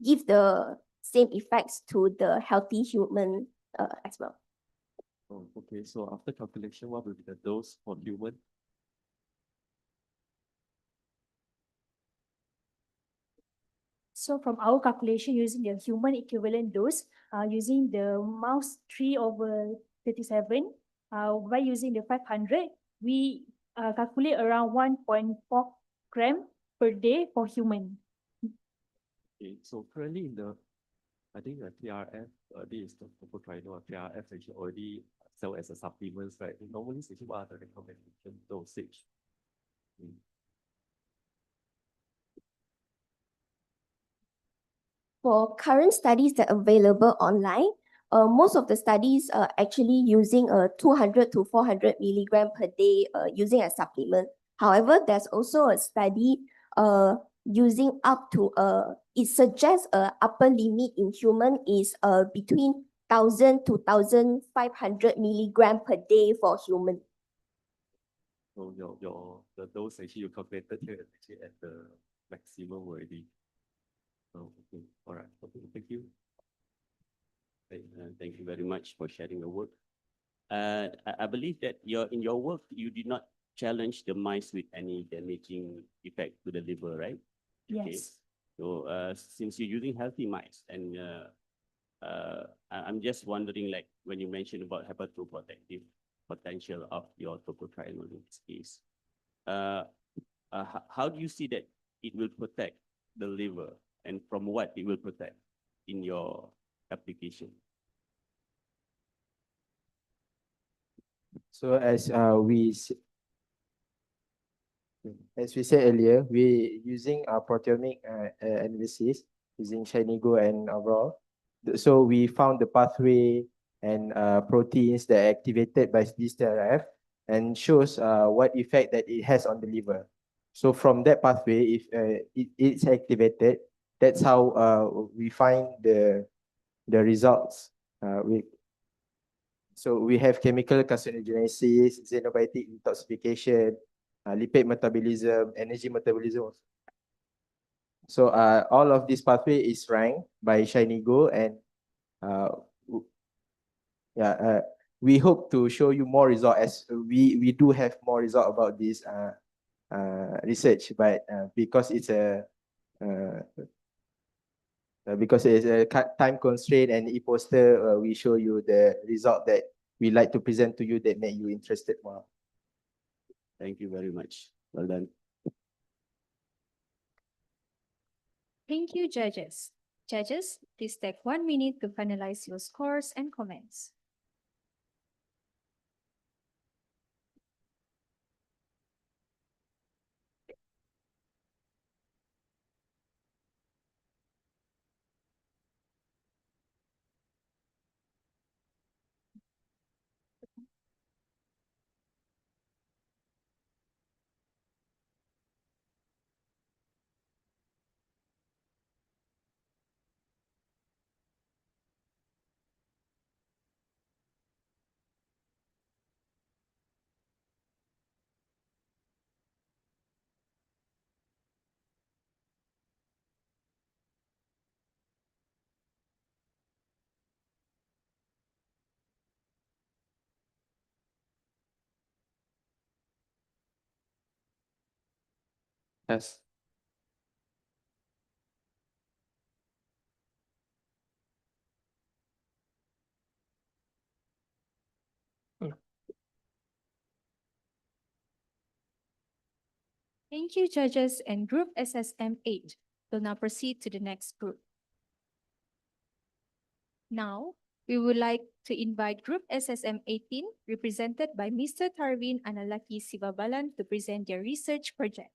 give the same effects to the healthy human as well. Oh, okay. So after calculation, what will be the dose for human? So from our calculation using the human equivalent dose, using the mouse 3/37, by using the 500, we calculate around 1.4 gram per day for human. Okay. So currently I think the TRF, this is the tocotrienol, TRF actually already sell as a supplements, right? Normally, what are the recommendation dosage? For current studies that are available online, most of the studies are actually using 200 to 400 milligram per day using a supplement. However, there's also a study using up to it suggests a upper limit in human is between 1,000 to 1,500 milligram per day for human. So the dose actually you calculated here is actually at the maximum already. Oh, okay. All right. Okay. Thank you. Thank you very much for sharing your work. I believe that in your work, you did not challenge the mice with any damaging effect to the liver, right? Okay. Yes. So since you're using healthy mice, and I'm just wondering, like when you mentioned about hepatoprotective potential of your tocotrienol in this case, how do you see that it will protect the liver, and from what it will protect in your application? So as we said earlier, we using proteomic analysis using Shinigo and Aurora. So we found the pathway and proteins that are activated by this TRF and shows what effect that it has on the liver. So from that pathway, if it's activated, that's how we find the results. So we have chemical carcinogenesis, xenobiotic detoxification, lipid metabolism, energy metabolism. So all of this pathway is ranked by Shinigo, and we hope to show you more result as we do have more result about this research, but because it's a time constraint and e-poster, we show you the result that we like to present to you that make you interested more. Thank you very much. Well done. Thank you, judges. Judges, please take 1 minute to finalize your scores and comments. Yes. Thank you, judges, and Group SSM 8 will now proceed to the next group. Now, We would like to invite Group SSM 18, represented by Mr. Tarvin Analaki Sivabalan, to present their research project.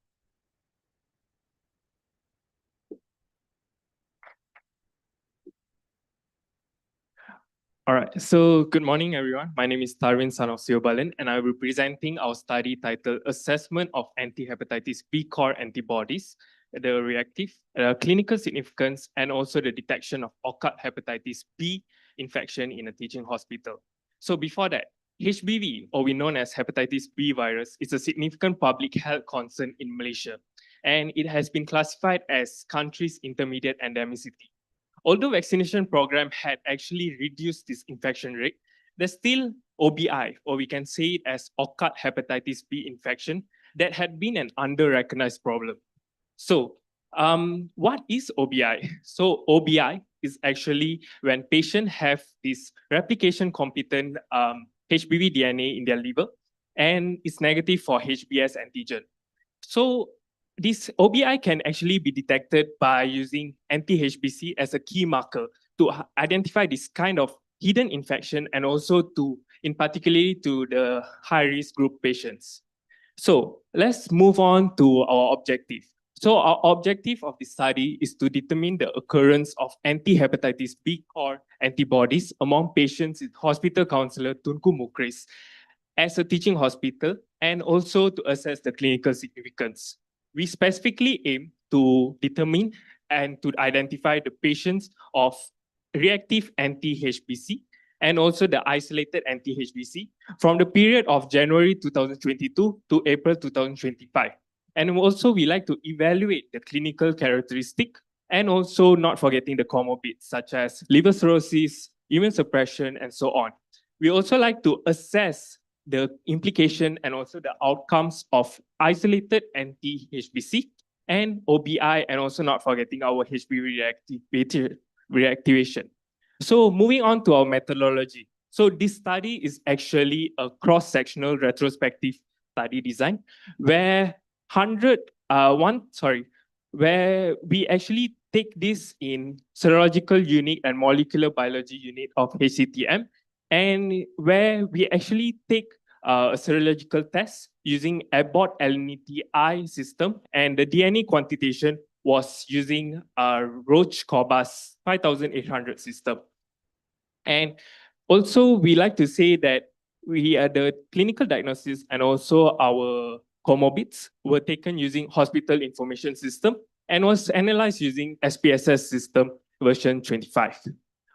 All right, so good morning, everyone. My name is Tarvin son of Siobalan, and I will be presenting our study titled Assessment of Anti-Hepatitis B core Antibodies, the reactive, clinical significance, and also the detection of occult hepatitis B infection in a teaching hospital. So before that, HBV, or we known as hepatitis B virus, is a significant public health concern in Malaysia, and it has been classified as country's intermediate endemicity. Although vaccination program had actually reduced this infection rate, there's still OBI, or we can say it as occult hepatitis B infection, that had been an under-recognized problem. So, what is OBI? So, OBI is actually when patients have this replication-competent HBV DNA in their liver, and it's negative for HBs antigen. So, this OBI can actually be detected by using anti-HBC as a key marker to identify this kind of hidden infection and also to, in particularly to the high-risk group patients. So let's move on to our objective. So our objective of the study is to determine the occurrence of anti-hepatitis B core antibodies among patients in Hospital Counsellor Tunku Mukris as a teaching hospital and also to assess the clinical significance. We specifically aim to determine and to identify the patients of reactive anti-HBC and also the isolated anti-HBC from the period of January 2022 to April 2025. And also we like to evaluate the clinical characteristic and also not forgetting the comorbids such as liver cirrhosis, immune suppression, and so on. We also like to assess the implication and also the outcomes of isolated anti-HBC and OBI, and also not forgetting our HBV reactivation. So moving on to our methodology. So this study is actually a cross-sectional retrospective study design where where we actually take this in serological unit and molecular biology unit of HCTM, and where we actually take a serological test using Abbott LNT-I system, and the DNA quantitation was using a Roche Cobas 5800 system. And also, we like to say that we are the clinical diagnosis and also our comorbids were taken using hospital information system and was analyzed using SPSS system version 25.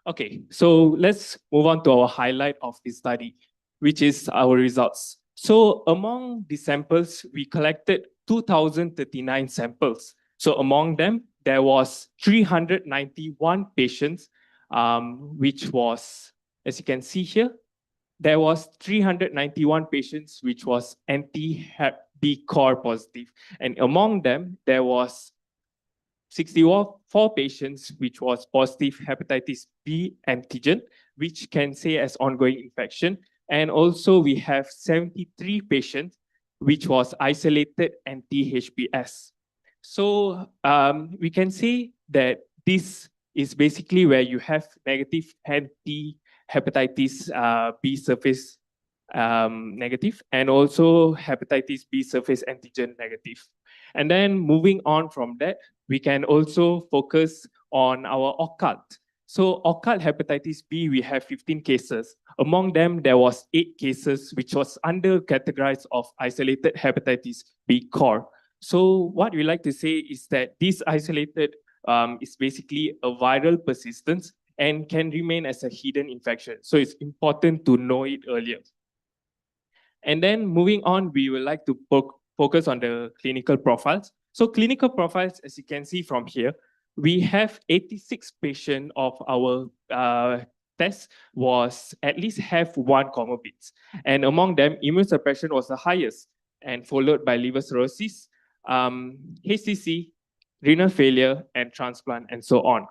Okay, so let's move on to our highlight of this study, which is our results. So among the samples, we collected 2,039 samples. So among them, there was 391 patients, which was, as you can see here, there was 391 patients which was anti-Hep B core positive. And among them, there was 64 patients which was positive hepatitis B antigen, which can say as ongoing infection. And also we have 73 patients which was isolated anti-HBs. So we can say that this is basically where you have negative anti-hepatitis B surface negative and also hepatitis B surface antigen negative. And then moving on from that, we can also focus on our occult. So occult hepatitis B, we have 15 cases. Among them, there was 8 cases which was under categorized of isolated hepatitis B core. So what we like to say is that this isolated is basically a viral persistence and can remain as a hidden infection. So it's important to know it earlier. And then moving on, we would like to focus on the clinical profiles. So clinical profiles, as you can see from here, we have 86 patients of our test was at least have one comorbids. And among them, immune suppression was the highest and followed by liver cirrhosis, HCC, renal failure, and transplant, and so on.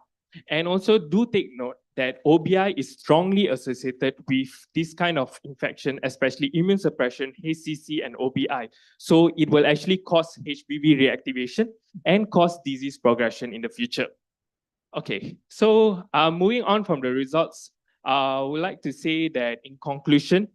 And also do take note that OBI is strongly associated with this kind of infection, especially immune suppression, HCC, and OBI. So it will actually cause HBV reactivation and cause disease progression in the future. Okay, so moving on from the results, I would like to say that in conclusion,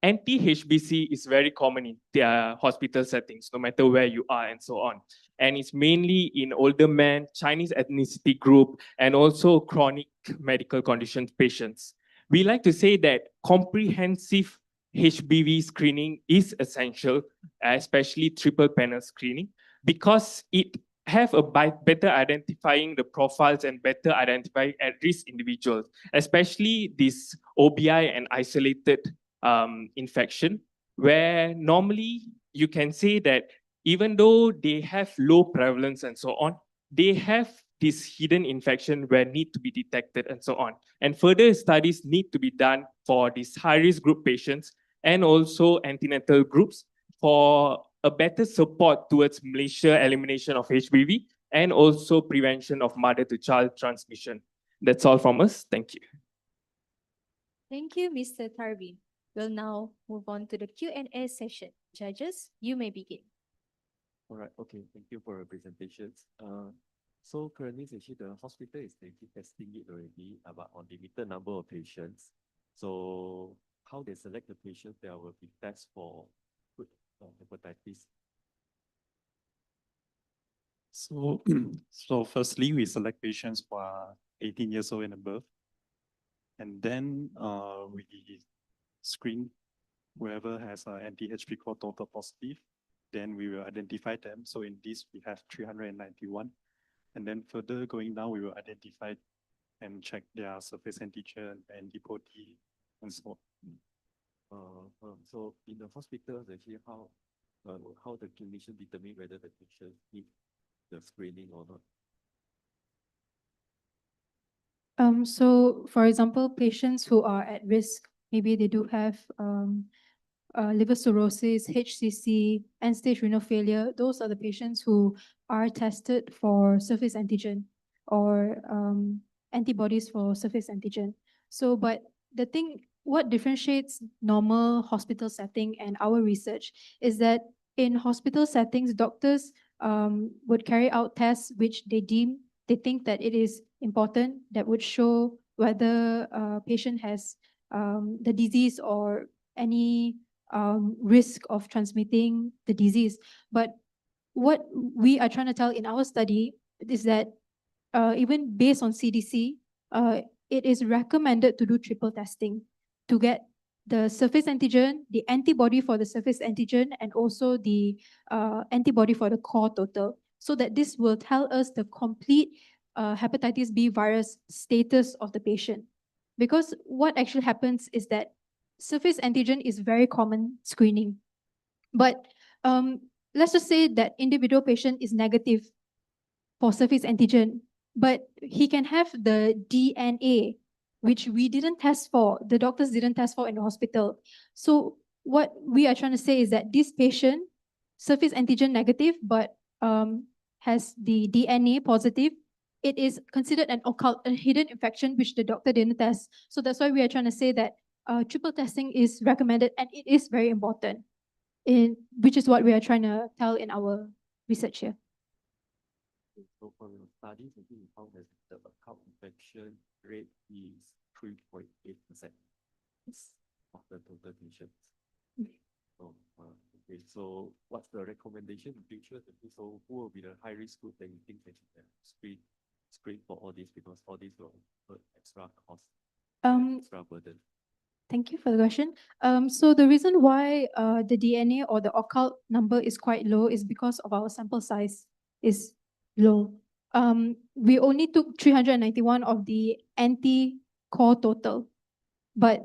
anti-HBC is very common in their hospital settings, no matter where you are and so on. And it's mainly in older men, Chinese ethnicity group, and also chronic medical condition patients. We like to say that comprehensive HBV screening is essential, especially triple panel screening, because it have a better identifying the profiles and better identifying at-risk individuals, especially this OBI and isolated infection, where normally you can say that even though they have low prevalence and so on, they have this hidden infection where need to be detected and so on. And further studies need to be done for these high-risk group patients and also antenatal groups for a better support towards Malaysia elimination of HBV and also prevention of mother-to-child transmission. That's all from us. Thank you. Thank you, Mr. Tarvin. We'll now move on to the Q&A session. Judges, you may begin. All right, okay, thank you for your presentations. So currently, actually, the hospital is testing it already about on limited number of patients. So how they select the patients that will be tested for hepatitis? So, so firstly, we select patients who are 18 years old and above. And then we screen whoever has an anti-HB core total positive. Then we will identify them. So in this, we have 391. And then further going down, we will identify and check their surface antigen, antibody, and so on. So in the hospitals, actually, how the clinician determine whether the patient need the screening or not? So for example, patients who are at risk, maybe they do have liver cirrhosis, HCC, end-stage renal failure. Those are the patients who are tested for surface antigen or antibodies for surface antigen. So, but the thing, what differentiates normal hospital setting and our research is that in hospital settings, doctors would carry out tests which they think that it is important, that would show whether a patient has the disease or any risk of transmitting the disease. But what we are trying to tell in our study is that even based on CDC, it is recommended to do triple testing to get the surface antigen, the antibody for the surface antigen, and also the antibody for the core total, so that this will tell us the complete hepatitis B virus status of the patient. Because what actually happens is that surface antigen is very common screening. But let's just say that individual patient is negative for surface antigen, but he can have the DNA, which we didn't test for, the doctors didn't test for in the hospital. So what we are trying to say is that this patient, surface antigen negative, but has the DNA positive, it is considered an occult, a hidden infection, which the doctor didn't test. So that's why we are trying to say that triple testing is recommended and it is very important, which is what we are trying to tell in our research here. So for your studies, I think we found that the occult infection rate is 3.8% of the total patients. So, okay, so what's the recommendation in future? So who will be the high risk group that you think that you can screen for all this, because all this will put extra cost, extra burden? Thank you for the question. So the reason why the DNA or the occult number is quite low is because of our sample size is low. We only took 391 of the anti-core total, but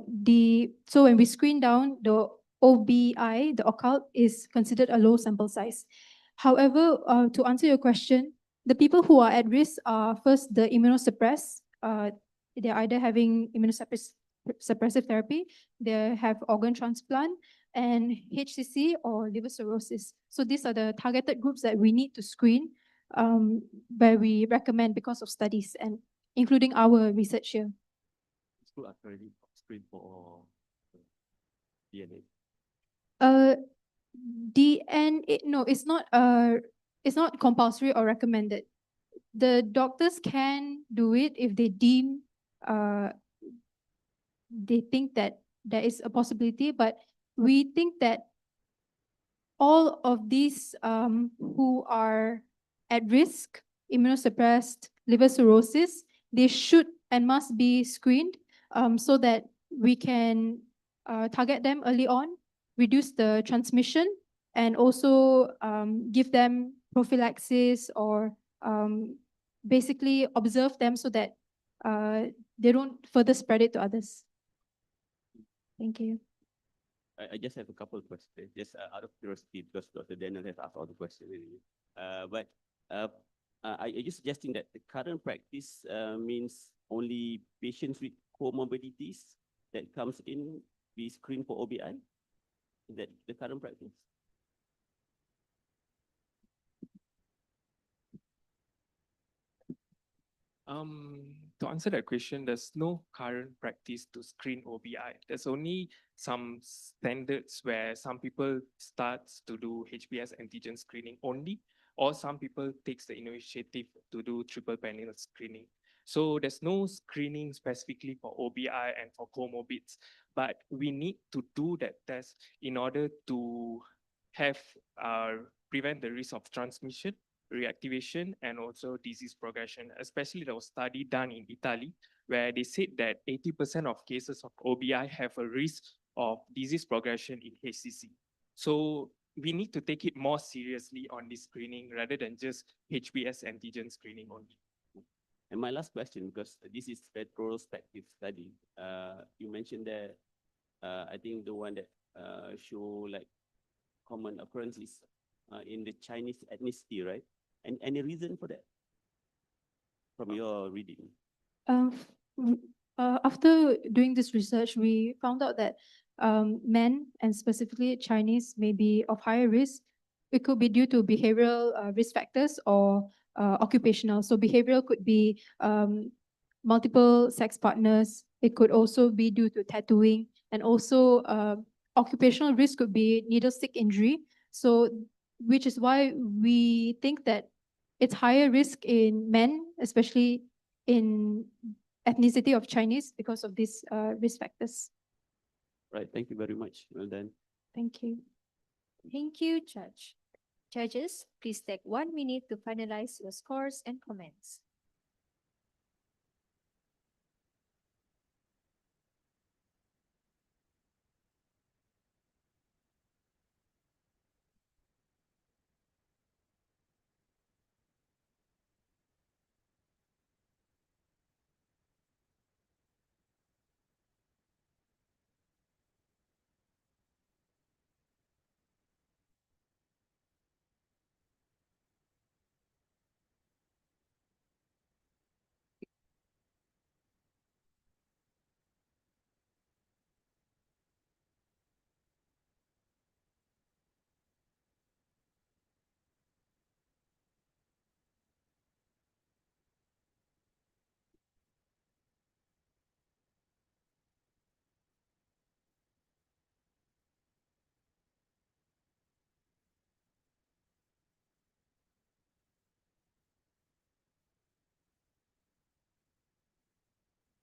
so when we screen down, the OBI, the occult, is considered a low sample size. However, to answer your question, the people who are at risk are first the immunosuppressed. They're either having immunosuppressive therapy, they have organ transplant, and HCC or liver cirrhosis. So these are the targeted groups that we need to screen, where we recommend because of studies and including our research here. School are currently screened for DNA. DNA, no, it's not compulsory or recommended. The doctors can do it if they deem they think that there is a possibility, but we think that all of these who are at risk, immunosuppressed, liver cirrhosis, they should and must be screened so that we can target them early on, reduce the transmission, and also give them prophylaxis or basically observe them so that they don't further spread it to others. Thank you. I just have a couple of questions, just out of curiosity, because Dr. Daniel has asked all the questions already. Are you suggesting that the current practice means only patients with comorbidities that comes in be screened for OBI? Is that the current practice? To answer that question, there's no current practice to screen OBI. There's only some standards where some people start to do HBS antigen screening only, or some people takes the initiative to do triple panel screening. So there's no screening specifically for OBI and for comorbids, but we need to do that test in order to have prevent the risk of transmission, reactivation, and also disease progression. Especially there was a study done in Italy where they said that 80% of cases of OBI have a risk of disease progression in HCC. So we need to take it more seriously on this screening rather than just HBS antigen screening only. And my last question, because this is retrospective study, you mentioned that I think the one that show like common occurrences in the Chinese ethnicity, right? And any reason for that from your reading? After doing this research, we found out that men, and specifically Chinese, may be of higher risk. It could be due to behavioral risk factors or occupational. So behavioral could be multiple sex partners. It could also be due to tattooing, and also occupational risk could be needle stick injury. So, which is why we think that it's higher risk in men, especially in ethnicity of Chinese, because of these risk factors. Right, thank you very much. Well done. Thank you. Thank you, Judge. Judges, please take 1 minute to finalize your scores and comments.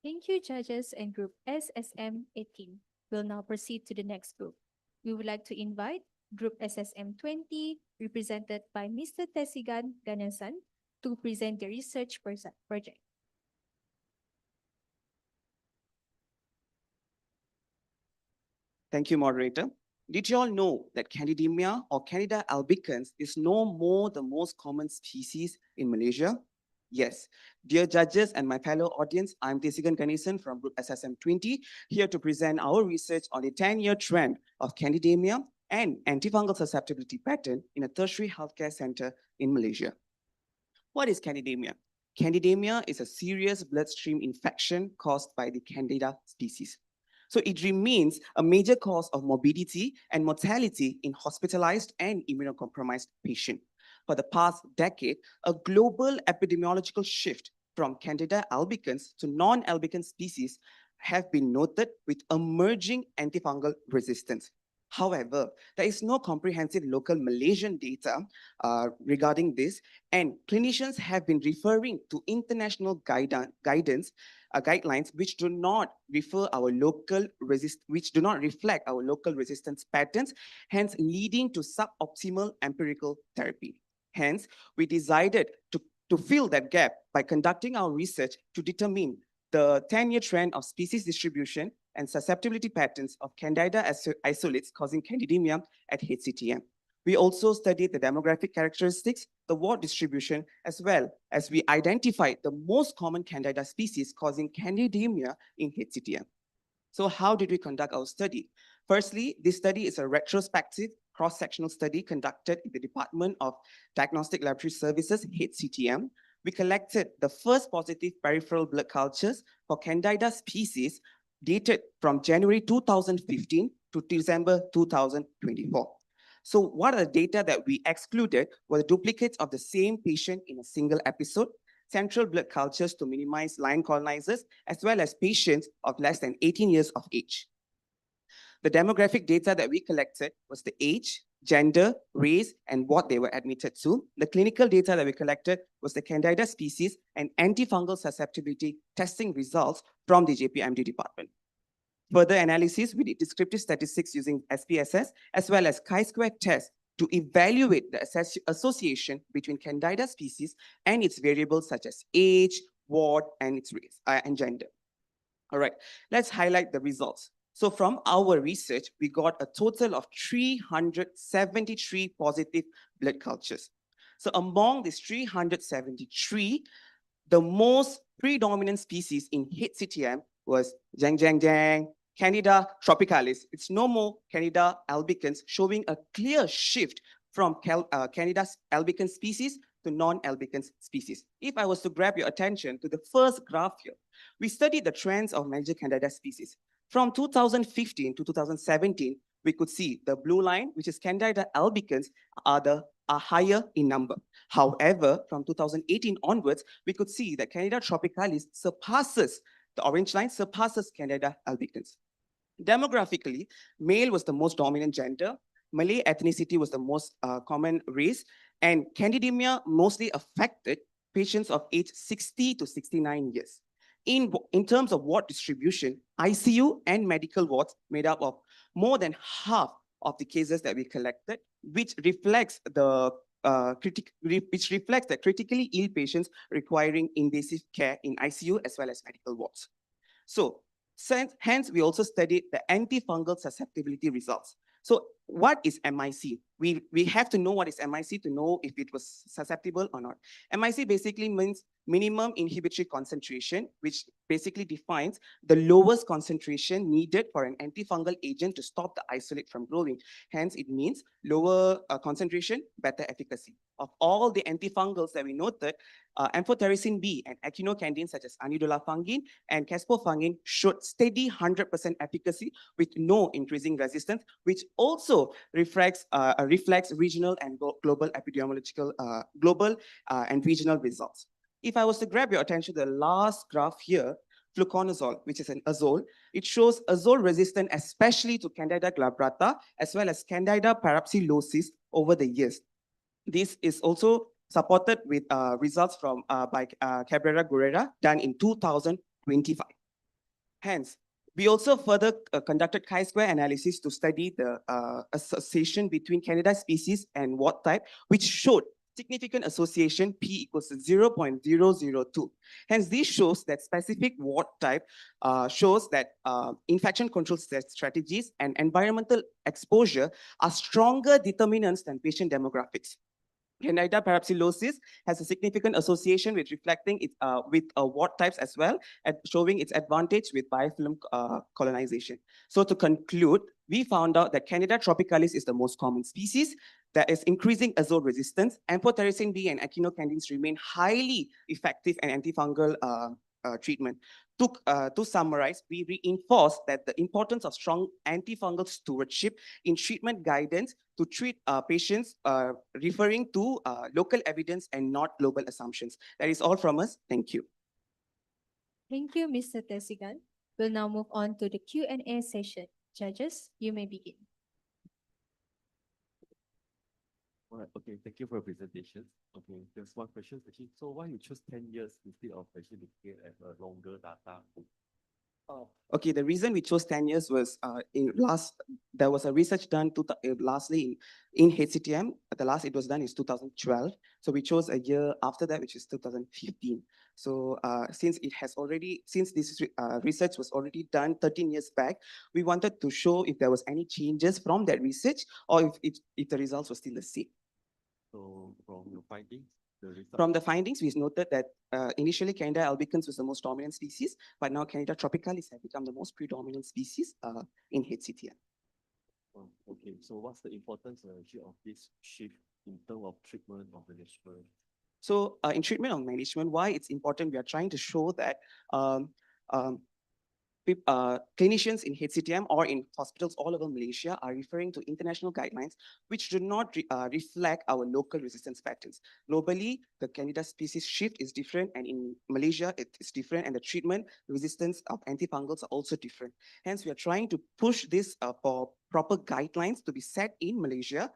Thank you, judges and group SSM 18. We'll now proceed to the next group. We would like to invite group SSM 20, represented by Mr. Tesigan Ganasan, to present the research project. Thank you, moderator. Did you all know that Candidemia or Candida albicans is no more the most common species in Malaysia? Yes. Dear judges and my fellow audience, I'm Tesigan Ganesan from Group SSM 20, here to present our research on the 10-year trend of Candidemia and antifungal susceptibility pattern in a tertiary healthcare center in Malaysia. What is Candidemia? Candidemia is a serious bloodstream infection caused by the Candida species. So it remains a major cause of morbidity and mortality in hospitalized and immunocompromised patients. For the past decade, a global epidemiological shift from Candida albicans to non-albicans species have been noted with emerging antifungal resistance. However, there is no comprehensive local Malaysian data regarding this, and clinicians have been referring to international guidance guidelines which do not reflect our local resistance patterns, hence leading to suboptimal empirical therapy. Hence, we decided to fill that gap by conducting our research to determine the 10-year trend of species distribution and susceptibility patterns of Candida isolates causing candidemia at HCTM. We also studied the demographic characteristics, the ward distribution, as well as we identified the most common Candida species causing candidemia in HCTM. So how did we conduct our study? Firstly, this study is a retrospective cross-sectional study conducted in the Department of Diagnostic Laboratory Services, HCTM. We collected the first positive peripheral blood cultures for Candida species dated from January 2015 to December 2024. So what are the data that we excluded were the duplicates of the same patient in a single episode, central blood cultures to minimize line colonizers, as well as patients of less than 18 years of age. The demographic data that we collected was the age, gender, race, and what they were admitted to. The clinical data that we collected was the Candida species and antifungal susceptibility testing results from the JPMD department. Further analysis, we did descriptive statistics using SPSS, as well as chi-square tests to evaluate the association between Candida species and its variables such as age, ward, and its race and gender. All right, let's highlight the results. So from our research, we got a total of 373 positive blood cultures. So among these 373, the most predominant species in HCTM was Candida tropicalis. It's no more Candida albicans, showing a clear shift from Candida albicans species to non-albicans species. If I was to grab your attention to the first graph here, we studied the trends of major Candida species. From 2015 to 2017, we could see the blue line, which is Candida albicans, are higher in number. However, from 2018 onwards, we could see that Candida tropicalis surpasses, the orange line surpasses Candida albicans. Demographically, male was the most dominant gender, Malay ethnicity was the most common race, and candidemia mostly affected patients of age 60 to 69 years. In terms of ward distribution, ICU and medical wards made up of more than half of the cases that we collected, which reflects the critically ill patients requiring invasive care in ICU as well as medical wards. So, hence, we also studied the antifungal susceptibility results. So what is MIC? We have to know what is MIC to know if it was susceptible or not. MIC basically means minimum inhibitory concentration, which basically defines the lowest concentration needed for an antifungal agent to stop the isolate from growing. Hence, it means lower concentration, better efficacy. Of all the antifungals that we noted, amphotericin B and echinocandins such as anidulafungin and caspofungin showed steady 100% efficacy with no increasing resistance, which also reflects regional and global epidemiological, and regional results. If I was to grab your attention to the last graph here, fluconazole, which is an azole, it shows azole resistant especially to Candida glabrata as well as Candida parapsilosis over the years. This is also supported with results from by Cabrera Guerrera done in 2025. Hence, we also further conducted chi-square analysis to study the association between Candida species and ward type, which showed significant association P equals to 0.002. Hence, this shows that specific ward type shows that infection control strategies and environmental exposure are stronger determinants than patient demographics. Candida parapsilosis has a significant association with reflecting it with ward types as well, and showing its advantage with biofilm colonization. So to conclude, we found out that Candida tropicalis is the most common species. There is increasing azole resistance. Amphotericin B and echinocandins remain highly effective and antifungal treatment. To summarize, we reinforce that the importance of strong antifungal stewardship in treatment guidance to treat patients referring to local evidence and not global assumptions. That is all from us. Thank you. Thank you, Mr. Tesigan. We'll now move on to the Q&A session. Judges, you may begin. All right, okay, thank you for your presentation. Okay, there's one question actually. So why you choose 10 years instead of actually looking at a longer data? Okay, the reason we chose 10 years was there was a research done lastly in HCTM. The last it was done is 2012. So we chose a year after that, which is 2015. So since this research was already done 13 years back, we wanted to show if there was any changes from that research or if the results were still the same. So from your findings, the result. From the findings, we noted that initially Candida albicans was the most dominant species, but now Candida tropicalis have become the most predominant species in HCTM. Oh, okay, so what's the importance actually of this shift in terms of treatment or management? So in treatment or management, why it's important, we are trying to show that clinicians in HCTM or in hospitals all over Malaysia are referring to international guidelines which do not reflect our local resistance patterns. Globally, the Candida species shift is different, and in Malaysia, it is different, and the treatment resistance of antifungals are also different. Hence, we are trying to push this for proper guidelines to be set in Malaysia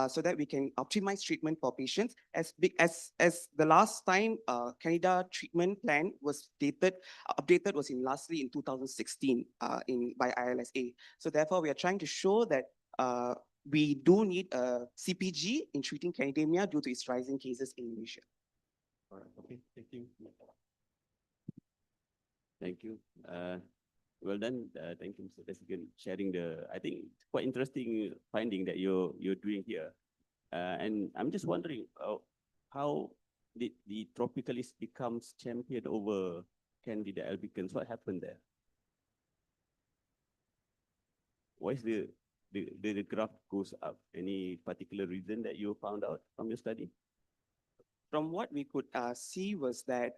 so that we can optimize treatment for patients. As the last time Candida treatment plan was updated was lastly in 2016 by ILSA. So therefore, we are trying to show that we do need a CPG in treating candidemia due to its rising cases in Malaysia. All right, okay, thank you. Thank you. Well done. Thank you, Mr. Desigan, sharing I think it's quite interesting finding that you're doing here. And I'm just wondering how did the Tropicalis becomes champion over Candida albicans? What happened there? Why is the graph goes up? Any particular reason that you found out from your study? From what we could see was that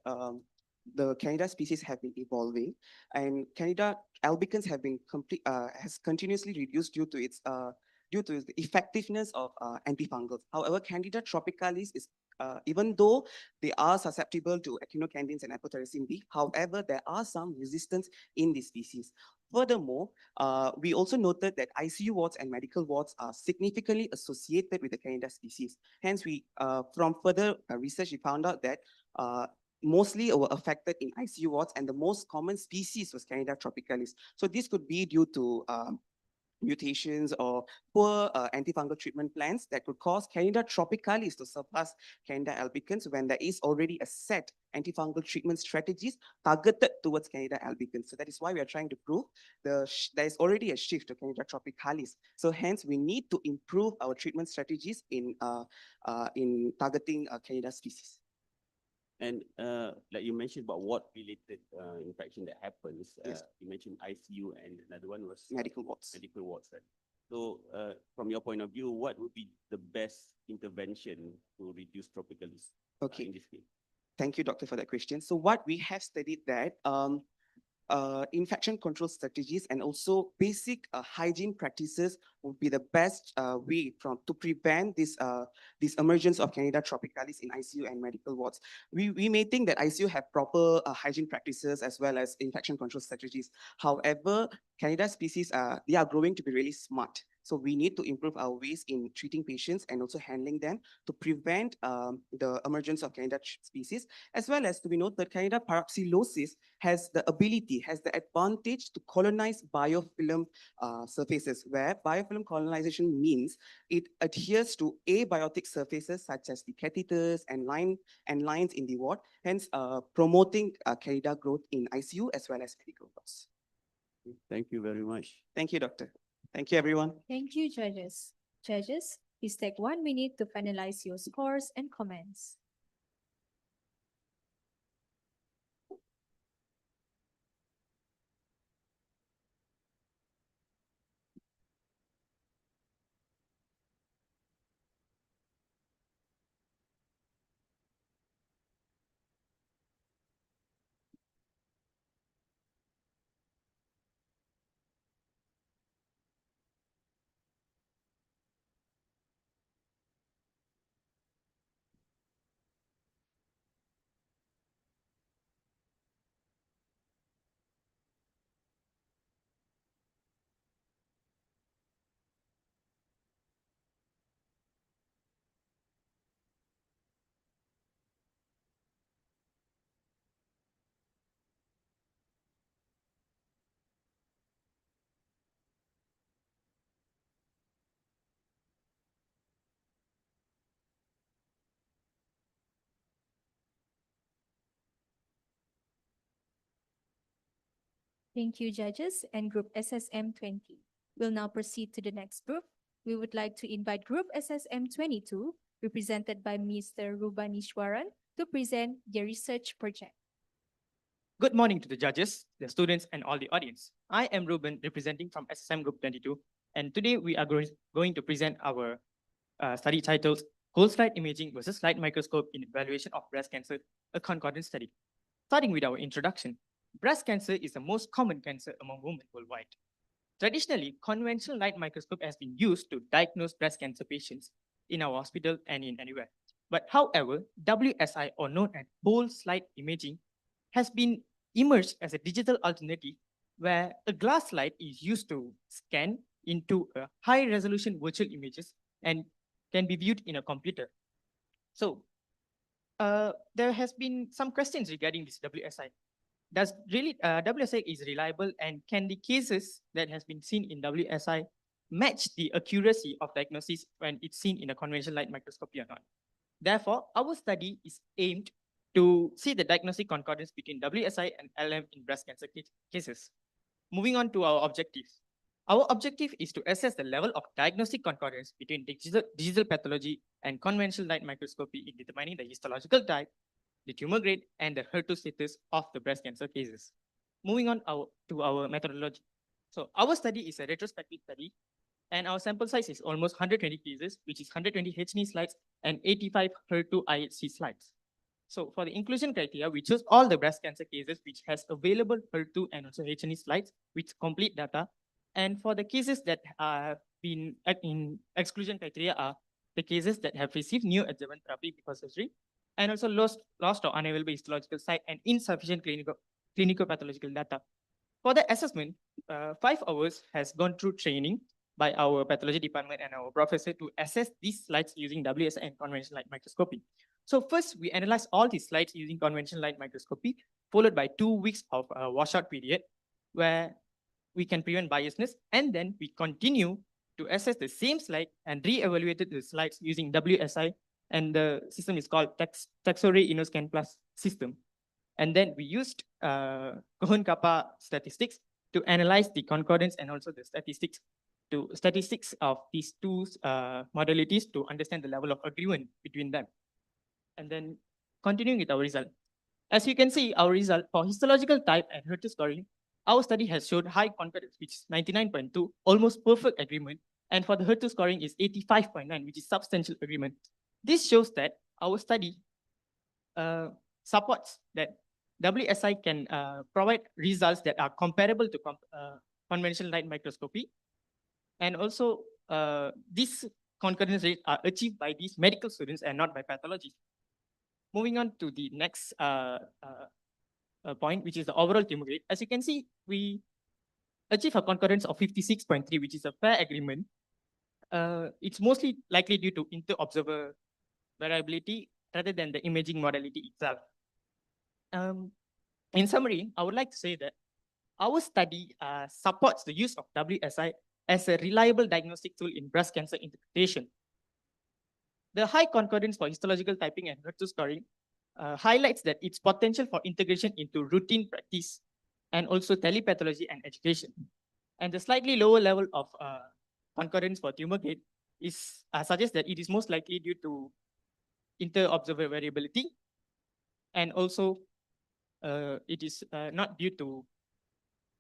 the Candida species have been evolving, and Candida albicans have been has continuously reduced due to the effectiveness of antifungals. However, Candida tropicalis is even though they are susceptible to echinocandins and apotericin B, however, there are some resistance in this species. Furthermore, we also noted that ICU wards and medical wards are significantly associated with the Candida species. Hence, from further research, we found out that mostly were affected in ICU wards, and the most common species was Candida tropicalis. So this could be due to mutations or poor antifungal treatment plans that could cause Candida tropicalis to surpass Candida albicans when there is already a set antifungal treatment strategies targeted towards Candida albicans. So that is why we are trying to prove there is already a shift to Candida tropicalis. So hence we need to improve our treatment strategies in targeting Candida species. And like you mentioned about ward-related infection that happens, Yes. You mentioned ICU and another one was Medical wards. Medical wards, right? So from your point of view, what would be the best intervention to reduce tropicalis Okay. in this case? Thank you, doctor, for that question. So what we have studied that infection control strategies and also basic hygiene practices would be the best way to prevent this emergence of Candida tropicalis in ICU and medical wards. We may think that ICU have proper hygiene practices as well as infection control strategies. However, Candida species they are growing to be really smart. So we need to improve our ways in treating patients and also handling them to prevent the emergence of Candida species, as well as to be noted that Candida parapsilosis has the advantage to colonize biofilm surfaces, where biofilm colonization means it adheres to abiotic surfaces such as the catheters and lines in the ward, hence promoting Candida growth in ICU as well as medical wards. Thank you very much. Thank you, doctor. Thank you, everyone. Thank you, judges. Judges, please take 1 minute to finalize your scores and comments. Thank you, judges and Group SSM 20. We'll now proceed to the next group. We would like to invite Group SSM 22, represented by Mr. Rubanishwaran, to present their research project. Good morning to the judges, the students, and all the audience. I am Ruben, representing from SSM Group 22, and today we are going to present our study titled Whole Slide Imaging versus Light Microscope in Evaluation of Breast Cancer, a Concordance Study. Starting with our introduction, breast cancer is the most common cancer among women worldwide. Traditionally, conventional light microscope has been used to diagnose breast cancer patients in our hospital and in anywhere. But however, WSI, or known as whole slide imaging, has been emerged as a digital alternative where a glass slide is used to scan into a high resolution virtual images and can be viewed in a computer. So there has been some questions regarding this WSI. Does really WSI is reliable, and can the cases that has been seen in WSI match the accuracy of diagnosis when it's seen in a conventional light microscopy or not? Therefore, our study is aimed to see the diagnostic concordance between WSI and LM in breast cancer cases. Moving on to our objectives. Our objective is to assess the level of diagnostic concordance between digital pathology and conventional light microscopy in determining the histological type, the tumor grade, and the HER2 status of the breast cancer cases. Moving on to our methodology. So our study is a retrospective study, and our sample size is almost 120 cases, which is 120 H&E slides and 85 HER2 IHC slides. So for the inclusion criteria, we chose all the breast cancer cases which has available HER2 and also H&E slides with complete data. And for the cases that have been in exclusion criteria are the cases that have received neoadjuvant therapy before surgery, and also lost or unavailable histological site and insufficient clinical pathological data. For the assessment, 5 hours has gone through training by our pathology department and our professor to assess these slides using WSI and conventional light microscopy. So first, we analyze all these slides using conventional light microscopy, followed by 2 weeks of a washout period, where we can prevent biasness, and then we continue to assess the same slide and re-evaluate the slides using WSI, and the system is called Taxoray InnoScan Plus system. And then we used Cohen-Kappa statistics to analyze the concordance and also the statistics of these two modalities to understand the level of agreement between them. And then continuing with our result. As you can see, our result for histological type and HER2 scoring, our study has showed high concordance, which is 99.2, almost perfect agreement. And for the HER2 scoring is 85.9, which is substantial agreement. This shows that our study supports that WSI can provide results that are comparable to conventional light microscopy. And also, these concordance rates are achieved by these medical students and not by pathologists. Moving on to the next point, which is the overall tumor grade. As you can see, we achieve a concordance of 56.3, which is a fair agreement. It's mostly likely due to inter-observer variability rather than the imaging modality itself. In summary, I would like to say that our study supports the use of WSI as a reliable diagnostic tool in breast cancer interpretation. The high concordance for histological typing and HER2 scoring highlights that its potential for integration into routine practice and also telepathology and education. And the slightly lower level of concordance for tumor grade is suggests that it is most likely due to inter-observer variability, and also it is not due to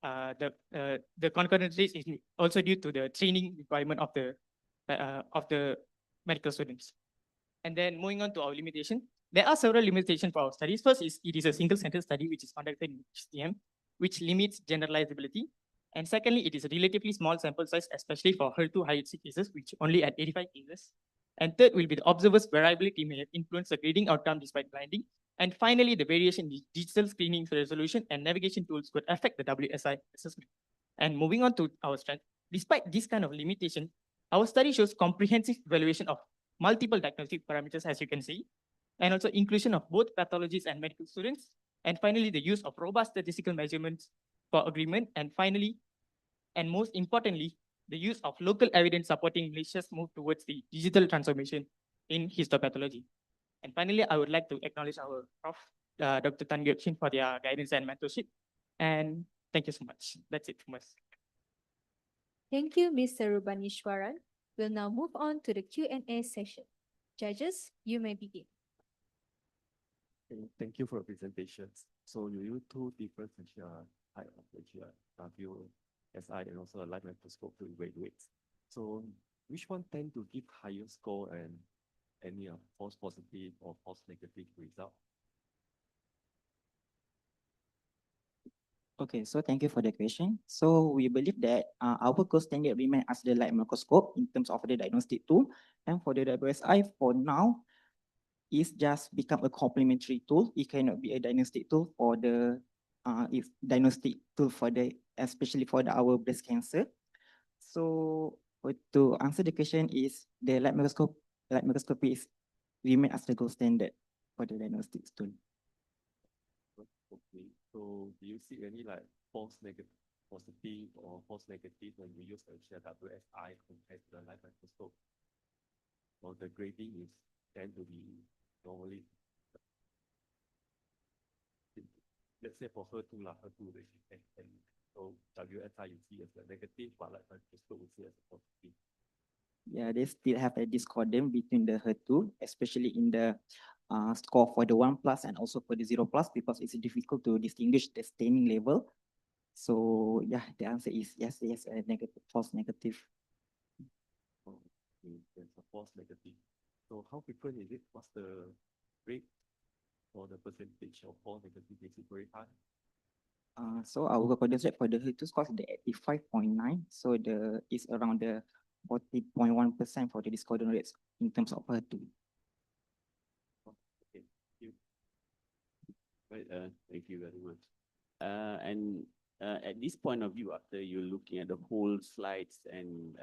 the concordance rate is also due to the training requirement of the medical students. And then moving on to our limitation, there are several limitations for our studies. First is it is a single center study which is conducted in HCM, which limits generalizability. And secondly, it is a relatively small sample size, especially for HER2 high HC cases, which only at 85 cases. And third will be the observer's variability may influence the grading outcome despite blinding. And finally, the variation in digital screening resolution and navigation tools could affect the WSI assessment. And moving on to our strength, despite this kind of limitation, our study shows comprehensive evaluation of multiple diagnostic parameters, as you can see, and also inclusion of both pathologists and medical students. And finally, the use of robust statistical measurements for agreement. And finally, and most importantly, the use of local evidence supporting Malaysia's move towards the digital transformation in histopathology. And finally, I would like to acknowledge our Prof. Dr. Tan Gyok Chin for their guidance and mentorship. And Thank you so much. That's it from us. Thank you, Mr. Rubanishwaran. We'll now move on to the Q&A session. Judges, you may begin. Okay, thank you for your presentations. So you use two different type of WSI and also a light microscope to evaluate. So which one tend to give higher score and any false positive or false negative result? Okay, so thank you for the question. So we believe that our gold standard remain as the light microscope in terms of the diagnostic tool, and for the WSI for now, is just become a complementary tool. It cannot be a diagnostic tool for the if diagnostic tool for the especially for our breast cancer. So to answer the question is the light microscopy is remain as the gold standard for the diagnostic tool. Okay, so do you see any like false negative, positive or false negative when you use the WSI compared to the light microscope? Or the grading is tend to be normally, let's say for HER2 HER2 and so WSI you see as a negative, but light microscope you see as a positive. Yeah, they still have a discordance between the HER2, especially in the score for the 1+ and also for the 0+, because it's difficult to distinguish the staining level. So yeah, the answer is yes, a negative, false negative. Oh, okay, there's a false negative. So how frequent is it? What's the rate or the percentage of false negative? Is it very high? So our confidence rate for the HER2 score is the 85.9. So it's around the 40.1% for the discordant rates in terms of HER2. Okay, thank you. Right, thank you very much. And at this point of view, after you're looking at the whole slides and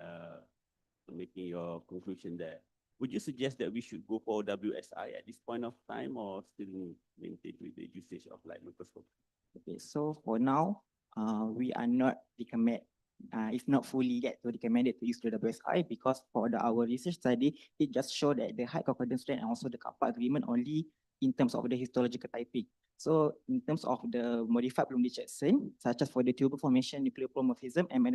making your conclusion there, would you suggest that we should go for WSI at this point of time or still maintain with the usage of light microscope? Okay, so for now, we are not recommend, it's not fully yet recommended to use the WSI because for our research study, it just showed that the high confidence rate and also the kappa agreement only in terms of the histological typing. So in terms of the modified Bloom Richardson, such as for the tubule formation, nuclear polymorphism, and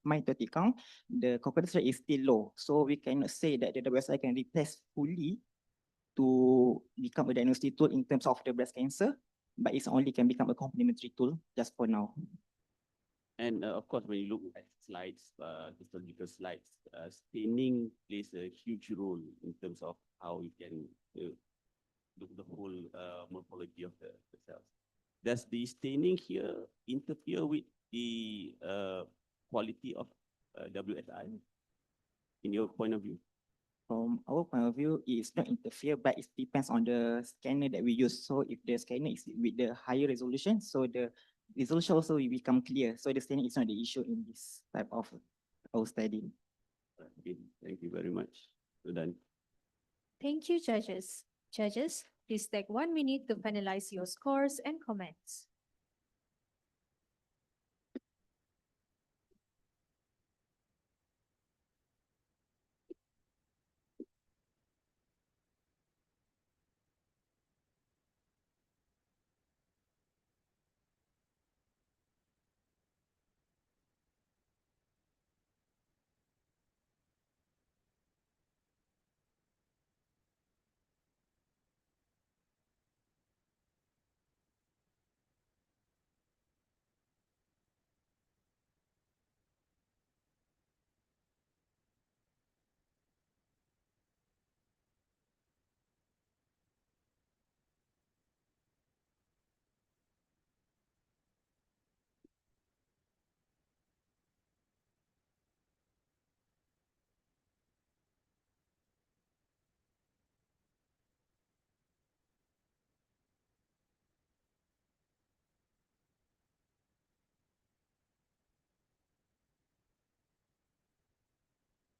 mitotic count, the confidence rate is still low. So we cannot say that the WSI can replace fully to become a diagnostic tool in terms of the breast cancer, but it only can become a complementary tool just for now. And of course, when you look at slides, histological slides, staining plays a huge role in terms of how we can look the whole morphology of the cells. Does the staining here interfere with the quality of WSI in your point of view? From our point of view, it's not interfere, but it depends on the scanner that we use. So if the scanner is with the higher resolution, so the resolution also will become clear. So the staining is not the issue in this type of our study. Okay, thank you very much. Well done. Thank you, judges. Judges, please take 1 minute to finalize your scores and comments.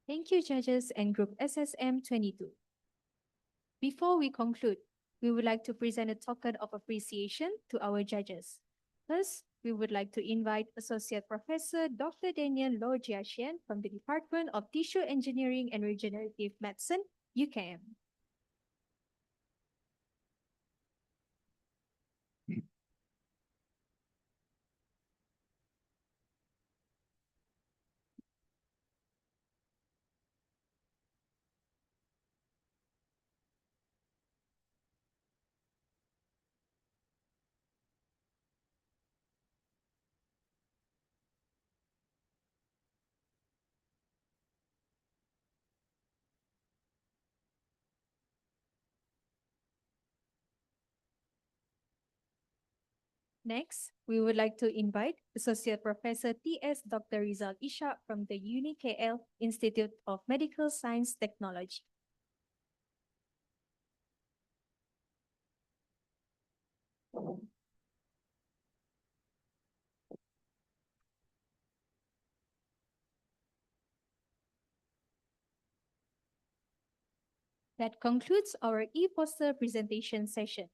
Thank you, judges and Group SSM 22. Before we conclude, we would like to present a token of appreciation to our judges. First, we would like to invite Associate Professor Dr. Daniel Lo Jiaxian from the Department of Tissue Engineering and Regenerative Medicine, UKM. Next, we would like to invite Associate Professor T.S. Dr. Rizal Associate Professor T.S. Dr. Rizal Ishak from the UniKL Institute of Medical Science Technology. That concludes our e-poster presentation session.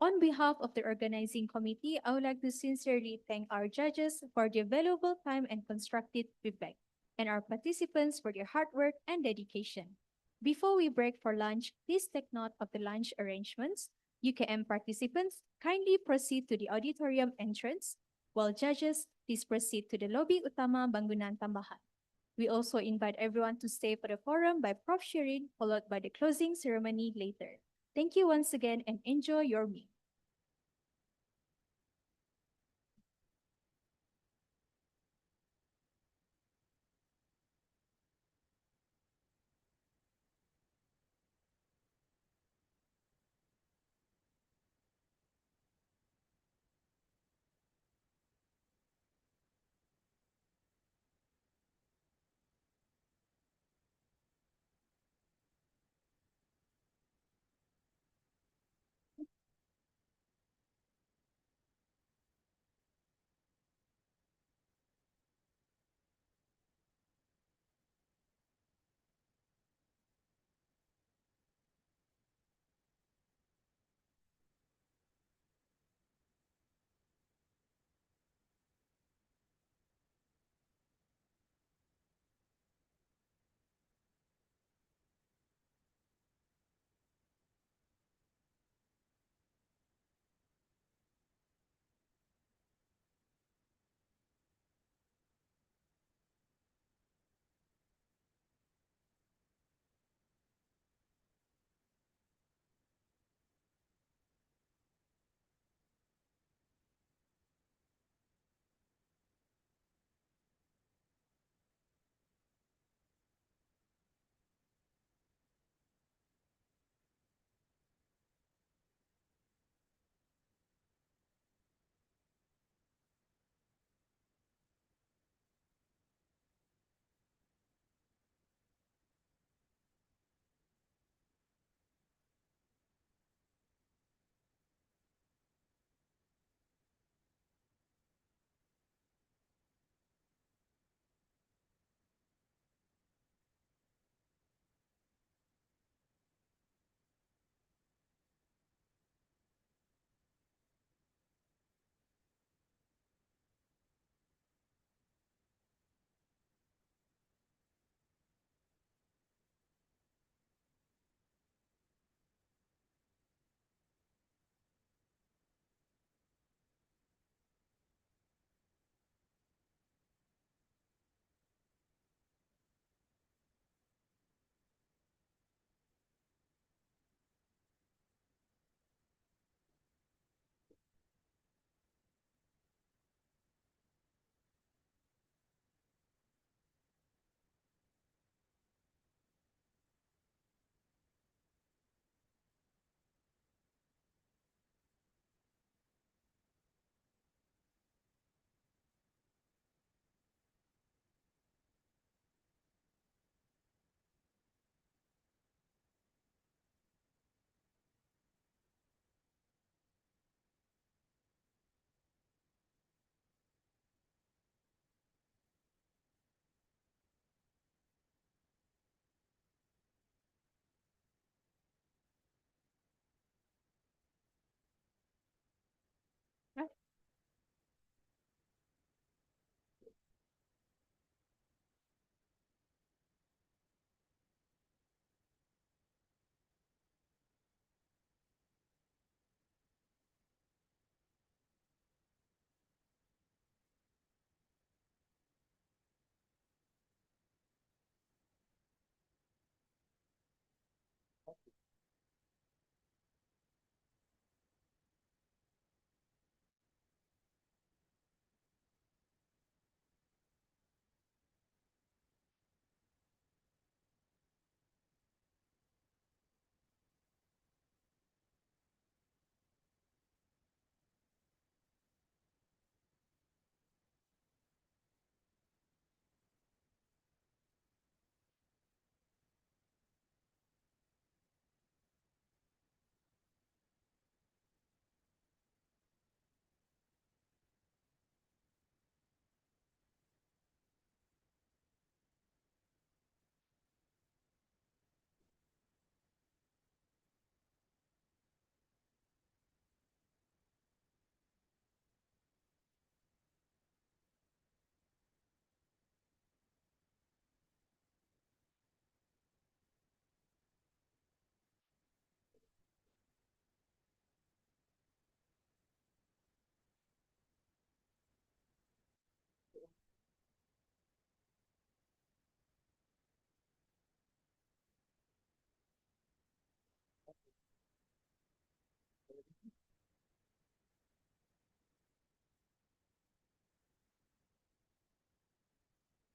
On behalf of the organizing committee, I would like to sincerely thank our judges for their valuable time and constructive feedback, and our participants for their hard work and dedication. Before we break for lunch, please take note of the lunch arrangements. UKM participants, kindly proceed to the auditorium entrance, while judges, please proceed to the lobby utama bangunan tambahan. We also invite everyone to stay for the forum by Prof. Shirin, followed by the closing ceremony later. Thank you once again and enjoy your meal.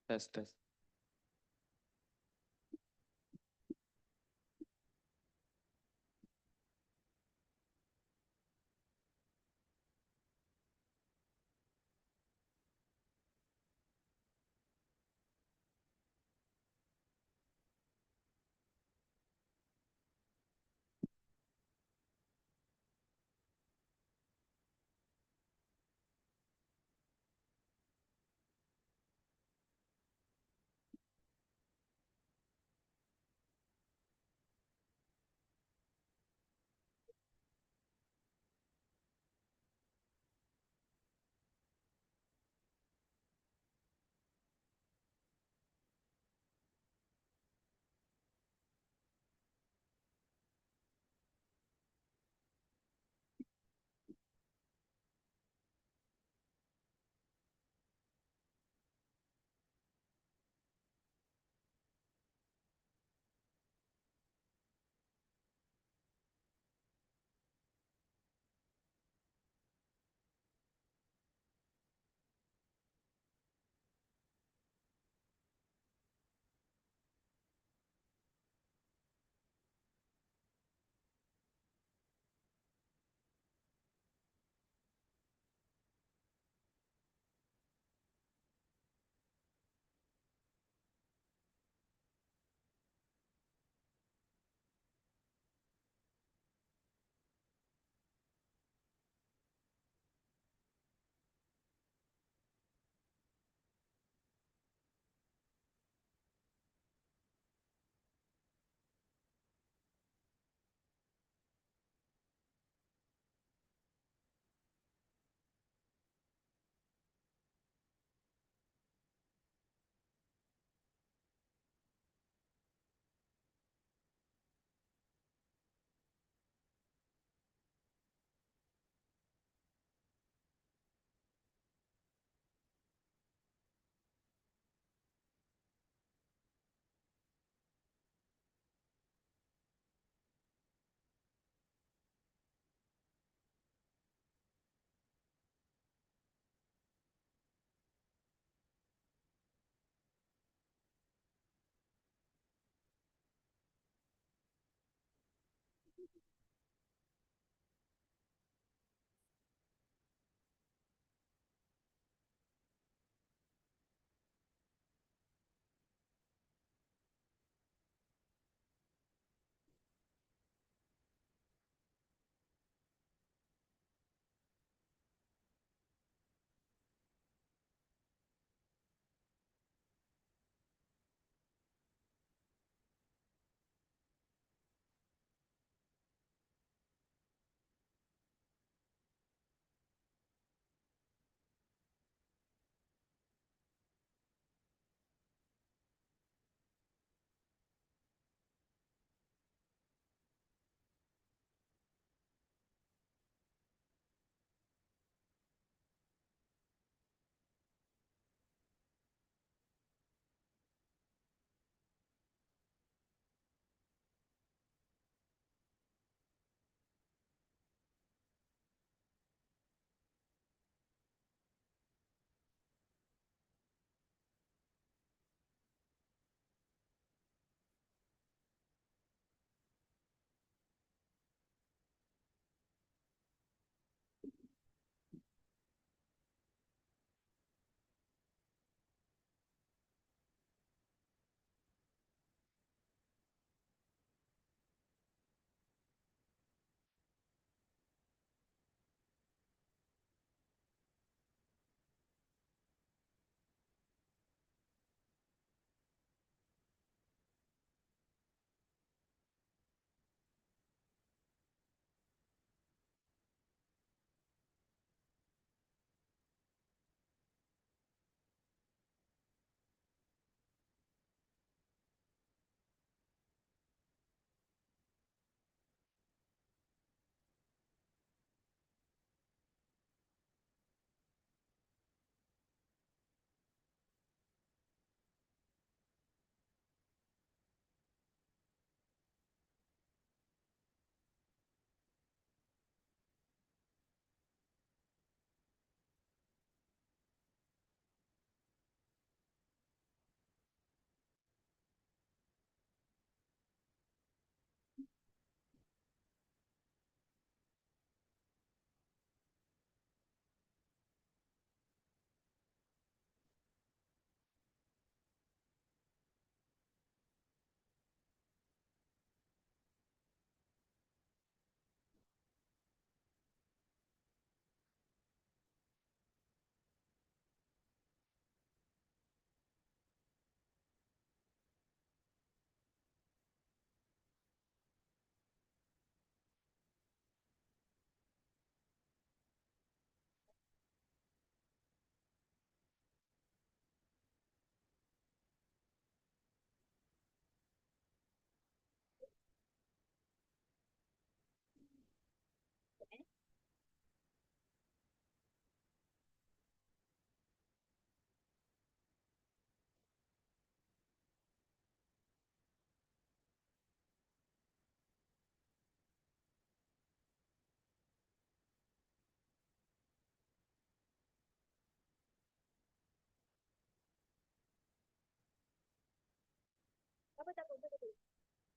Test.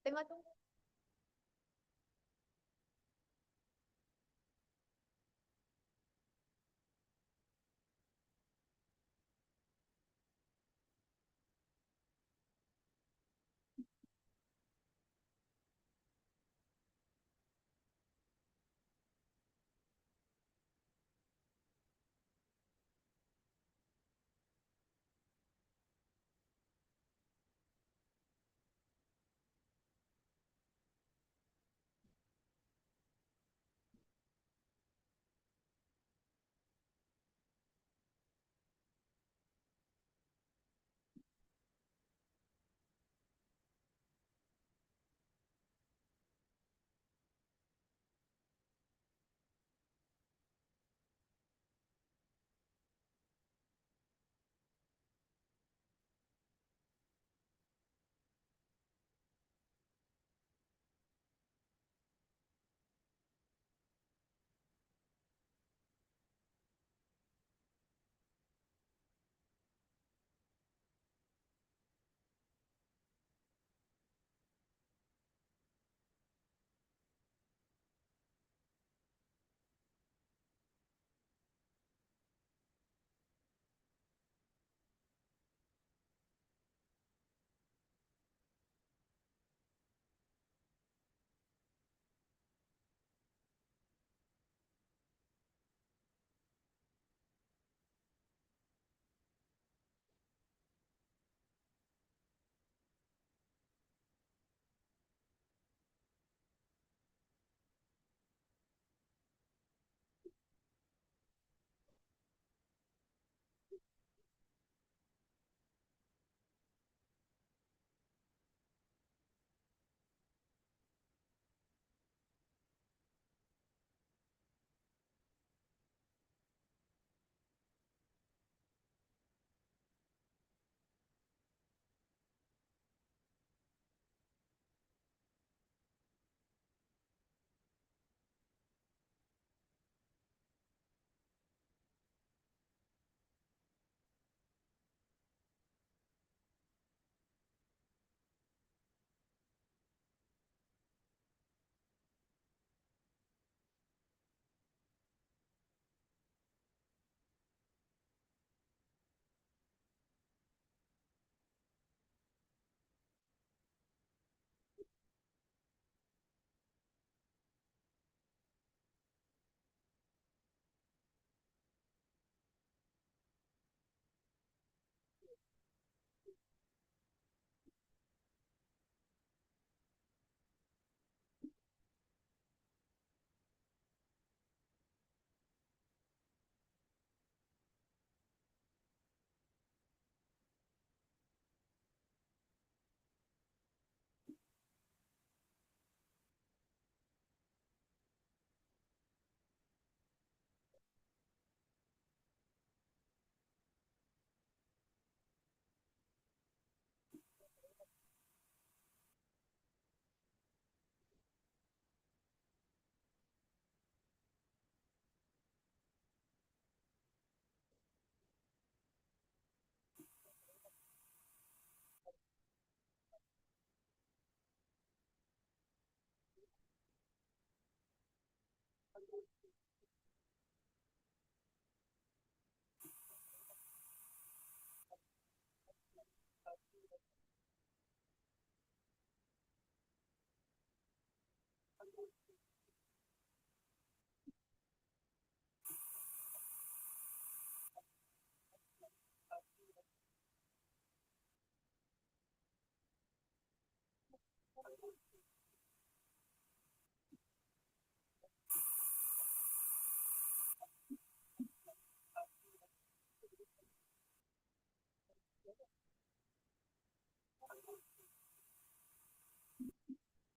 Tengah tunggu.